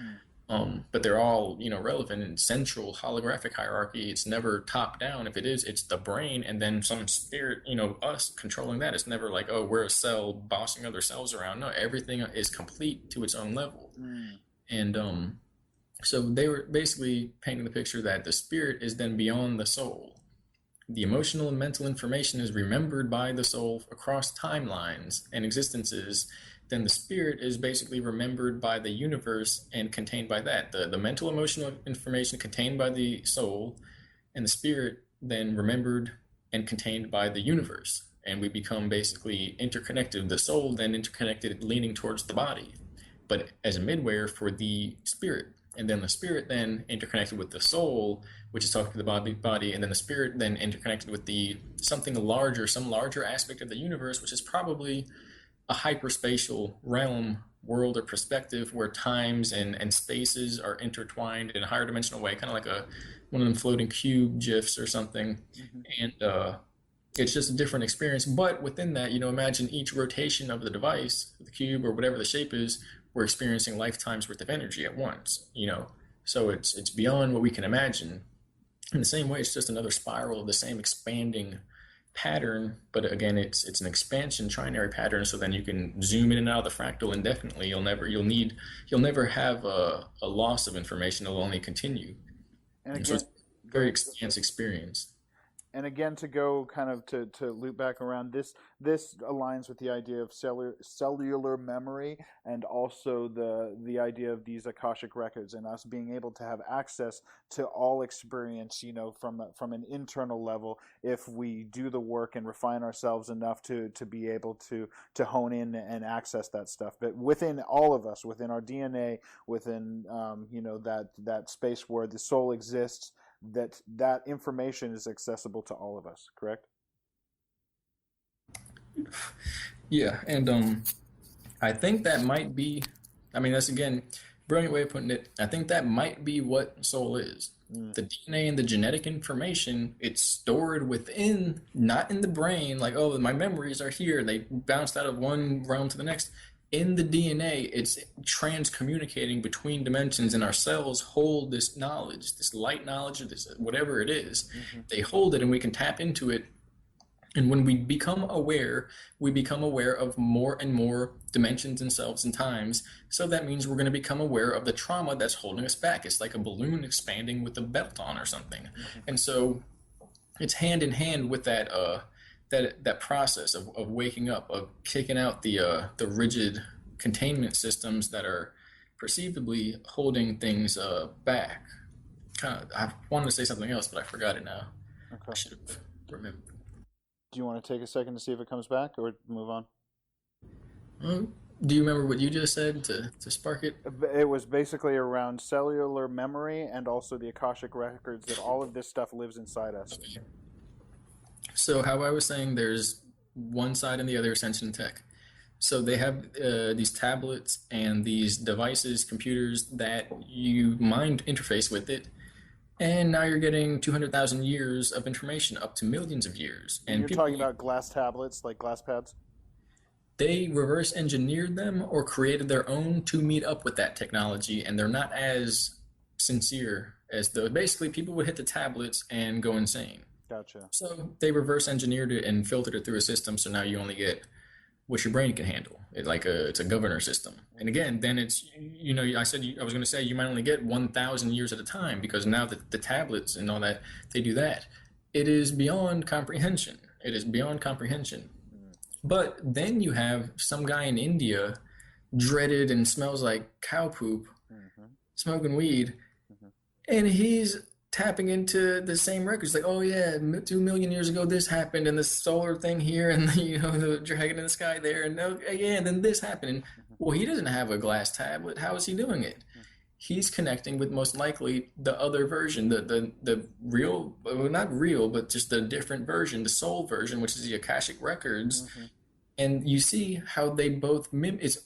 But they're all, relevant in central holographic hierarchy. It's never top down. If it is, it's the brain and then some spirit, us controlling that. It's never like, oh, we're a cell bossing other cells around. No, everything is complete to its own level. And so they were basically painting the picture that the spirit is then beyond the soul. The emotional and mental information is remembered by the soul across timelines and existences. Then the spirit is basically remembered by the universe and contained by that. The mental emotional information contained by the soul, and the spirit then remembered and contained by the universe. And we become basically interconnected. The soul then interconnected, leaning towards the body, but as a midwayer for the spirit. And then the spirit then interconnected with the soul, which is talking to the body, and then the spirit then interconnected with something larger, some larger aspect of the universe, which is probably a hyperspatial realm, world, or perspective where times and spaces are intertwined in a higher dimensional way, kind of like one of them floating cube GIFs or something. And it's just a different experience. But within that, imagine each rotation of the device, the cube or whatever the shape is, we're experiencing lifetimes worth of energy at once, you know. So it's beyond what we can imagine. In the same way, it's just another spiral of the same expanding pattern, but again, it's an expansion trinary pattern. So then you can zoom in and out of the fractal indefinitely. You'll never have a loss of information. It'll only continue. And And so again, it's a very expansive experience. and again, to go kind of to loop back around, this aligns with the idea of cellular memory, and also the idea of these akashic records and us being able to have access to all experience, you know, from an internal level, if we do the work and refine ourselves enough to be able to hone in and access that stuff. But within all of us, within our DNA, within you know, that space where the soul exists, that information is accessible to all of us, correct? Yeah, and I think that might be, I mean, that's again, brilliant way of putting it. I think that might be what soul is. Mm. The DNA and the genetic information, it's stored within, not in the brain, like, oh, my memories are here. They bounced out of one realm to the next. In the DNA, it's transcommunicating between dimensions, and our cells hold this knowledge, this light knowledge, or this whatever it is. Mm-hmm. They hold it, and we can tap into it. And when we become aware of more and more dimensions and selves and times. So that means we're going to become aware of the trauma that's holding us back. It's like a balloon expanding with a belt on or something. Mm-hmm. And so it's hand in hand with that process of waking up, of kicking out the rigid containment systems that are perceivably holding things back. I wanted to say something else, but I forgot it now. Okay. I should have remembered. Do you want to take a second to see if it comes back, or move on? Do you remember what you just said to spark it? It was basically around cellular memory and also the akashic records, that all of this stuff lives inside us. Okay. So how I was saying, there's one side and the other, Ascension tech. So they have these tablets and these devices, computers that you mind interface with it, and now you're getting 200,000 years of information, up to millions of years. And you're talking about glass tablets, like glass pads? They reverse engineered them or created their own to meet up with that technology, and they're not as sincere as though. Basically, people would hit the tablets and go insane. Gotcha. So they reverse engineered it and filtered it through a system, so now you only get what your brain can handle. It's a governor system. And again, then it's, you know, I was going to say you might only get 1,000 years at a time, because now the tablets and all that, they do that. It is beyond comprehension. It is beyond comprehension. But then you have some guy in India, dreaded and smells like cow poop, smoking weed, and he's tapping into the same records. Like, oh yeah, 2 million years ago this happened, and the solar thing here, and the dragon in the sky there, and again, then this happened. Well, he doesn't have a glass tablet. How is he doing it? He's connecting with, most likely, the other version, the real, well, not real, but just the different version, the soul version, which is the Akashic records. And you see how they both mimic. Is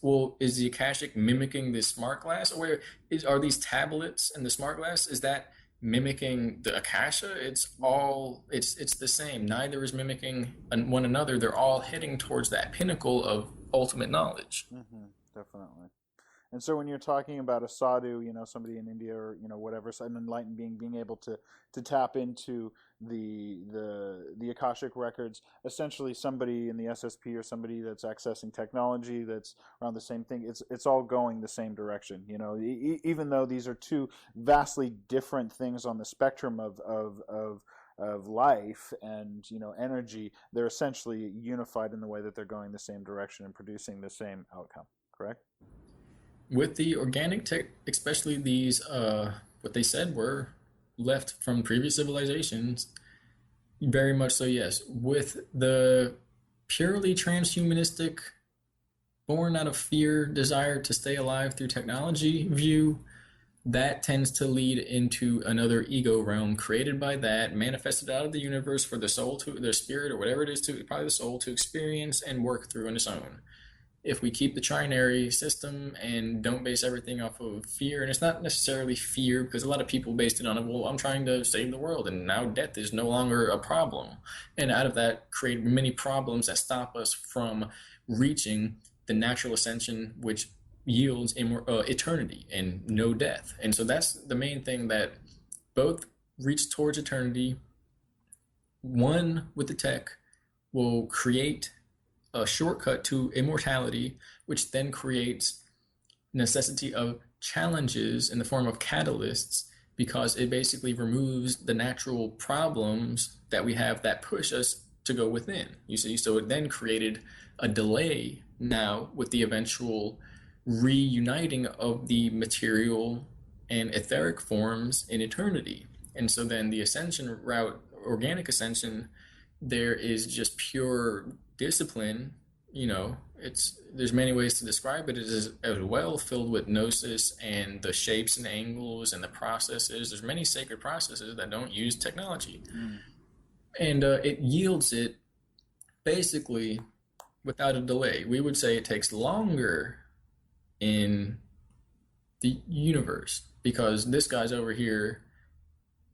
the Akashic mimicking the smart glass, or are these tablets and the smart glass? Is that mimicking the Akasha? It's the same. Neither is mimicking one another. They're all heading towards that pinnacle of ultimate knowledge. Definitely. And so when you're talking about a sadhu, you know, somebody in India, or, you know, whatever, an enlightened being able to tap into the Akashic records, essentially somebody in the SSP or somebody that's accessing technology that's around the same thing, it's all going the same direction. You know, even though these are two vastly different things on the spectrum of life and, you know, energy, they're essentially unified in the way that they're going the same direction and producing the same outcome. Correct? With the organic tech, especially these, what they said were left from previous civilizations, very much so, yes. With the purely transhumanistic, born out of fear, desire to stay alive through technology view, that tends to lead into another ego realm created by that, manifested out of the universe for the soul, to their spirit, or whatever it is, to probably the soul, to experience and work through on its own. If we keep the trinary system and don't base everything off of fear, and it's not necessarily fear, because a lot of people based it on, well, I'm trying to save the world, and now death is no longer a problem. And out of that, create many problems that stop us from reaching the natural ascension, which yields eternity and no death. And so that's the main thing, that both reach towards eternity. One with the tech will create a shortcut to immortality, which then creates necessity of challenges in the form of catalysts, because it basically removes the natural problems that we have that push us to go within. You see, so it then created a delay now with the eventual reuniting of the material and etheric forms in eternity. And so then the ascension route, organic ascension, there is just pure discipline. There's many ways to describe it. It is as well filled with gnosis and the shapes and angles and the processes. There's many sacred processes that don't use technology. And it yields it basically without a delay. We would say it takes longer in the universe because this guy's over here,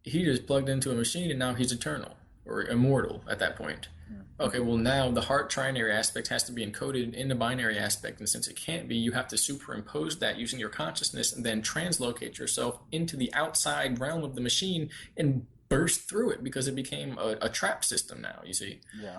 he just plugged into a machine and now he's eternal or immortal at that point. Okay, well now the heart trinary aspect has to be encoded in the binary aspect, and since it can't be, you have to superimpose that using your consciousness and then translocate yourself into the outside realm of the machine and burst through it, because it became a trap system now, you see. Yeah.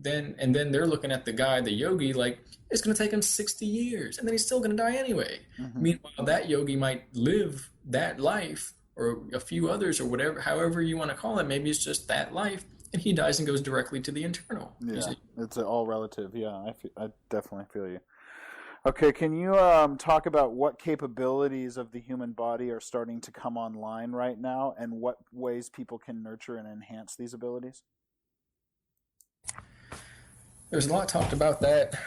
Then they're looking at the guy, the yogi, like it's going to take him 60 years and then he's still going to die anyway. Meanwhile, that yogi might live that life, or a few others, or whatever, however you want to call it. Maybe it's just that life, and he dies and goes directly to the internal. Yeah, it's all relative. Yeah, I definitely feel you. Okay, can you talk about what capabilities of the human body are starting to come online right now, and what ways people can nurture and enhance these abilities? There's a lot talked about that.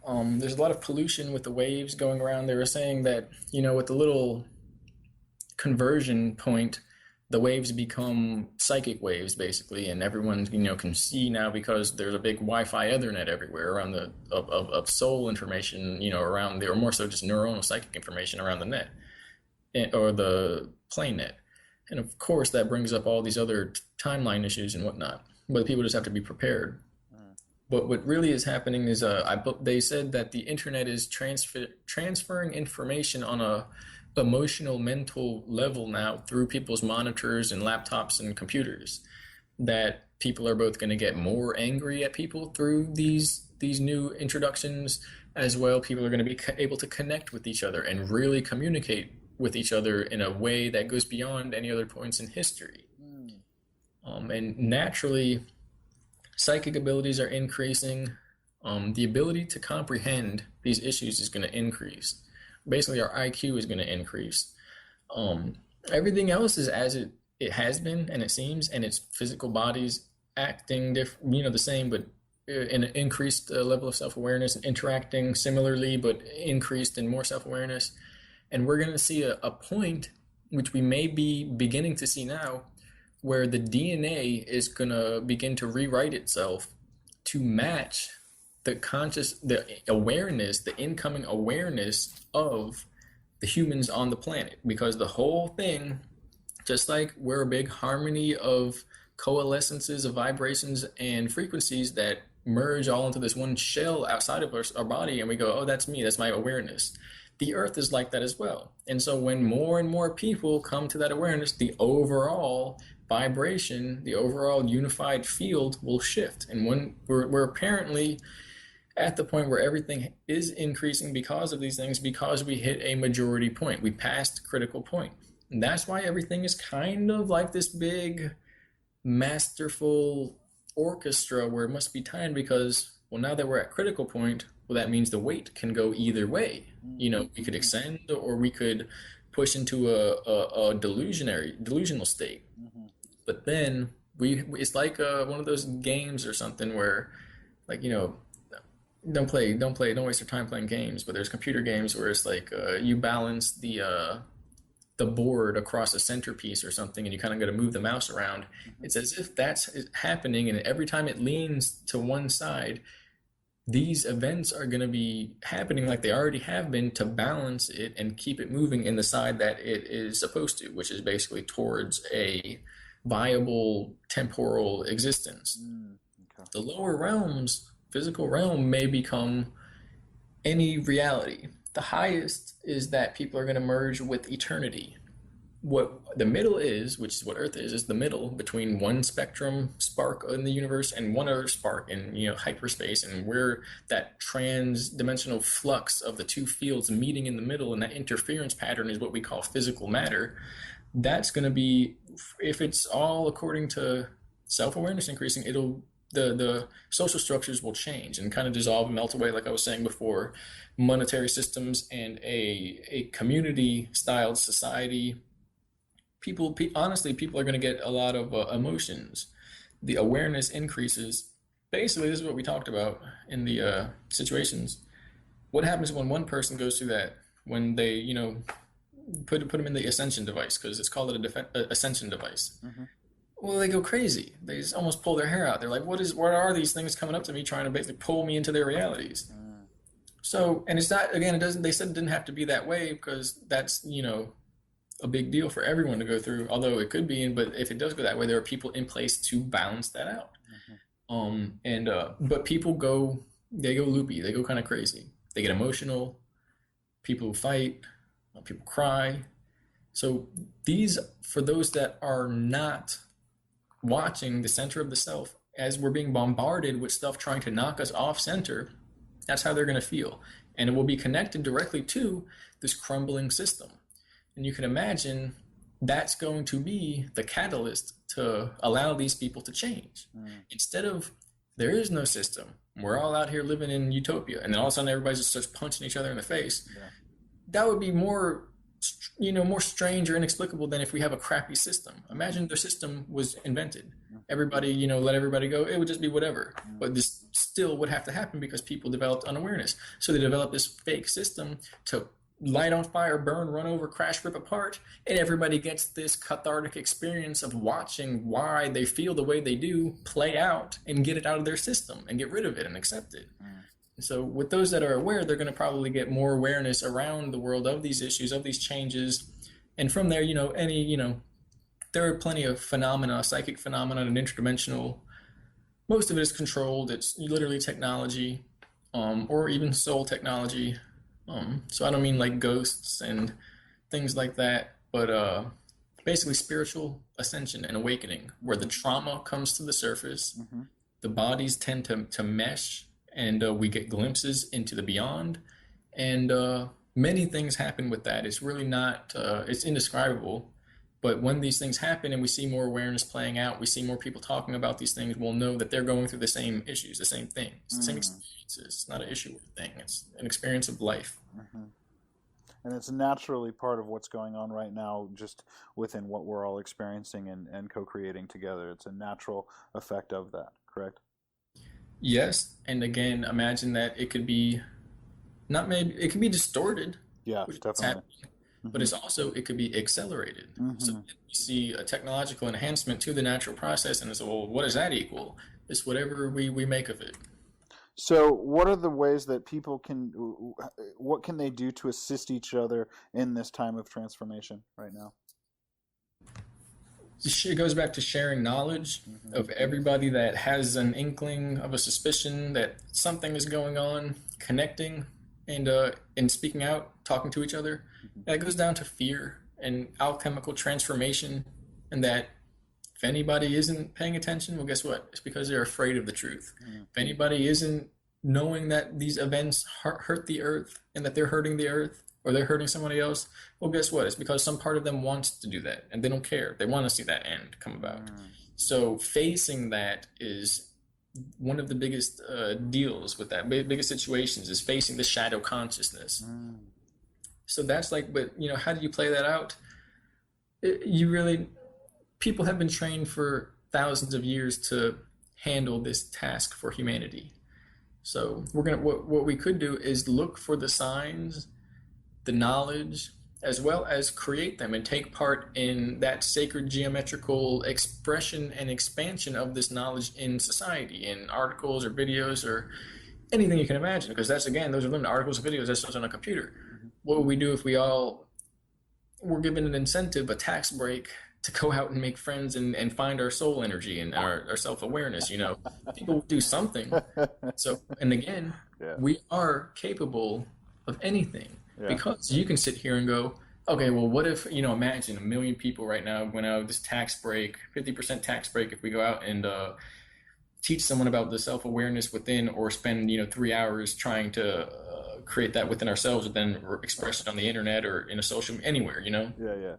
There's a lot of pollution with the waves going around. They were saying that, with the little conversion point, the waves become psychic waves basically, and everyone can see now, because there's a big Wi-Fi Ethernet everywhere around of soul information, around there, or more so just neuronal psychic information around the net, or the plane net. And of course that brings up all these other timeline issues and whatnot, but people just have to be prepared. But what really is happening is they said that the internet is transferring information on a emotional, mental level now through people's monitors and laptops and computers, that people are both going to get more angry at people through these new introductions, as well people are going to be able to connect with each other and really communicate with each other in a way that goes beyond any other points in history. And naturally, psychic abilities are increasing. The ability to comprehend these issues is going to increase. Basically, our IQ is going to increase. Everything else is as it has been, and it seems, and its physical bodies acting the same, but in an increased level of self-awareness, and interacting similarly, but increased in more self-awareness. And we're going to see a point, which we may be beginning to see now, where the DNA is going to begin to rewrite itself to match the awareness, the incoming awareness of the humans on the planet. Because the whole thing, just like we're a big harmony of coalescences of vibrations and frequencies that merge all into this one shell outside of our body, and we go, oh, that's me, that's my awareness. The earth is like that as well. And so when more and more people come to that awareness, the overall vibration, the overall unified field will shift. And when we're apparently at the point where everything is increasing because of these things, because we hit a majority point. We passed critical point. And that's why everything is kind of like this big, masterful orchestra where it must be timed, because, well, now that we're at critical point, well, that means the weight can go either way. We could ascend, or we could push into a delusional state. But then it's like one of those games or something where, like, don't waste your time playing games. But there's computer games where it's like you balance the board across a centerpiece or something, and you kind of got to move the mouse around. It's as if that's happening, and every time it leans to one side, these events are going to be happening like they already have been, to balance it and keep it moving in the side that it is supposed to, which is basically towards a viable temporal existence. Okay. The lower realms, physical realm, may become any reality. The highest is that people are going to merge with eternity. What the middle is, which is what Earth is the middle between one spectrum spark in the universe and one other spark in hyperspace, and we're that trans-dimensional flux of the two fields meeting in the middle, and that interference pattern is what we call physical matter. That's going to be, if it's all according to self-awareness increasing, the social structures will change and kind of dissolve and melt away, like I was saying before. Monetary systems and a community styled society, honestly, people are going to get a lot of emotions. The awareness increases. Basically, this is what we talked about in the situations. What happens when one person goes through that? When they, put them in the Ascension device, because it's called a Ascension device. Mm-hmm. Well, they go crazy. They just almost pull their hair out. They're like, what are these things coming up to me trying to basically pull me into their realities? So, and it's not, again, they said it didn't have to be that way, because that's, a big deal for everyone to go through, although it could be, but if it does go that way, there are people in place to balance that out. But people go loopy, they go kind of crazy. They get emotional, people fight, people cry. So for those that are not watching the center of the self, as we're being bombarded with stuff trying to knock us off center, that's how they're going to feel. And it will be connected directly to this crumbling system. And you can imagine that's going to be the catalyst to allow these people to change. Instead of, there is no system, we're all out here living in utopia, and then all of a sudden everybody just starts punching each other in the face. Yeah. That would be more strange or inexplicable than if we have a crappy system. Imagine the system was invented. Everybody, let everybody go. It would just be whatever. But this still would have to happen because people developed unawareness. So they developed this fake system to light on fire, burn, run over, crash, rip apart, and everybody gets this cathartic experience of watching why they feel the way they do play out and get it out of their system and get rid of it and accept it. So with those that are aware, they're going to probably get more awareness around the world of these issues, of these changes. And from there, there are plenty of phenomena, psychic phenomena and interdimensional. Most of it is controlled. It's literally technology, or even soul technology. So I don't mean like ghosts and things like that, but basically spiritual ascension and awakening, where the trauma comes to the surface, the bodies tend to mesh, and we get glimpses into the beyond, and many things happen with that. It's really not, it's indescribable, but when these things happen and we see more awareness playing out, we see more people talking about these things, we'll know that they're going through the same issues, the same things, the same experiences. It's not an issue or thing. It's an experience of life. And it's naturally part of what's going on right now, just within what we're all experiencing and co-creating together. It's a natural effect of that, correct? Yes, and again, imagine that it could be it can be distorted. Yeah, definitely. But it could be accelerated. So you see a technological enhancement to the natural process, and it's, well, what does that equal? It's whatever we make of it. So what are the ways that people what can they do to assist each other in this time of transformation right now? It goes back to sharing knowledge of everybody that has an inkling of a suspicion that something is going on, connecting and speaking out, talking to each other. That goes down to fear and alchemical transformation, and that if anybody isn't paying attention, well, guess what? It's because they're afraid of the truth. If anybody isn't knowing that these events hurt the earth and that they're hurting the earth, or they're hurting somebody else, well, guess what? It's because some part of them wants to do that, and they don't care. They want to see that end come about. So facing that is one of the biggest deals with that. Biggest situations is facing the shadow consciousness. So that's like, but how do you play that out? People have been trained for thousands of years to handle this task for humanity. So what we could do is look for the signs, the knowledge, as well as create them and take part in that sacred geometrical expression and expansion of this knowledge in society, in articles or videos or anything you can imagine, because those are limited articles and videos that's on a computer. What would we do if we all were given an incentive, a tax break, to go out and make friends and find our soul energy and our self-awareness? People do something. So, and again, we are capable of anything. Yeah. Because you can sit here and go, okay, well, what if, imagine 1 million people right now went out this tax break, 50% tax break if we go out and teach someone about the self awareness within, or spend, 3 hours trying to create that within ourselves and then express it on the internet or in a social, anywhere. Yeah, yeah.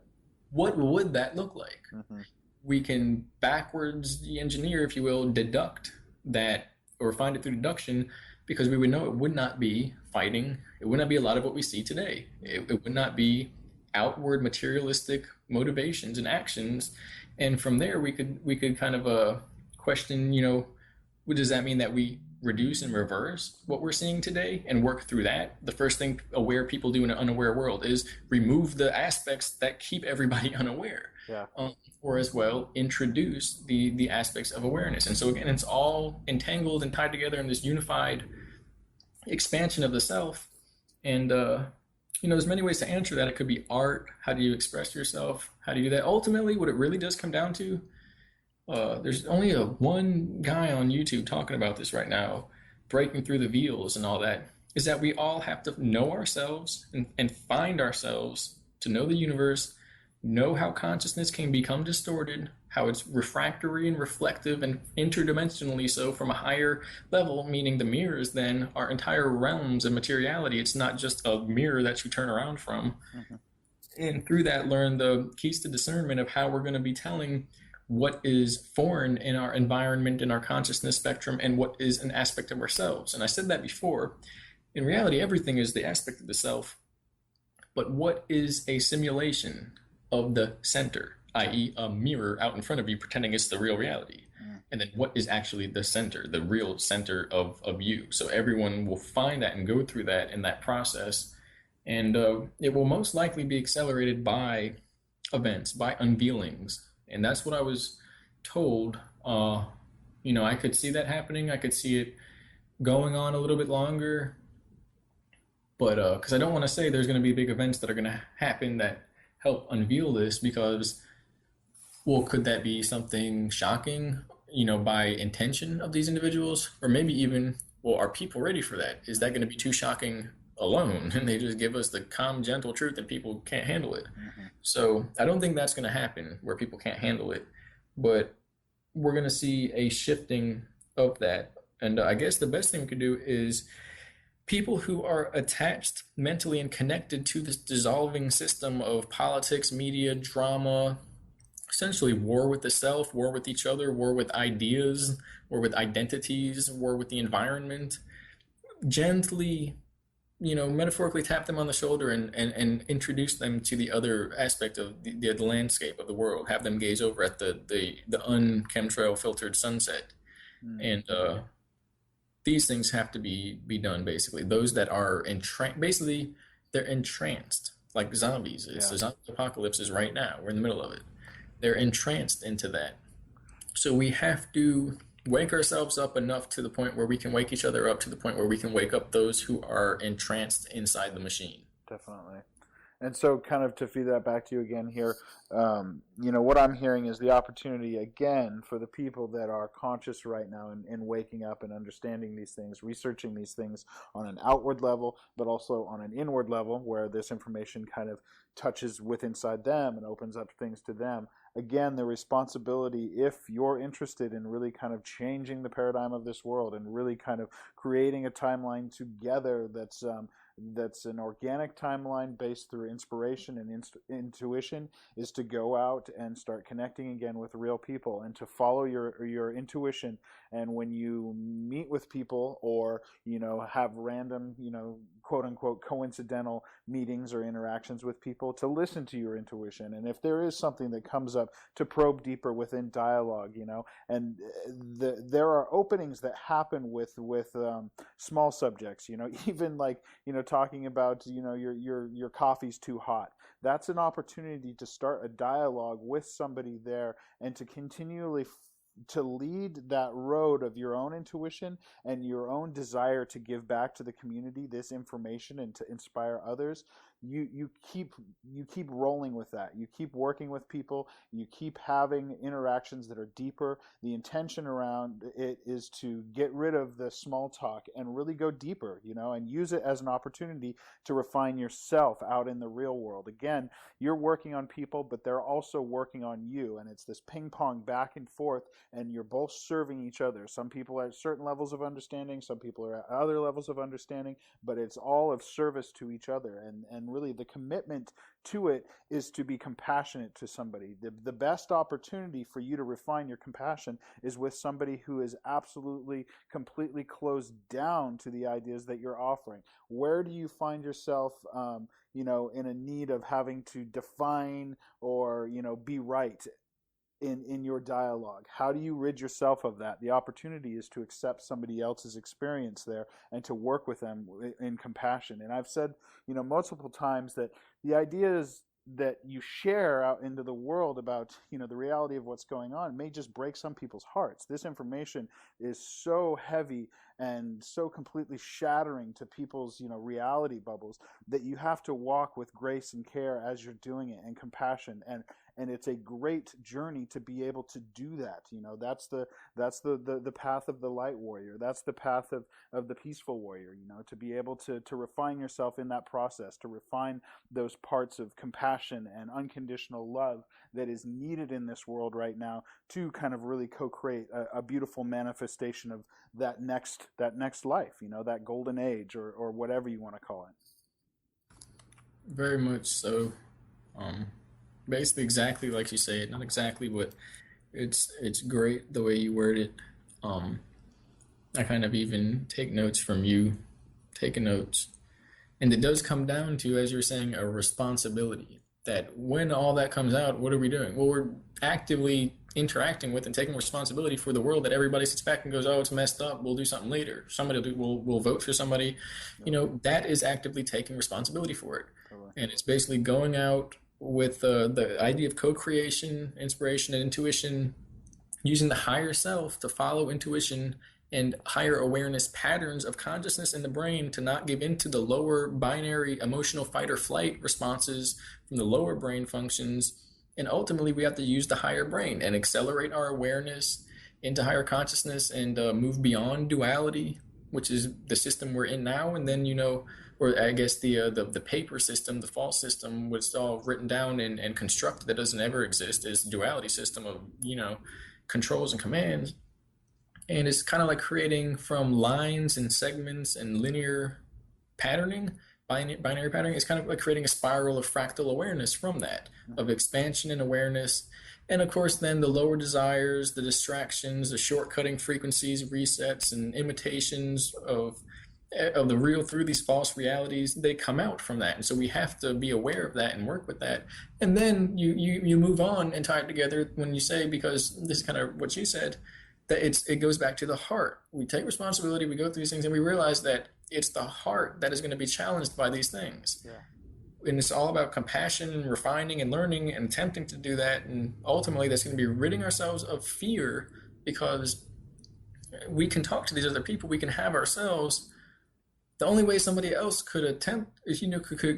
What would that look like? Hmm. We can backwards engineer, if you will, deduct that, or find it through deduction, because we would know it would not be fighting. It would not be a lot of what we see today. It would not be outward materialistic motivations and actions. And from there, we could kind of question, what does that mean, that we reduce and reverse what we're seeing today and work through that? The first thing aware people do in an unaware world is remove the aspects that keep everybody unaware. Yeah. Or as well introduce the aspects of awareness. And so again, it's all entangled and tied together in this unified expansion of the self. And there's many ways to answer that. It could be art. How do you express yourself? How do you do that? Ultimately, what it really does come down to, there's only one guy on YouTube talking about this right now, breaking through the veils and all that, is that we all have to know ourselves and find ourselves, to know the universe, know how consciousness can become distorted, how it's refractory and reflective and interdimensionally so from a higher level, meaning the mirrors then are entire realms of materiality. It's not just a mirror that you turn around from. Hmm. And through that, learn the keys to discernment of how we're going to be telling what is foreign in our environment, in our consciousness spectrum, and what is an aspect of ourselves. And I said that before. In reality, everything is the aspect of the self. But what is a simulation of the center, i.e., a mirror out in front of you pretending it's the real reality? And then what is actually the center, the real center of you? So everyone will find that and go through that in that process. And it will most likely be accelerated by events, by unveilings. And that's what I was told. I could see that happening. I could see it going on a little bit longer. But because I don't want to say there's going to be big events that are going to happen that help unveil this, because, well, could that be something shocking, by intention of these individuals? Or maybe even, well, are people ready for that? Is that going to be too shocking alone? And they just give us the calm, gentle truth and people can't handle it. Hmm. So I don't think that's going to happen where people can't handle it. But we're going to see a shifting of that. And I guess the best thing we could do is people who are attached mentally and connected to this dissolving system of politics, media, drama, essentially war with the self, war with each other, war with ideas, war with identities, war with the environment, gently, metaphorically tap them on the shoulder and introduce them to the other aspect of the landscape of the world, have them gaze over at the un-chemtrail filtered sunset. Mm. And these things have to be done, basically. Those that are entranced, basically, they're entranced, like zombies. It's the zombie apocalypse is right now. We're in the middle of it. They're entranced into that. So we have to wake ourselves up enough to the point where we can wake each other up to the point where we can wake up those who are entranced inside the machine. Definitely. And so, kind of to feed that back to you again here, what I'm hearing is the opportunity again for the people that are conscious right now and waking up and understanding these things, researching these things on an outward level, but also on an inward level where this information kind of touches with inside them and opens up things to them. Again, the responsibility, if you're interested in really kind of changing the paradigm of this world and really kind of creating a timeline together that's an organic timeline based through inspiration and intuition, is to go out and start connecting again with real people and to follow your intuition. And when you meet with people or have random quote unquote coincidental meetings or interactions with people, to listen to your intuition. And if there is something that comes up, to probe deeper within dialogue. And there are openings that happen with small subjects. Even like talking about your coffee's too hot. That's an opportunity to start a dialogue with somebody there and to continually to lead that road of your own intuition and your own desire to give back to the community this information and to inspire others, you keep rolling with that. You keep working with people. You keep having interactions that are deeper. The intention around it is to get rid of the small talk and really go deeper, and use it as an opportunity to refine yourself out in the real world. Again, you're working on people, but they're also working on you, and it's this ping pong back and forth, and you're both serving each other. Some people are at certain levels of understanding, some people are at other levels of understanding, but it's all of service to each other. And really the commitment to it is to be compassionate to somebody. The best opportunity for you to refine your compassion is with somebody who is absolutely, completely closed down to the ideas that you're offering. Where do you find yourself, in a need of having to define or, be right in your dialogue? How do you rid yourself of that? The opportunity is to accept somebody else's experience there and to work with them in compassion. And I've said, multiple times that the idea is that you share out into the world about, the reality of what's going on may just break some people's hearts. This information is so heavy and so completely shattering to people's, reality bubbles, that you have to walk with grace and care as you're doing it, and compassion. And it's a great journey to be able to do that. That's the path of the light warrior. That's the path of the peaceful warrior, to be able to refine yourself in that process, to refine those parts of compassion and unconditional love that is needed in this world right now to kind of really co-create a beautiful manifestation of that next life, that golden age, or whatever you want to call it. Very much so. Basically exactly like you say it, not exactly, but it's great the way you word it. I kind of even take notes from you, taking notes. And it does come down to, as you're saying, a responsibility. That when all that comes out, what are we doing? Well, we're actively interacting with and taking responsibility for the world that everybody sits back and goes, oh, it's messed up, we'll do something later. Somebody will vote for somebody. That is actively taking responsibility for it. And it's basically going out with the idea of co-creation, inspiration, and intuition, using the higher self to follow intuition and higher awareness patterns of consciousness in the brain, to not give in to the lower binary emotional fight or flight responses from the lower brain functions. And ultimately, we have to use the higher brain and accelerate our awareness into higher consciousness and move beyond duality, which is the system we're in now. And then, or I guess the paper system, the false system, was all written down and constructed that doesn't ever exist, is the duality system of, controls and commands. And it's kind of like creating from lines and segments and linear patterning, binary patterning. It's kind of like creating a spiral of fractal awareness from that, of expansion and awareness. And of course, then the lower desires, the distractions, the shortcutting frequencies, resets, and imitations of the real through these false realities, they come out from that. And so we have to be aware of that and work with that. And then you move on and tie it together when you say, because this is kind of what you said, that it goes back to the heart. We take responsibility, we go through these things, and we realize that it's the heart that is going to be challenged by these things. Yeah. And it's all about compassion and refining and learning and attempting to do that. And ultimately, that's going to be ridding ourselves of fear, because we can talk to these other people, we can have ourselves. The only way somebody else could attempt,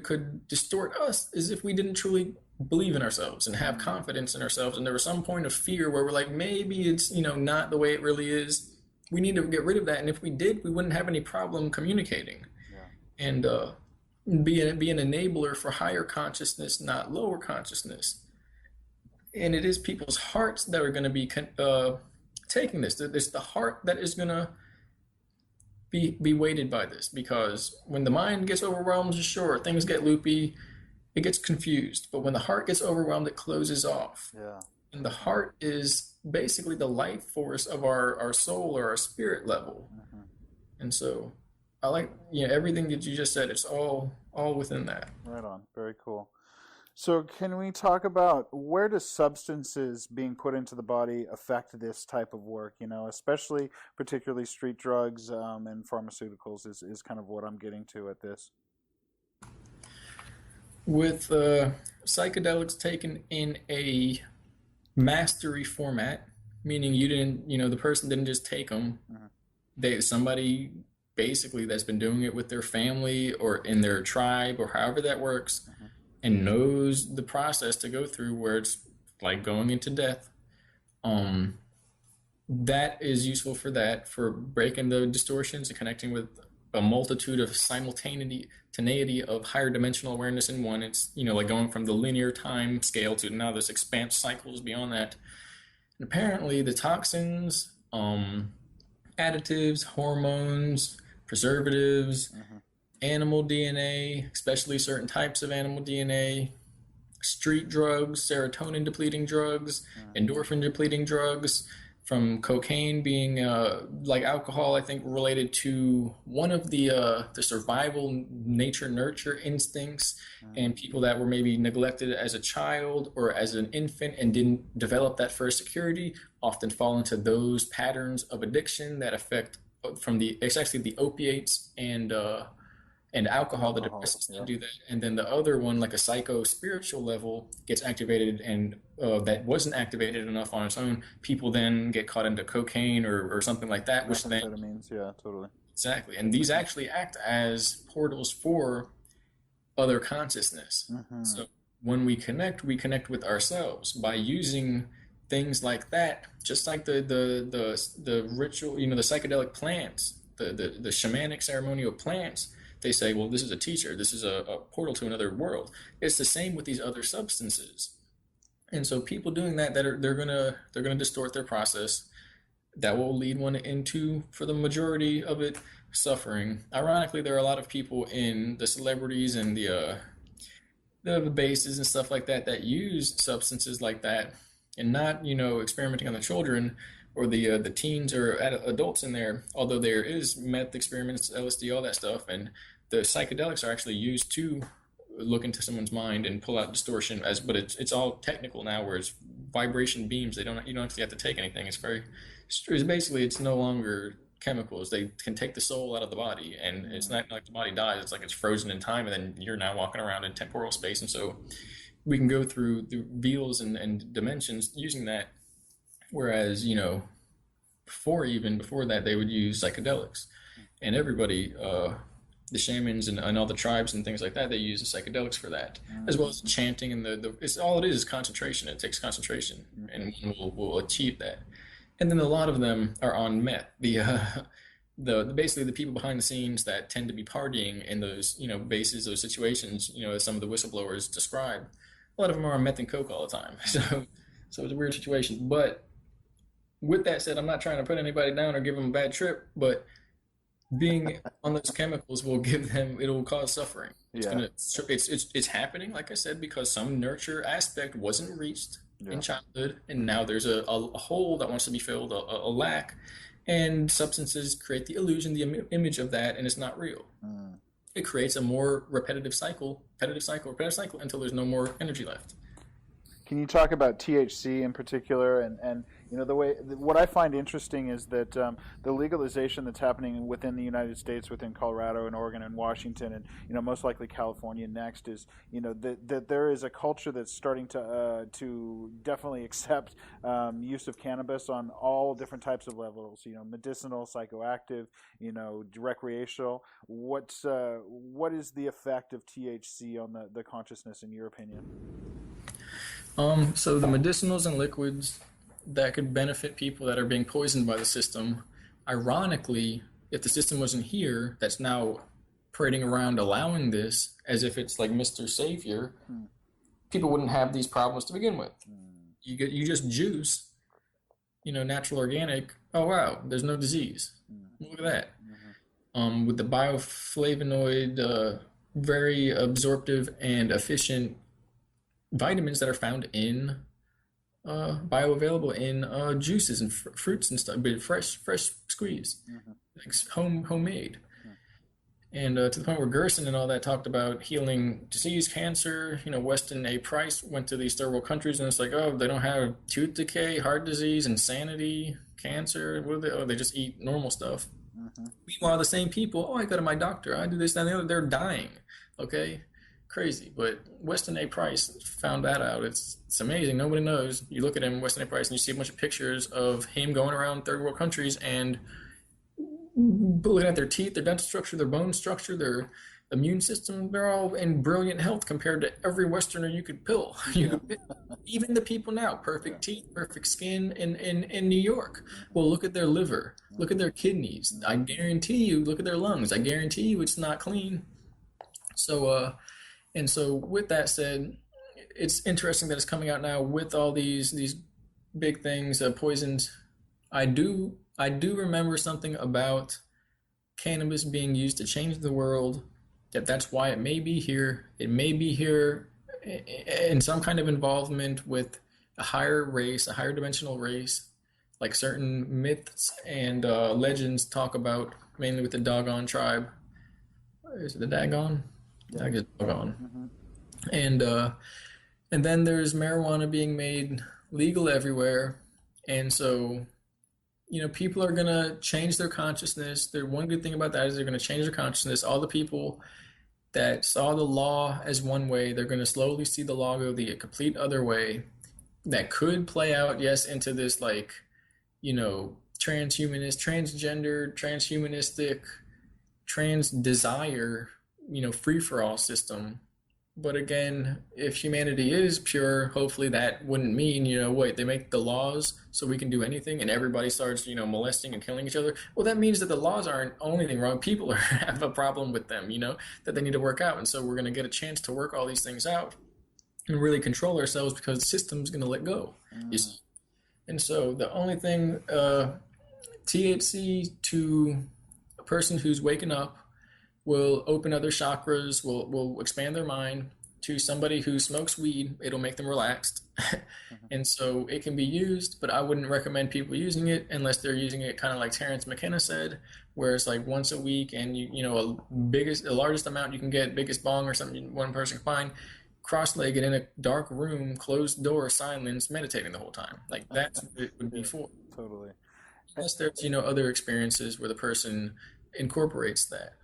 could distort us, is if we didn't truly believe in ourselves and have confidence in ourselves. And there was some point of fear where we're like, maybe it's, not the way it really is. We need to get rid of that. And if we did, we wouldn't have any problem communicating. Yeah. And be an enabler for higher consciousness, not lower consciousness. And it is people's hearts that are going to be taking this. It's the heart that is going to be weighted by this, because when the mind gets overwhelmed, sure, things get loopy, it gets confused. But when the heart gets overwhelmed, it closes off. Yeah. And the heart is basically the life force of our soul or our spirit level. Mm-hmm. And so I like everything that you just said. It's all within that. Right on. Very cool. So can we talk about, where do substances being put into the body affect this type of work? Especially particularly street drugs and pharmaceuticals is kind of what I'm getting to at this. With psychedelics taken in a mastery format, meaning you didn't, the person didn't just take them. Mm-hmm. Somebody basically that's been doing it with their family or in their tribe or however that works, and knows the process to go through where it's like going into death. Um, that is useful for that, for breaking the distortions and connecting with a multitude of simultaneity of higher dimensional awareness in one. It's, like going from the linear time scale to now there's expanse cycles beyond that. And apparently the toxins, additives, hormones, preservatives, animal DNA, especially certain types of animal DNA, street drugs, serotonin depleting drugs, endorphin depleting drugs, from cocaine being like alcohol, I think related to one of the survival nature nurture instincts, and people that were maybe neglected as a child or as an infant and didn't develop that first security often fall into those patterns of addiction that affect it's actually the opiates and alcohol, the depressants that do that. And then the other one, like a psycho-spiritual level, gets activated, and that wasn't activated enough on its own. People then get caught into cocaine or something like that, which then... Amphetamines, yeah, totally. Exactly. And these actually act as portals for other consciousness. So when we connect with ourselves by using things like that, just like the ritual, the psychedelic plants, the shamanic ceremonial plants. They say, well, this is a teacher. This is a portal to another world. It's the same with these other substances. And so people doing that they're gonna distort their process. That will lead one into, for the majority of it, suffering. Ironically, there are a lot of people in the celebrities and the bases and stuff like that use substances like that, and not experimenting on the children or the teens or adults in there, although there is meth experiments, LSD, all that stuff, and the psychedelics are actually used to look into someone's mind and pull out distortion, but it's all technical now, where it's vibration beams. You don't actually have to take anything. It's basically, it's no longer chemicals. They can take the soul out of the body, and it's not like the body dies. It's like it's frozen in time, and then you're now walking around in temporal space. And so we can go through the veils and dimensions using that. Whereas, before that, they would use psychedelics, and everybody, the shamans and all the tribes and things like that, they use the psychedelics for that, as well as chanting, and it's all it is concentration. It takes concentration, and we'll achieve that. And then a lot of them are on meth. Basically the people behind the scenes that tend to be partying in those, bases, those situations, as some of the whistleblowers describe, a lot of them are on meth and coke all the time. So it's a weird situation. But with that said, I'm not trying to put anybody down or give them a bad trip, but being on those chemicals it'll cause suffering. It's happening, like I said, because some nurture aspect wasn't reached in childhood, and now there's a hole that wants to be filled, a lack, and substances create the illusion, the image of that, and it's not real. It creates a more repetitive cycle until there's no more energy left. Can you talk about THC in particular, and what I find interesting is that the legalization that's happening within the United States, within Colorado and Oregon and Washington, and most likely California next, is that there is a culture that's starting to definitely accept use of cannabis on all different types of levels. Medicinal, psychoactive, recreational. What is the effect of THC on the consciousness, in your opinion? So the medicinals and liquids that could benefit people that are being poisoned by the system, ironically, if the system wasn't here, that's now parading around allowing this as if it's like Mr. Savior, people wouldn't have these problems to begin with. You just juice, natural organic. Oh wow, there's no disease. Look at that. With the bioflavonoid, very absorptive and efficient vitamins that are found in bioavailable in juices and fruits and stuff, but fresh squeeze, like homemade. And to the point where Gerson and all that talked about healing disease, cancer. Weston A. Price went to these third world countries, and it's like, oh, they don't have tooth decay, heart disease, insanity, cancer. What do they? Oh, they just eat normal stuff. Meanwhile, the same people, oh, I go to my doctor, I do this, that, and the other. They're dying. Okay. Crazy. But Weston A. Price found that out. It's amazing. Nobody knows. You look at him, Weston A. Price, and you see a bunch of pictures of him going around third world countries, and looking at their teeth, their dental structure, their bone structure, their immune system, they're all in brilliant health compared to every Westerner you could pill. You Yeah. could pick. Even the people now, Yeah. perfect teeth, perfect skin in New York. Well, look at their liver, look at Mm-hmm. their kidneys. I Mm-hmm. guarantee you, look at their lungs. I guarantee you it's not clean. So, and so with that said, it's interesting that it's coming out now with all these big things, poisons. I do remember something about cannabis being used to change the world. That's why it may be here. It may be here in some kind of involvement with a higher race, a higher dimensional race, like certain myths and legends talk about, mainly with the Dogon tribe. Is it the Dagon? Yeah. I guess Dogon. Mm-hmm. And uh, and then there's marijuana being made legal everywhere, and so people are gonna change their consciousness. The one good thing about that is they're gonna change their consciousness. All the people that saw the law as one way, they're gonna slowly see the law go the complete other way. That could play out, yes, into this like, transhumanist, transgender, transhumanistic, trans desire, free for all system. But again, if humanity is pure, hopefully that wouldn't mean, wait, they make the laws so we can do anything and everybody starts, molesting and killing each other. Well, that means that the laws aren't anything wrong. People have a problem with them, that they need to work out. And so we're going to get a chance to work all these things out and really control ourselves because the system's going to let go, you Mm-hmm. see. And so the only thing, THC to a person who's waking up will open other chakras, will expand their mind. To somebody who smokes weed, it'll make them relaxed. And so it can be used, but I wouldn't recommend people using it unless they're using it kind of like Terrence McKenna said, where it's like once a week and the largest amount you can get, biggest bong or something one person can find, cross-legged in a dark room, closed door, silence, meditating the whole time. Like that's what it would be Yeah. for. Totally. Unless there's, other experiences where the person incorporates that.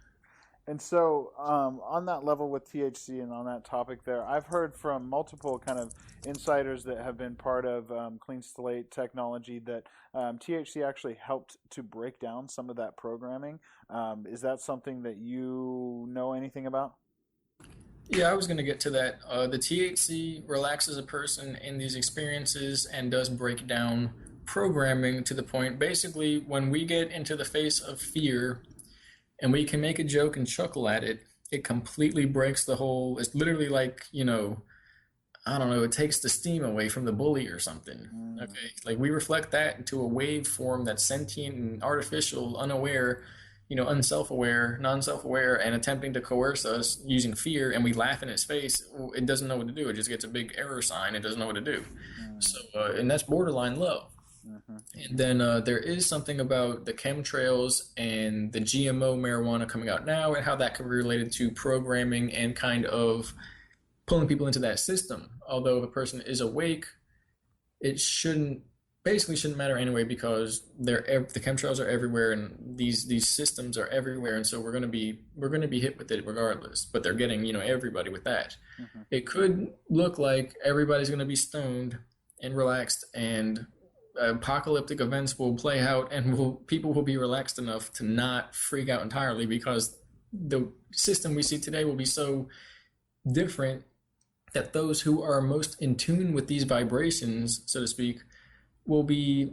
And so, on that level with THC and on that topic there, I've heard from multiple kind of insiders that have been part of Clean Slate technology that THC actually helped to break down some of that programming. Is that something that you know anything about? Yeah, I was going to get to that. The THC relaxes a person in these experiences and does break down programming to the point. Basically, when we get into the face of fear and we can make a joke and chuckle at it, it completely breaks the whole. It's literally like, I don't know, it takes the steam away from the bully or something. Mm, Okay. Like we reflect that into a wave form that's sentient and artificial, unaware, unself aware, non self aware, and attempting to coerce us using fear, and we laugh in its face. It doesn't know what to do. It just gets a big error sign. It doesn't know what to do. mm, So, and that's borderline love. mm-hmm, And then there is something about the chemtrails and the GMO marijuana coming out now, and how that could be related to programming and kind of pulling people into that system. Although if a person is awake, it shouldn't matter anyway because the chemtrails are everywhere and these systems are everywhere, and so we're gonna be hit with it regardless. But they're getting everybody with that. mm-hmm, It could look like everybody's gonna be stoned and relaxed and apocalyptic events will play out and people will be relaxed enough to not freak out entirely because the system we see today will be so different that those who are most in tune with these vibrations, so to speak, will be,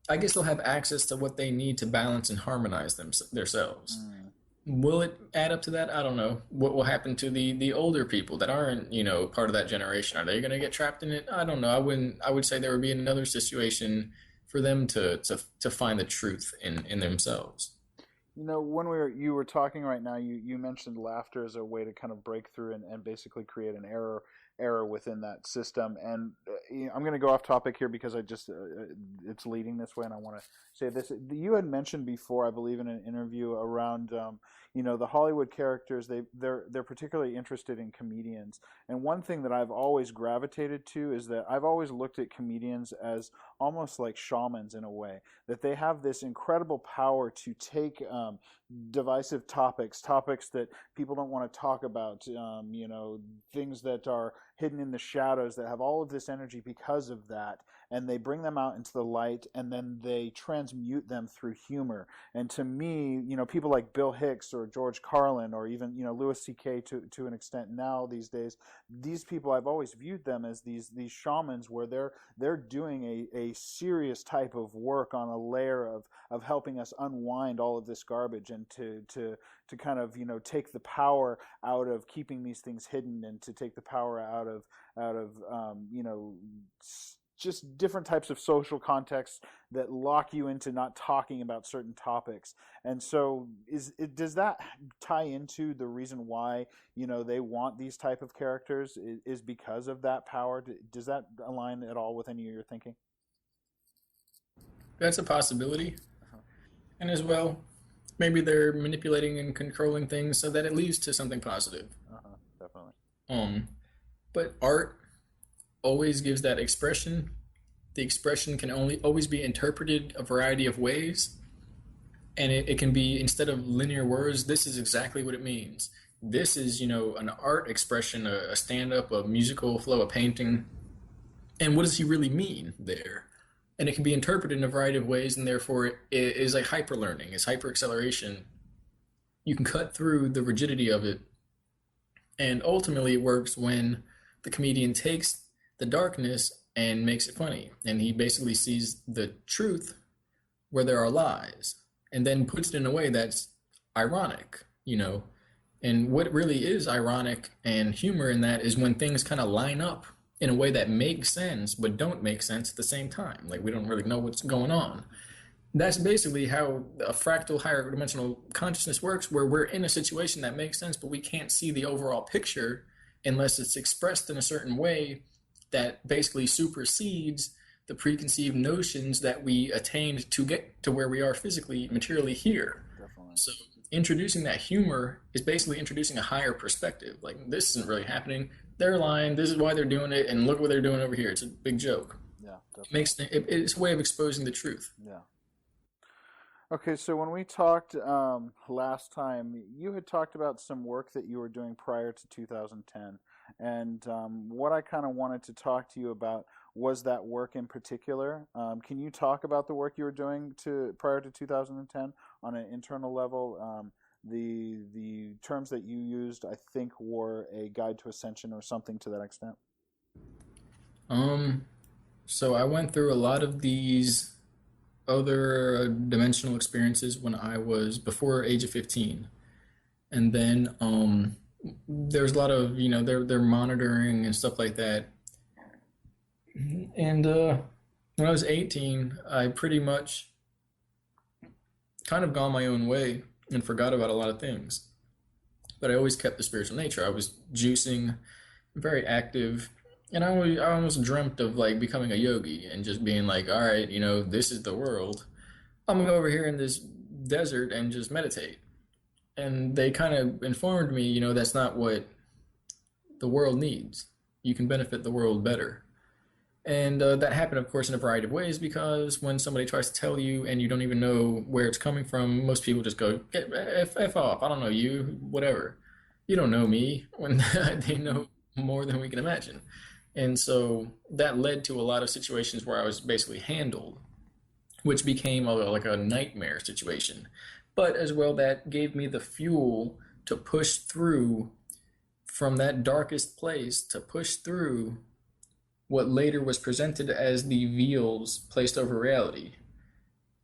I guess they'll have access to what they need to balance and harmonize themselves. mm. Will it add up to that? I don't know. What will happen to the older people that aren't, part of that generation? Are they going to get trapped in it? I don't know. I would say there would be another situation for them to find the truth in themselves. When you were talking right now, you mentioned laughter as a way to kind of break through and basically create an error within that system. And I'm going to go off topic here because I just it's leading this way, and I want to say this. You had mentioned before, I believe, in an interview around the Hollywood characters. They're particularly interested in comedians, and one thing that I've always gravitated to is that I've always looked at comedians as almost like shamans in a way, that they have this incredible power to take divisive topics that people don't want to talk about, things that are hidden in the shadows that have all of this energy because of that, and they bring them out into the light, and then they transmute them through humor. And to me, people like Bill Hicks or George Carlin, or even Louis C.K. to an extent now these days, these people, I've always viewed them as these shamans, where they're doing a serious type of work on a layer of helping us unwind all of this garbage, and to kind of take the power out of keeping these things hidden, and to take the power out of just different types of social contexts that lock you into not talking about certain topics. And so does that tie into the reason why they want these type of characters, is because of that power? Does that align at all with any of your thinking? That's a possibility. And as well, maybe they're manipulating and controlling things so that it leads to something positive. Definitely. Um, but art always gives that expression. The expression can only always be interpreted a variety of ways. And it can be, instead of linear words, this is exactly what it means. This is, an art expression, a stand-up, a musical flow, a painting. And what does he really mean there? And it can be interpreted in a variety of ways, and therefore it is like hyper-learning, it's hyper-acceleration. You can cut through the rigidity of it, and ultimately it works when the comedian takes the darkness and makes it funny. And he basically sees the truth where there are lies, and then puts it in a way that's ironic. And what really is ironic and humor in that is when things kind of line up in a way that makes sense but don't make sense at the same time. Like, we don't really know what's going on. That's basically how a fractal higher dimensional consciousness works, where we're in a situation that makes sense, but we can't see the overall picture unless it's expressed in a certain way that basically supersedes the preconceived notions that we attained to get to where we are physically, materially here. Definitely. So introducing that humor is basically introducing a higher perspective. Like, this isn't really happening. They're lying. This is why they're doing it, and look what they're doing over here. It's a big joke. Yeah, definitely. It's a way of exposing the truth. Yeah. Okay, so when we talked last time, you had talked about some work that you were doing prior to 2010. And what I kind of wanted to talk to you about was that work in particular. Can you talk about the work you were doing prior to 2010 on an internal level? The terms that you used, I think, were a guide to Ascension or something to that extent. So I went through a lot of these other dimensional experiences when I was before age of 15. And then there's a lot of, they're monitoring and stuff like that. And when I was 18, I pretty much kind of gone my own way and forgot about a lot of things. But I always kept the spiritual nature. I was juicing, very active, and I almost dreamt of like becoming a yogi and just being like, all right, this is the world. I'm gonna go over here in this desert and just meditate. And they kind of informed me, that's not what the world needs. You can benefit the world better. And that happened, of course, in a variety of ways, because when somebody tries to tell you and you don't even know where it's coming from, most people just go, F off, I don't know you, whatever. You don't know me, when they know more than we can imagine. And so that led to a lot of situations where I was basically handled, which became like a nightmare situation. But as well, that gave me the fuel to push through from that darkest place, to push through what later was presented as the veils placed over reality.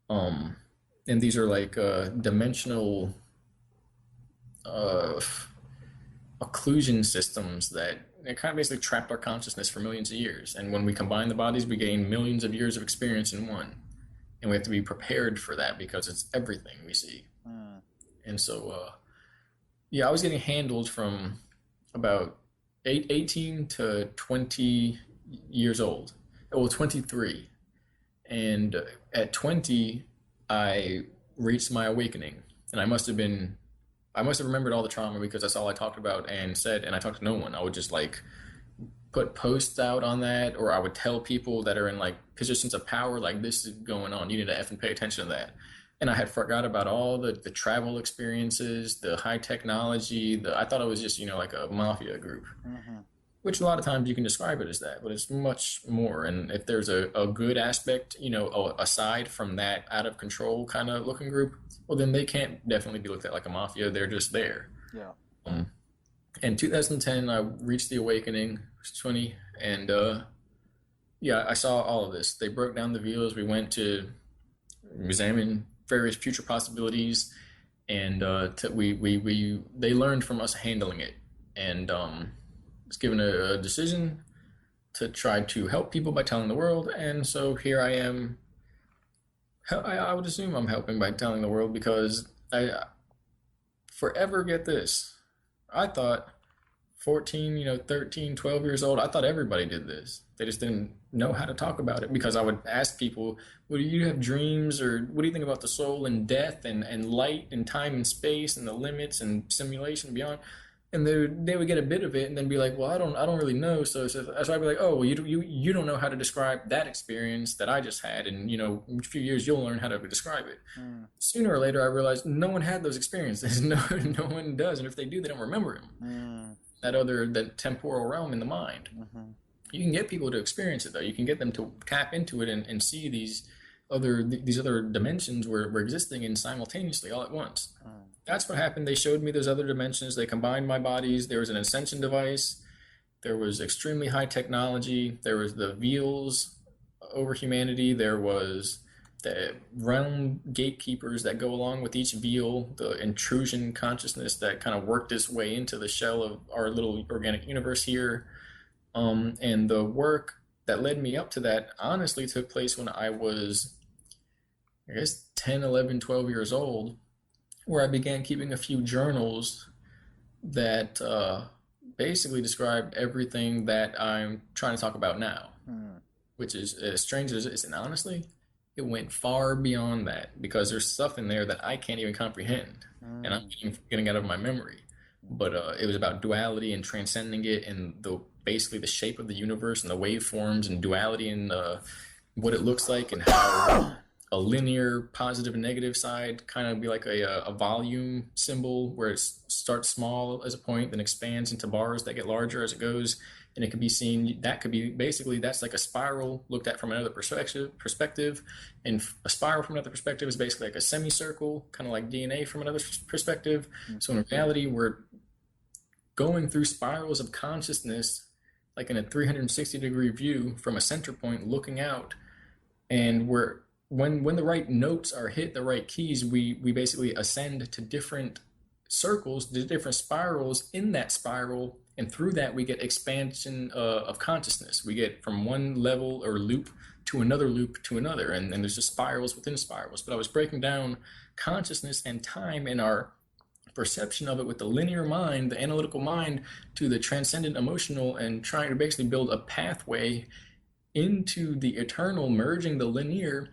And these are like dimensional occlusion systems that kind of basically trapped our consciousness for millions of years. And when we combine the bodies, we gain millions of years of experience in one. And we have to be prepared for that because it's everything we see. And so, I was getting handled from about 18 to 20 years old. Well, 23. And at 20, I reached my awakening. And I must have remembered all the trauma because that's all I talked about and said, and I talked to no one. I would just like put posts out on that, or I would tell people that are in like positions of power, like, this is going on, you need to effing pay attention to that. And I had forgot about all the travel experiences, the high technology, I thought it was just, like a mafia group. which a lot of times you can describe it as that, but it's much more. And if there's a good aspect, aside from that out of control kind of looking group, well, then they can't definitely be looked at like a mafia. They're just there. Yeah. Um, in 2010, I reached the awakening. I was 20, and yeah, I saw all of this. They broke down the views. We went to examine various future possibilities, and they learned from us handling it, and was given a decision to try to help people by telling the world. And so here I am. I would assume I'm helping by telling the world, because I forever, get this, I thought 14, 13, 12 years old, I thought everybody did this. They just didn't know how to talk about it, because I would ask people, well, do you have dreams, or what do you think about the soul and death and light and time and space and the limits and simulation beyond? And they would get a bit of it and then be like, well, I don't really know. So I'd be like, oh, well, you don't know how to describe that experience that I just had. And, in a few years, you'll learn how to describe it. Sooner or later, I realized no one had those experiences. No one does. And if they do, they don't remember them. That temporal realm in the mind. You can get people to experience it, though. You can get them to tap into it and see these other dimensions were existing in simultaneously all at once. That's what happened. They showed me those other dimensions. They combined my bodies. There was an Ascension device. There was extremely high technology. There was the veils over humanity. There was the realm gatekeepers that go along with each veil, the intrusion consciousness that kind of worked its way into the shell of our little organic universe here. And the work that led me up to that honestly took place when I was, I guess, 10, 11, 12 years old, where I began keeping a few journals that basically described everything that I'm trying to talk about now, which is as strange as it is. And honestly, it went far beyond that, because there's stuff in there that I can't even comprehend, and I'm getting out of my memory. But it was about duality and transcending it, and basically the shape of the universe and the waveforms and duality and what it looks like, and how a linear positive and negative side kind of be like a volume symbol, where it starts small as a point, then expands into bars that get larger as it goes. And it could be seen, that could be basically, that's like a spiral looked at from another perspective. And a spiral from another perspective is basically like a semicircle, kind of like DNA from another perspective. So in reality, we're going through spirals of consciousness, like in a 360-degree view from a center point looking out. And when the right notes are hit, the right keys, we basically ascend to different circles, to different spirals in that spiral. And through that, we get expansion of consciousness. We get from one level or loop to another. And there's just spirals within spirals. But I was breaking down consciousness and time and our perception of it with the linear mind, the analytical mind, to the transcendent emotional, and trying to basically build a pathway into the eternal, merging the linear.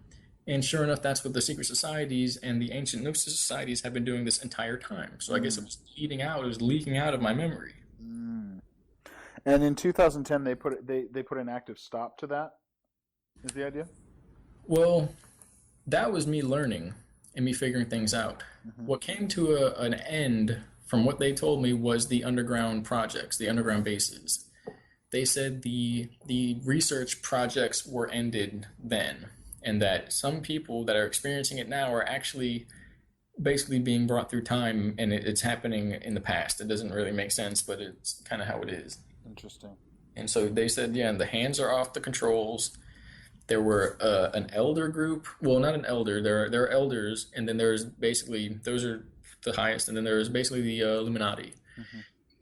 And sure enough, that's what the secret societies and the ancient Gnosis societies have been doing this entire time. So I guess it was leaking out of my memory. And in 2010, they put an active stop to that. Is the idea? Well, that was me learning and me figuring things out. What came to an end, from what they told me, was the underground projects, the underground bases. They said the research projects were ended then, and that some people that are experiencing it now are actually basically being brought through time, and it's happening in the past. It doesn't really make sense, but it's kind of how it is. Interesting. And so they said, yeah, the hands are off the controls. There were an elder group. Well, not an elder. There are elders, and then there's basically, those are the highest, and then there's basically the Illuminati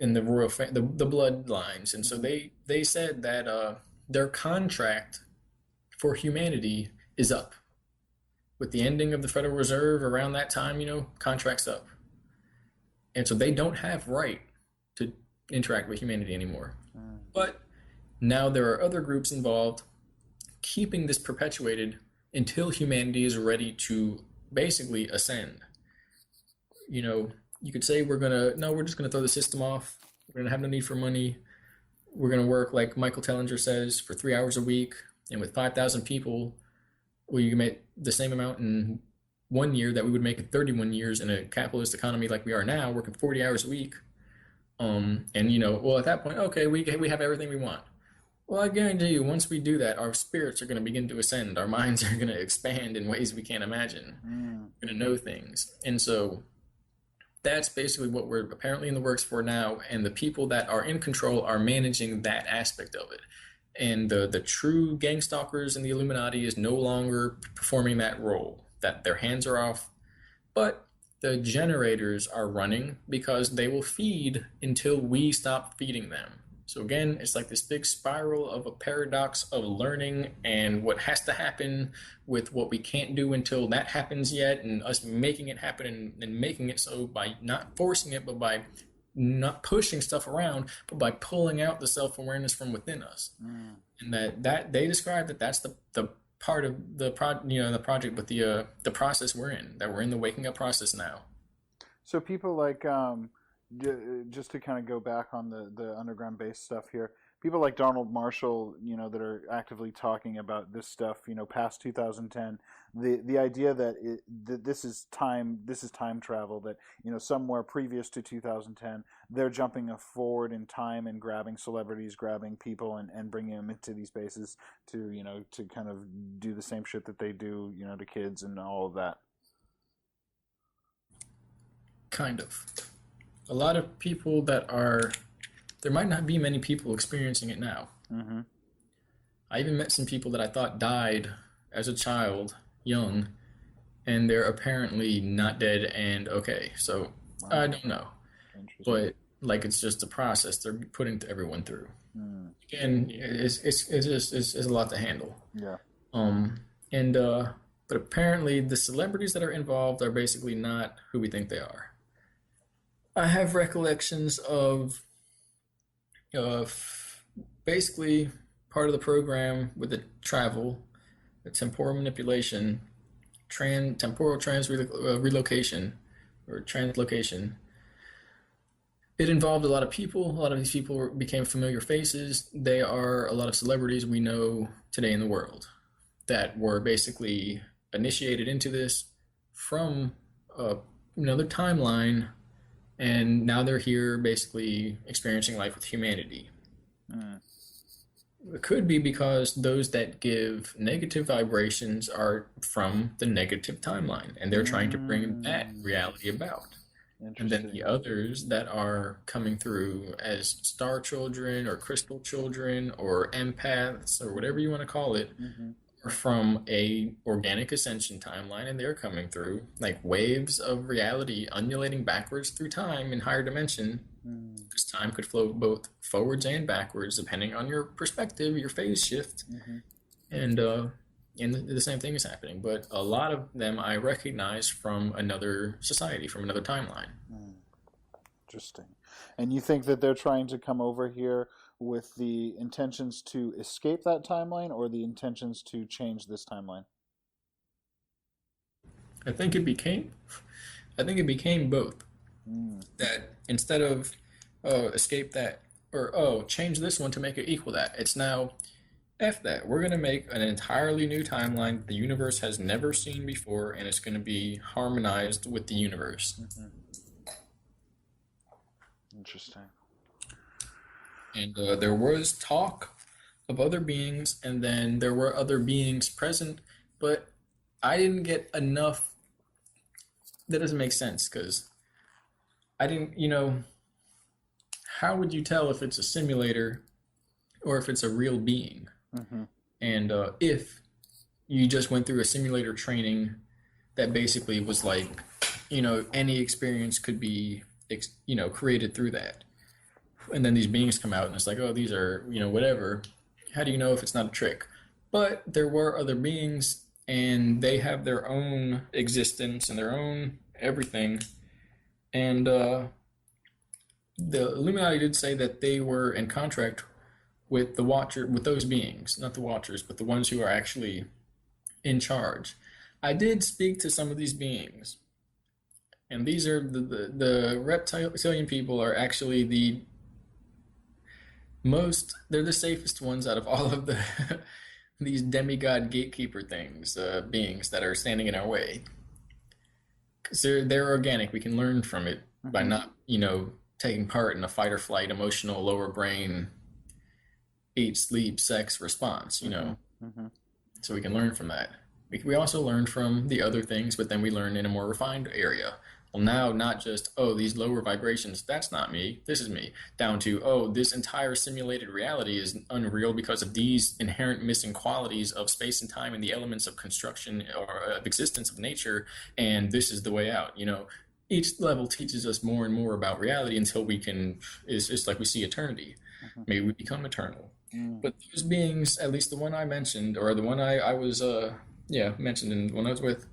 and the royal the bloodlines. And so they said that their contract for humanity is up. With the ending of the Federal Reserve around that time, contract's up. And so they don't have right to interact with humanity anymore. But now there are other groups involved keeping this perpetuated until humanity is ready to basically ascend. You could say we're just going to throw the system off. We're going to have no need for money. We're going to work, like Michael Tellinger says, for 3 hours a week. And with 5,000 people, you can make the same amount in 1 year that we would make in 31 years in a capitalist economy like we are now, working 40 hours a week. And well, at that point, okay, we have everything we want. Well, I guarantee you, once we do that, our spirits are going to begin to ascend. Our minds are going to expand in ways we can't imagine. Mm. We're going to know things, and so that's basically what we're apparently in the works for now. And the people that are in control are managing that aspect of it. And the true gang stalkers in the Illuminati is no longer performing that role. That their hands are off, but the generators are running because they will feed until we stop feeding them. So again, it's like this big spiral of a paradox of learning and what has to happen with what we can't do until that happens yet, and us making it happen and making it so by not forcing it, but by not pushing stuff around, but by pulling out the self-awareness from within us. Mm. And that they describe that that's the part of the the project, but the process we're in, that we're in the waking up process now. So people like just to kind of go back on the underground base stuff here, people like Donald Marshall, that are actively talking about this stuff, past 2010. The idea that that this is time travel, that somewhere previous to 2010 they're jumping forward in time and grabbing celebrities, grabbing people, and bringing them into these bases to to kind of do the same shit that they do to kids and all of that. Kind of. A lot of people that are there might not be many people experiencing it now. Mm-hmm. I even met some people that I thought died as a child, young, and they're apparently not dead and okay. So Wow. I don't know, Interesting. but like it's just a process they're putting everyone through, Mm. and it's a lot to handle. Yeah. And but apparently the celebrities that are involved are basically not who we think they are. I have recollections of basically part of the program with the travel, the temporal manipulation, temporal relocation, or translocation. It involved a lot of people. A lot of these people became familiar faces. They are a lot of celebrities we know today in the world that were basically initiated into this from another timeline, and now they're here basically experiencing life with humanity. Mm. It could be because those that give negative vibrations are from the negative timeline, and they're trying to bring that Mm. reality about. And then the Interesting. others that are coming through as star children or crystal children or empaths or whatever you want to call it Mm-hmm. are from a organic ascension timeline, and they're coming through like waves of reality undulating backwards through time in higher dimension, Mm. because time could flow both forwards and backwards depending on your perspective, your phase shift. Mm-hmm. And uh and the same thing is happening, but a lot of them I recognize from another society, from another timeline. Mm. Interesting. And you think that they're trying to come over here with the intentions to escape that timeline or the intentions to change this timeline? i think it became I think it became both. Mm. That instead of, oh, escape that, or, oh, change this one to make it equal that, it's now, F that. We're going to make an entirely new timeline the universe has never seen before, and it's going to be harmonized with the universe. Mm-hmm. Interesting. And there was talk of other beings, and then there were other beings present, but I didn't get enough. That doesn't make sense because I didn't, how would you tell if it's a simulator or if it's a real being? Mm-hmm. And if you just went through a simulator training that basically was like, any experience could be, created through that. And then these beings come out and it's like, oh, these are, whatever. How do you know if it's not a trick? But there were other beings and they have their own existence and their own everything. And the Illuminati did say that they were in contract with the Watcher, with those beings, not the Watchers, but the ones who are actually in charge. I did speak to some of these beings, and these are the reptilian people are actually the most. They're the safest ones out of all of the these demigod gatekeeper things, beings that are standing in our way. Because they're organic. We can learn from it by Mm-hmm. not, taking part in a fight or flight emotional lower brain eat, sleep, sex response, you know, Mm-hmm. so we can learn from that. We also learn from the other things, but then we learn in a more refined area. Well, now not just, oh, these lower vibrations, that's not me, this is me, down to, oh, this entire simulated reality is unreal because of these inherent missing qualities of space and time and the elements of construction or of existence of nature, and this is the way out, you know. Each level teaches us more and more about reality until we can, it's like we see eternity. Mm-hmm. Maybe we become eternal. Mm. But those beings, at least the one I mentioned, or the one I was, yeah, mentioned in the one I was with,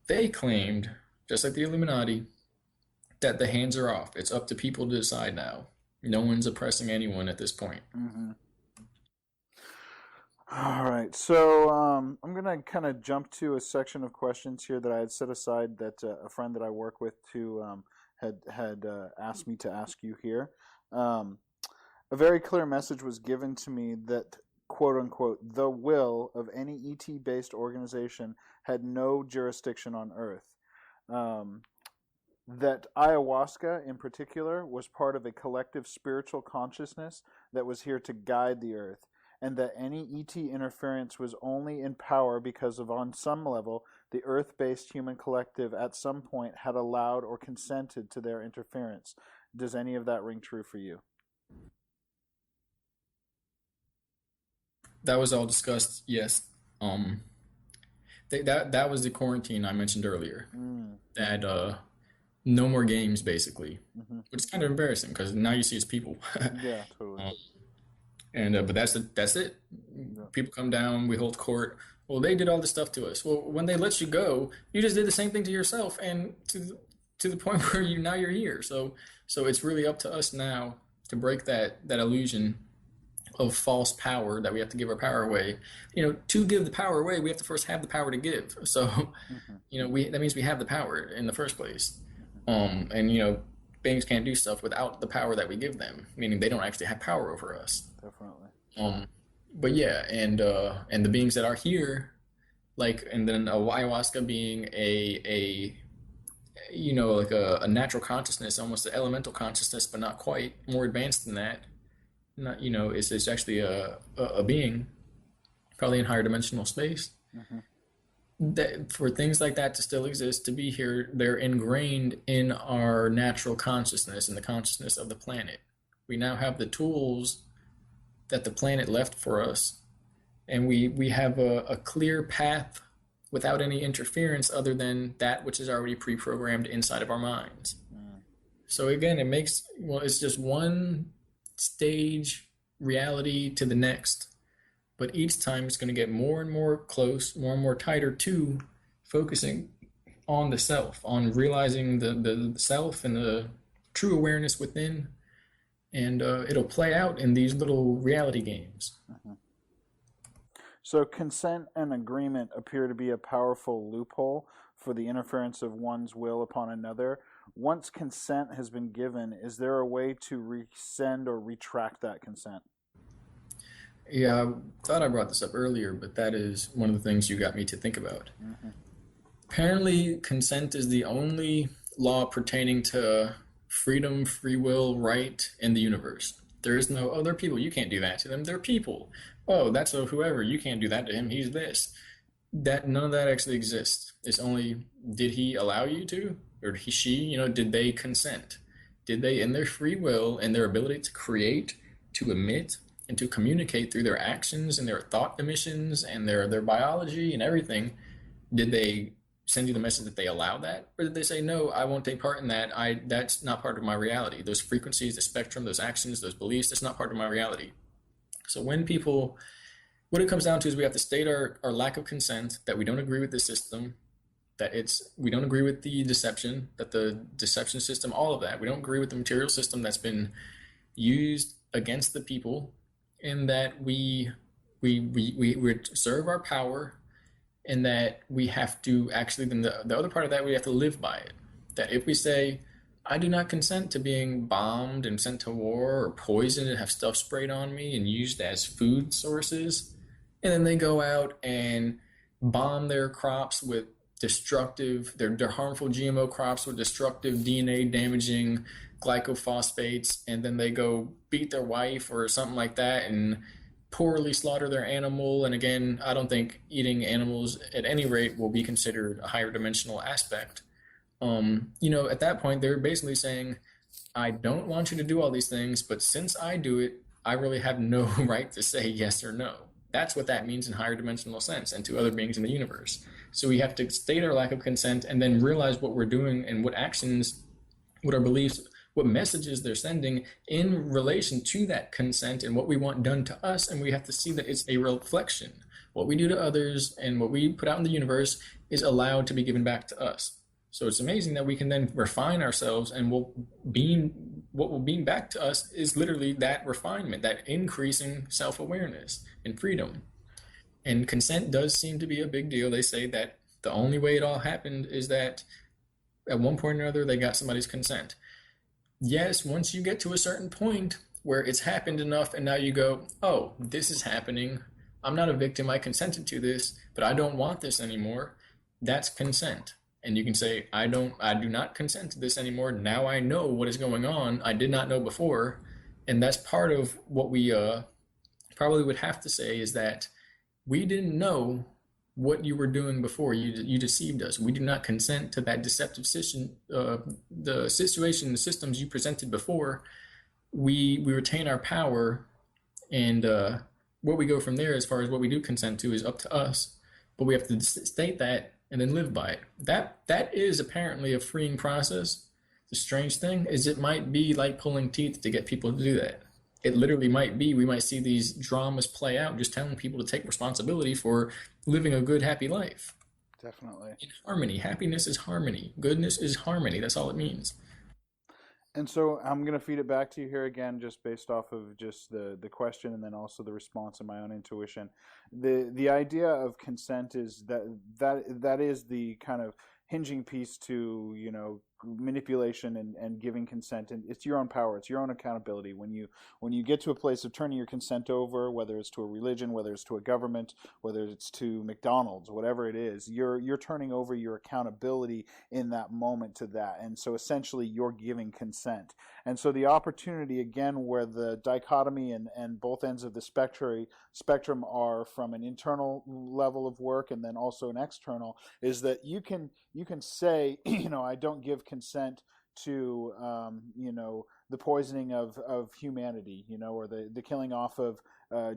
they claimed, just like the Illuminati, that the hands are off. It's up to people to decide now. No one's oppressing anyone at this point. Mm-hmm. All right, so I'm gonna kind of jump to a section of questions here that I had set aside that a friend that I work with to had asked me to ask you here. Um, a very clear message was given to me that quote unquote the will of any ET based organization had no jurisdiction on Earth. Um, that ayahuasca in particular was part of a collective spiritual consciousness that was here to guide the Earth, and that any ET interference was only in power because of, on some level, the Earth-based human collective at some point had allowed or consented to their interference. Does any of that ring true for you? That was all discussed, yes. That was the quarantine I mentioned earlier. Mm. That no more games, basically, Mm-hmm. which is kind of embarrassing because now you see it's people. Yeah, totally. um, and but that's it. Yeah. People come down, we hold court. Well, they did all this stuff to us. Well, when they let you go, you just did the same thing to yourself, and to the point where you're here. So it's really up to us now to break that illusion of false power that we have to give our power away. You know, to give the power away, we have to first have the power to give. So, Mm-hmm. you know, that means we have the power in the first place. Mm-hmm. And you know, beings can't do stuff without the power that we give them, meaning they don't actually have power over us. Definitely. Um, but yeah, and the beings that are here, like, and then a ayahuasca being a you know, like a natural consciousness, almost an elemental consciousness, but not quite, more advanced than that. Not, you know, it's actually a being, probably in higher dimensional space. Mm-hmm. That for things like that to still exist, to be here, they're ingrained in our natural consciousness and the consciousness of the planet. We now have the tools that the planet left for us, and we have a clear path without any interference other than that which is already pre-programmed inside of our minds. Mm. So again, it makes, well, it's just one stage reality to the next, but each time it's going to get more and more close, more and more tighter to focusing on the self, on realizing the self and the true awareness within, and it'll play out in these little reality games. Mm-hmm. So consent and agreement appear to be a powerful loophole for the interference of one's will upon another. Once consent has been given, is there a way to rescind or retract that consent? Yeah, I thought I brought this up earlier, but that is one of the things you got me to think about. Mm-hmm. Apparently, consent is the only law pertaining to freedom, free will, right in the universe. There is no, oh, they're people, you can't do that to them. They're people. Oh, that's a whoever, you can't do that to him, he's this. That none of that actually exists. It's only, did he allow you to? Or she, you know, did they consent? Did they, in their free will and their ability to create, to emit, and to communicate through their actions and their thought emissions and their biology and everything, did they send you the message that they allow that? Or did they say, no, I won't take part in that. That's not part of my reality. Those frequencies, the spectrum, those actions, those beliefs, that's not part of my reality. So when people, what it comes down to is we have to state our lack of consent, that we don't agree with the system, that we don't agree with the deception, that the deception system, all of that. We don't agree with the material system that's been used against the people, and that we serve our power, and that we have to actually, then the other part of that, we have to live by it. That if we say, I do not consent to being bombed and sent to war or poisoned and have stuff sprayed on me and used as food sources, and then they go out and bomb their crops with destructive, they're harmful GMO crops with destructive DNA damaging glycophosphates, and then they go beat their wife or something like that and poorly slaughter their animal. And again, I don't think eating animals at any rate will be considered a higher dimensional aspect. At that point, they're basically saying, I don't want you to do all these things, but since I do it, I really have no right to say yes or no. That's what that means in higher dimensional sense and to other beings in the universe. So we have to state our lack of consent and then realize what we're doing and what actions, what our beliefs, what messages they're sending in relation to that consent and what we want done to us. And we have to see that it's a reflection. What we do to others and what we put out in the universe is allowed to be given back to us. So it's amazing that we can then refine ourselves, and what will beam back to us is literally that refinement, that increasing self-awareness and freedom. And consent does seem to be a big deal. They say that the only way it all happened is that at one point or another they got somebody's consent. Yes, once you get to a certain point where it's happened enough and now you go, oh, this is happening. I'm not a victim. I consented to this, but I don't want this anymore. That's consent. And you can say, I do not consent to this anymore. Now I know what is going on. I did not know before. And that's part of what we probably would have to say, is that we didn't know what you were doing before. You deceived us. We do not consent to that deceptive the situation, the systems you presented before. We retain our power, and where we go from there as far as what we do consent to is up to us. But we have to state that and then live by it. That is apparently a freeing process. The strange thing is it might be like pulling teeth to get people to do that. It literally might be. We might see these dramas play out just telling people to take responsibility for living a good, happy life. Definitely. In harmony. Happiness is harmony. Goodness is harmony. That's all it means. And so I'm going to feed it back to you here again, just based off of just the question and then also the response and my own intuition. The idea of consent is that is the kind of hinging piece to, manipulation and giving consent, and it's your own power, it's your own accountability. When you get to a place of turning your consent over, whether it's to a religion, whether it's to a government, whether it's to McDonald's, whatever it is, you're turning over your accountability in that moment to that. And so essentially you're giving consent. And so the opportunity, again, where the dichotomy and both ends of the spectrum are from an internal level of work and then also an external, is that you can say, I don't give consent to the poisoning of humanity, or the killing off of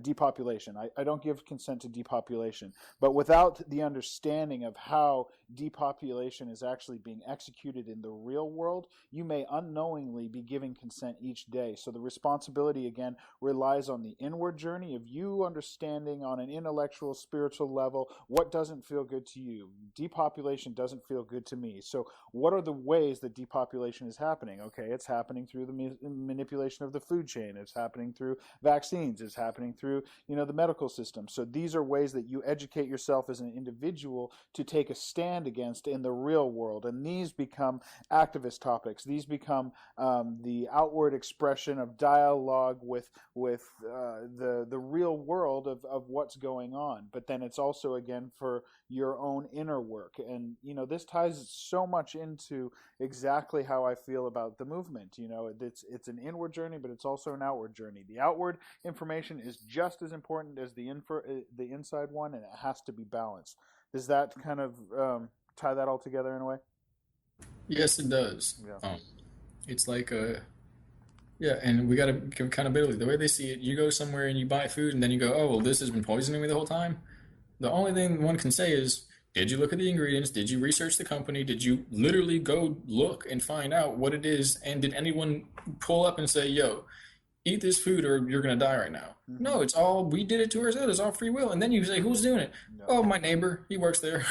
depopulation. I don't give consent to depopulation. But without the understanding of how depopulation is actually being executed in the real world, you may unknowingly be giving consent each day. So the responsibility, again, relies on the inward journey of you understanding on an intellectual, spiritual level what doesn't feel good to you. Depopulation doesn't feel good to me. So what are the ways that depopulation is happening? Okay, it's happening through the manipulation of the food chain. It's happening through vaccines. It's happening through, the medical system. So these are ways that you educate yourself as an individual to take a stand against in the real world. And these become activist topics. These become the outward expression of dialogue with the real world of what's going on. But then it's also, again, for your own inner work. And, this ties so much into exactly how I feel about the movement. It's an inward journey, but it's also an outward journey. The outward information is just as important as the inside one, and it has to be balanced. Does that kind of tie that all together in a way? Yes, it does. Yeah. It's like and we got to give accountability. The way they see it, you go somewhere and you buy food, and then you go, oh, well, this has been poisoning me the whole time. The only thing one can say is, did you look at the ingredients? Did you research the company? Did you literally go look and find out what it is? And did anyone pull up and say, yo, eat this food or you're going to die right now? Mm-hmm. No, it's all, we did it to ourselves. It's all free will. And then you say, who's doing it? No. Oh, my neighbor. He works there.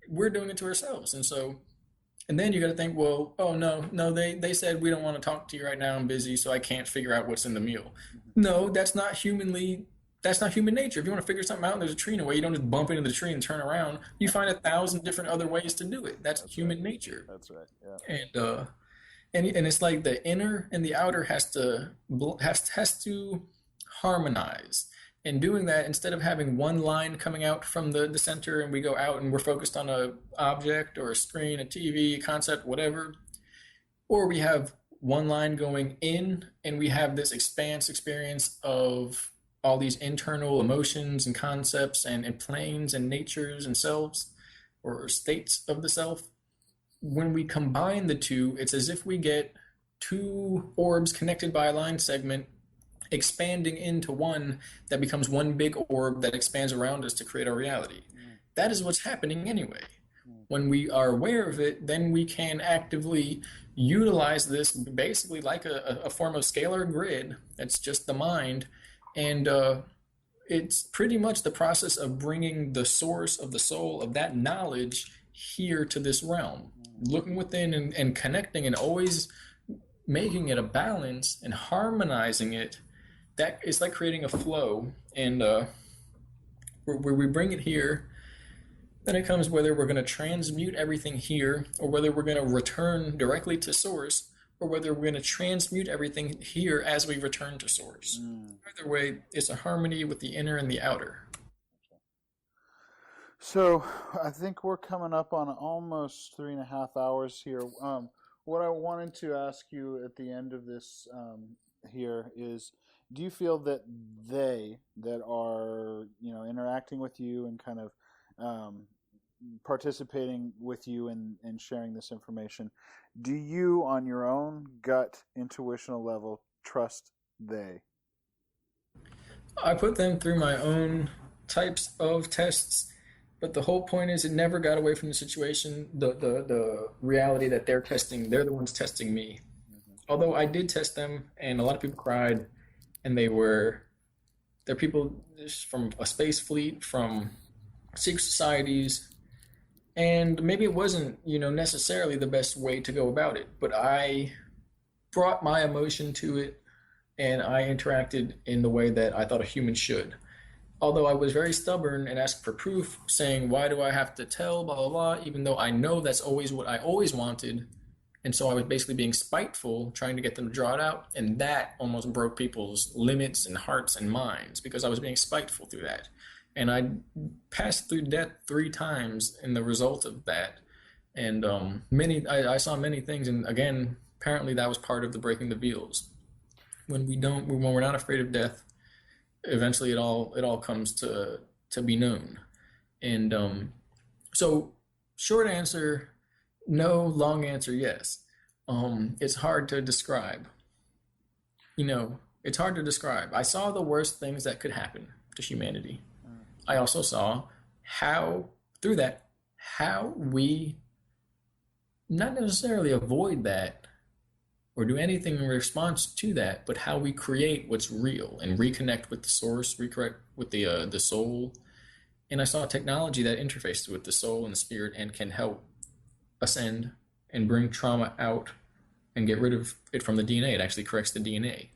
We're doing it to ourselves. And then you got to think, well, oh, no, they said we don't want to talk to you right now. I'm busy, so I can't figure out what's in the meal. Mm-hmm. No, that's not human nature. If you want to figure something out and there's a tree in the way, you don't just bump into the tree and turn around. You find 1,000 different other ways to do it. That's human nature. That's right. Yeah. And it's like the inner and the outer has to harmonize. And doing that, instead of having one line coming out from the center and we go out and we're focused on a object or a screen, a TV, a concept, whatever, or we have one line going in and we have this expanse experience of all these internal emotions and concepts and planes and natures and selves or states of the self. When we combine the two, it's as if we get two orbs connected by a line segment expanding into one that becomes one big orb that expands around us to create our reality. That is what's happening anyway. When we are aware of it, then we can actively utilize this basically like a form of scalar grid. That's just the mind. And it's pretty much the process of bringing the source of the soul of that knowledge here to this realm, looking within and connecting and always making it a balance and harmonizing it. That is like creating a flow, and where we bring it here, then it comes whether we're going to transmute everything here or whether we're going to return directly to source or whether we're going to transmute everything here as we return to source. Either way, it's a harmony with the inner and the outer. So I think we're coming up on almost 3.5 hours here. What I wanted to ask you at the end of this here is, do you feel that they that are, interacting with you and kind of participating with you and sharing this information, do you on your own gut intuitional level trust they? I put them through my own types of tests, but the whole point is it never got away from the situation, the reality that they're the ones testing me. Although I did test them, and a lot of people cried, and they're people from a space fleet, from secret societies, and maybe it wasn't, necessarily the best way to go about it, but I brought my emotion to it, and I interacted in the way that I thought a human should. Although I was very stubborn and asked for proof, saying, why do I have to tell, blah, blah, blah, even though I know that's always what I always wanted. And so I was basically being spiteful, trying to get them to draw it out. And that almost broke people's limits and hearts and minds because I was being spiteful through that. And I passed through death 3 times in the result of that. And I saw many things. And again, apparently that was part of the breaking the veils. When we're not afraid of death, eventually it all comes to be known. And so short answer, no. Long answer, yes. It's hard to describe. It's hard to describe. I saw the worst things that could happen to humanity. I also saw how we not necessarily avoid that or do anything in response to that, but how we create what's real and reconnect with the source, reconnect with the soul. And I saw technology that interfaces with the soul and the spirit and can help ascend and bring trauma out and get rid of it from the DNA. It actually corrects the DNA.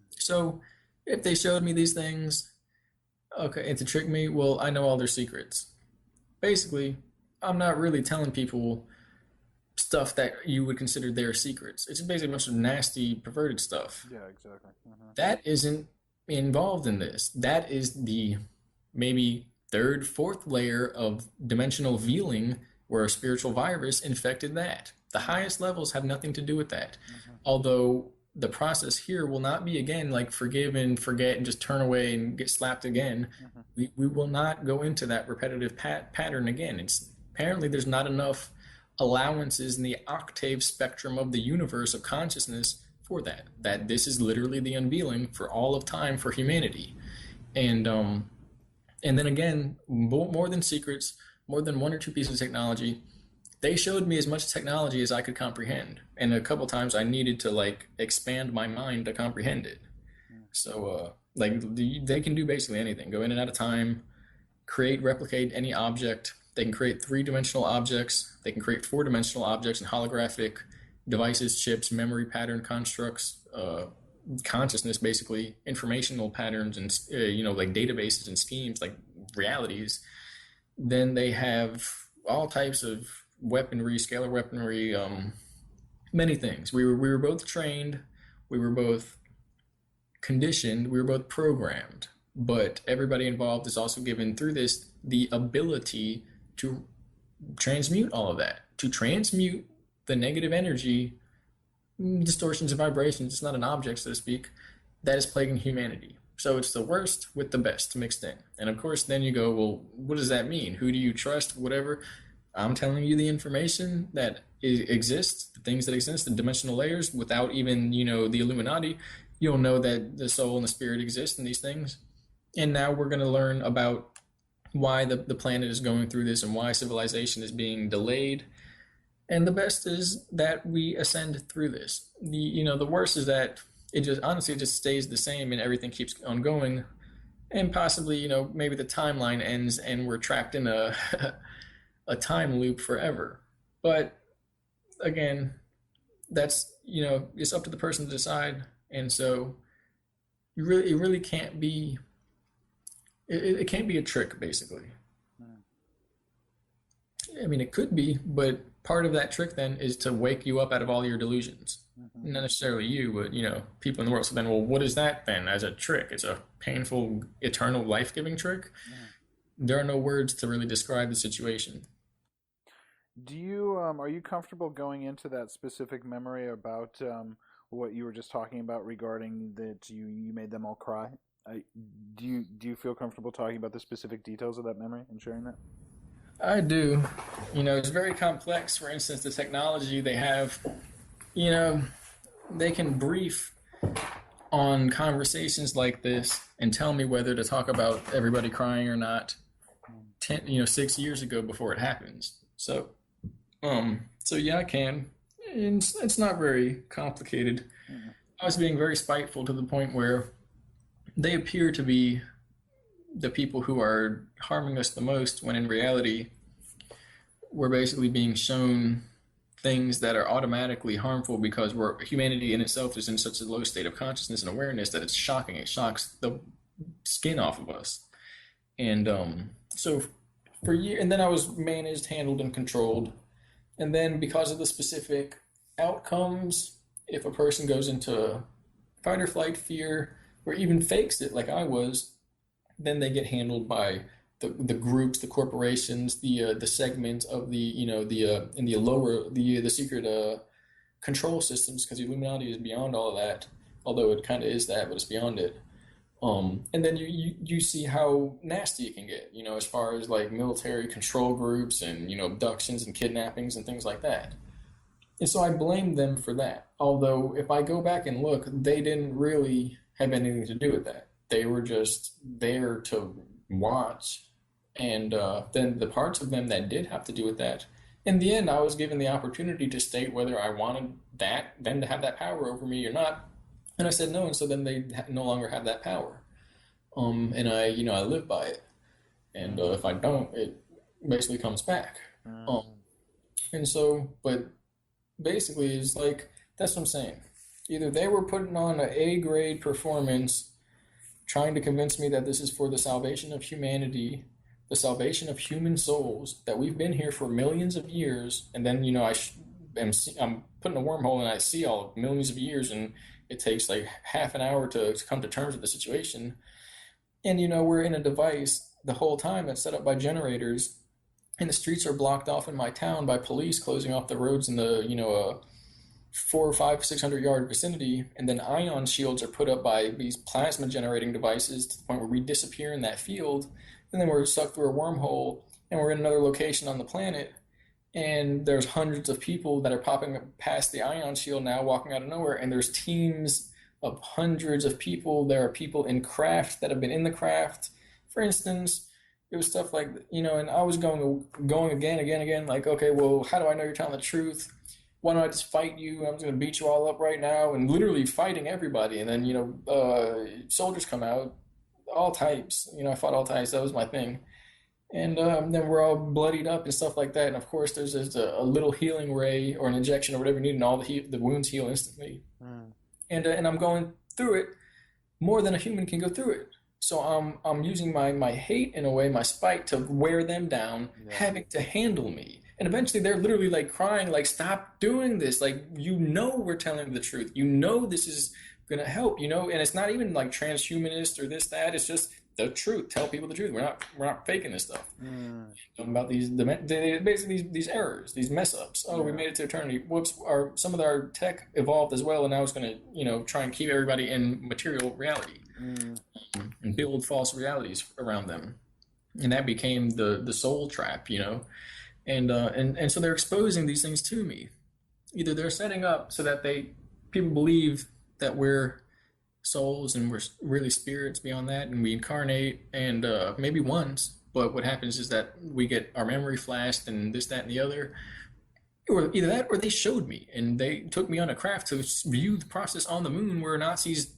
So if they showed me these things, okay, and to trick me, well, I know all their secrets. Basically, I'm not really telling people stuff that you would consider their secrets. It's basically a bunch of nasty, perverted stuff. Yeah, exactly. That isn't involved in this. That is the maybe 3rd, 4th layer of dimensional veiling where a spiritual virus infected that. The highest levels have nothing to do with that. Although the process here will not be, again, like forgive and forget and just turn away and get slapped again. We will not go into that repetitive pattern again. Apparently there's not enough allowances in the octave spectrum of the universe of consciousness for that this is literally the unveiling for all of time for humanity. And then again, more than secrets, more than 1 or 2 pieces of technology, they showed me as much technology as I could comprehend, and a couple times I needed to expand my mind to comprehend it. So they can do basically anything, go in and out of time, replicate any object. They can create 3-dimensional objects. They can create 4-dimensional objects and holographic devices, chips, memory pattern constructs, consciousness, basically informational patterns, and like databases and schemes, like realities. Then they have all types of weaponry, scalar weaponry, many things. We were both trained, we were both conditioned, we were both programmed. but everybody involved is also given through this the ability to transmute all of that, to transmute the negative energy, distortions and vibrations. It's not an object, so to speak, that is plaguing humanity. So it's the worst with the best mixed in. And of course, then you go, well, what does that mean? Who do you trust? Whatever. I'm telling you the information that exists, the things that exist, the dimensional layers, without even, the Illuminati. You'll know that the soul and the spirit exist in these things. And now we're going to learn about why the planet is going through this and why civilization is being delayed. And the best is that we ascend through this. The worst is that it just stays the same and everything keeps on going. And possibly, maybe the timeline ends and we're trapped in a a time loop forever. But again, that's, it's up to the person to decide. And so it really can't be, it can't be a trick, basically. I mean, it could be, but part of that trick then is to wake you up out of all your delusions. Not necessarily you, but, people in the world. So then, well, what is that then as a trick? It's a painful, eternal, life-giving trick? There are no words to really describe the situation. Do you are you comfortable going into that specific memory about what you were just talking about regarding that you made them all cry? Do you feel comfortable talking about the specific details of that memory and sharing that? I do. It's very complex. For instance, the technology they have, they can brief on conversations like this and tell me whether to talk about everybody crying or not 6 years ago before it happens. So yeah, I can. And it's not very complicated. I was being very spiteful to the point where they appear to be the people who are harming us the most, when in reality, we're basically being shown things that are automatically harmful because humanity in itself is in such a low state of consciousness and awareness that it's shocking. It shocks the skin off of us. And so for years, and then I was managed, handled, and controlled. And then because of the specific outcomes, if a person goes into fight or flight, fear, or even fakes it like I was, then they get handled by the groups, the corporations, the segment of the secret control systems, because the Illuminati is beyond all of that, although it kind of is that, but it's beyond it. And then you see how nasty it can get, as far as like military control groups and, abductions and kidnappings and things like that. And so I blame them for that. Although if I go back and look, they didn't really have anything to do with that. They were just there to watch. And then the parts of them that did have to do with that, in the end, I was given the opportunity to state whether I wanted them to have that power over me or not. And I said no, and so then they no longer have that power. And I live by it. And if I don't, it basically comes back. And so, but basically, it's like, that's what I'm saying. Either they were putting on an A-grade performance, trying to convince me that this is for the salvation of humanity, the salvation of human souls, that we've been here for millions of years, and then, I'm putting a wormhole and I see all millions of years, and it takes like half an hour to come to terms with the situation. And, we're in a device the whole time that's set up by generators, and the streets are blocked off in my town by police closing off the roads in the, 400, 500, 600 yard vicinity. And then ion shields are put up by these plasma generating devices to the point where we disappear in that field. And then we're sucked through a wormhole and we're in another location on the planet. And there's hundreds of people that are popping past the ion shield now, walking out of nowhere. And there's teams of hundreds of people. There are people in craft that have been in the craft. For instance, it was stuff like, and I was going again, like, okay, well, how do I know you're telling the truth? Why don't I just fight you? I'm just going to beat you all up right now, and literally fighting everybody. And then, soldiers come out, all types. I fought all types. That was my thing. And then we're all bloodied up and stuff like that. And of course, there's just a little healing ray or an injection or whatever you need, and all the wounds heal instantly. And I'm going through it more than a human can go through it. So I'm using my hate in a way, my spite, to wear them down, having to handle me. And eventually they're literally like crying, like, stop doing this. Like, we're telling the truth. This is going to help, and it's not even like transhumanist or this, that. It's just the truth. Tell people the truth. We're not faking this stuff. Mm. About basically these errors, these mess ups. Oh, we Yeah. made it to eternity. Whoops! Some of our tech evolved as well, and now it's going to try and keep everybody in material reality Mm. and build false realities around them, and that became the soul trap. And so they're exposing these things to me. Either they're setting up so that people believe that we're souls and we're really spirits beyond that, and we incarnate, and maybe once, but what happens is that we get our memory flashed and this, that, and the other, or either that or they showed me and they took me on a craft to view the process on the moon where Nazis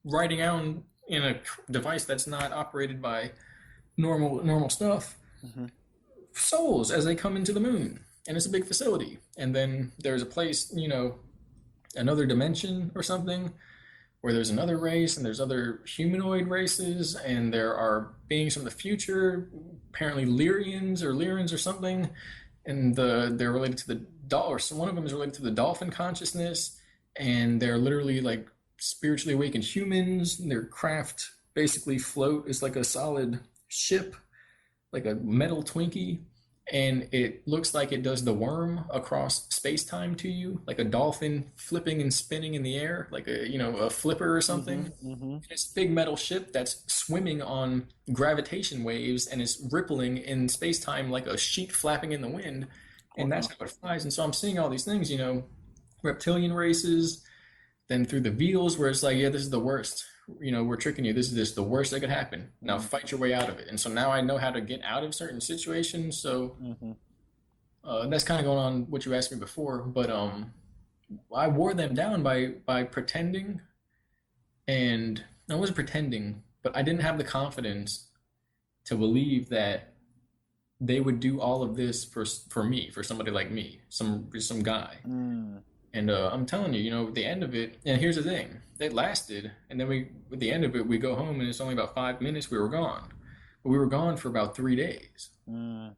writing out in a device that's not operated by normal stuff, Mm-hmm. souls as they come into the moon, and it's a big facility, and then there's a place, another dimension or something, where there's another race and there's other humanoid races and there are beings from the future, apparently Lyrians or something, and they're related to the or one of them is related to the dolphin consciousness, and they're literally like spiritually awakened humans. Their craft basically float is like a solid ship, like a metal Twinkie, and it looks like it does the worm across space-time to you, like a dolphin flipping and spinning in the air, like a flipper or Mm-hmm. something. Mm-hmm. It's a big metal ship that's swimming on gravitation waves and is rippling in space-time like a sheet flapping in the wind, and that's Wow. how it flies. And so I'm seeing all these things, reptilian races, then through the Beatles, where it's like, yeah, this is the worst. We're tricking you. This is the worst that could happen. Now Mm-hmm. fight your way out of it. And so now I know how to get out of certain situations. So Mm-hmm. that's kind of going on what you asked me before. But I wore them down by pretending, and I wasn't pretending, but I didn't have the confidence to believe that they would do all of this for me, for somebody like me, some guy. Mm. And I'm telling you, the end of it, and here's the thing, it lasted, and then at the end of it, we go home, and it's only about 5 minutes, we were gone. But we were gone for about 3 days. Mm.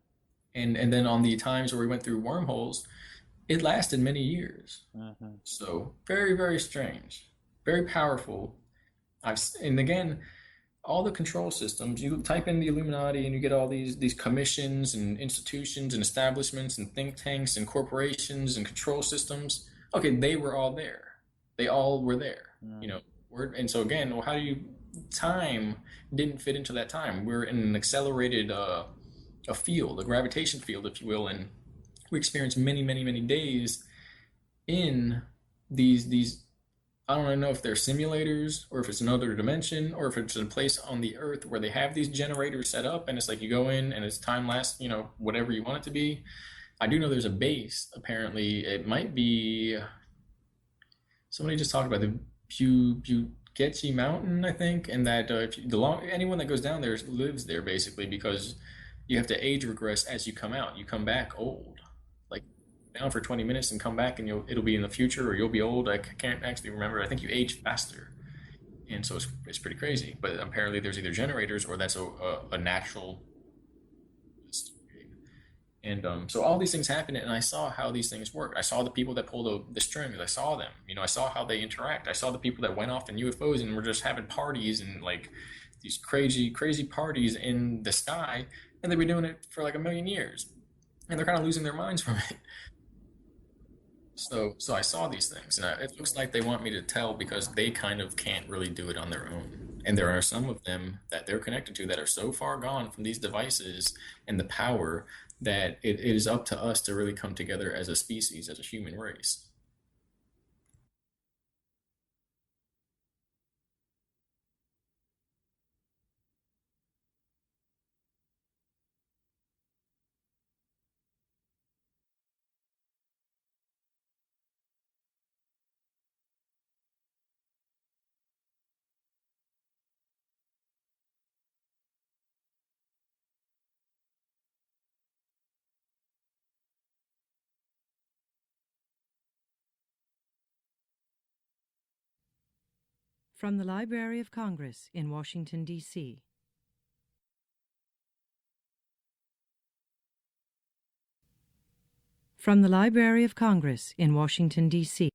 And then on the times where we went through wormholes, it lasted many years. Mm-hmm. So very, very strange, very powerful. And again, all the control systems, you type in the Illuminati and you get all these commissions and institutions and establishments and think tanks and corporations and control systems. Okay, they were all there. They all were there. Mm. And so again, well, how do you time didn't fit into that time? We're in an accelerated a field, a gravitation field, if you will, and we experience many, many, many days in these I don't know if they're simulators or if it's another dimension or if it's a place on the earth where they have these generators set up and it's like you go in and it's time lasts, whatever you want it to be. I do know there's a base, apparently. It might be somebody just talked about the Getchi Mountain, I think, and that if you, anyone that goes down there lives there basically because you have to age regress as you come out. You come back old, like down for 20 minutes and come back, and it'll be in the future or you'll be old. I can't actually remember. I think you age faster, and so it's pretty crazy. But apparently there's either generators or that's a natural. And so all these things happened, and I saw how these things work. I saw the people that pull the strings. I saw them. I saw how they interact. I saw the people that went off in UFOs and were just having parties and like these crazy, crazy parties in the sky, and they've been doing it for like a million years, and they're kind of losing their minds from it. So I saw these things, and it looks like they want me to tell because they kind of can't really do it on their own. And there are some of them that they're connected to that are so far gone from these devices and the power that it is up to us to really come together as a species, as a human race. From the Library of Congress in Washington, D.C. From the Library of Congress in Washington, D.C.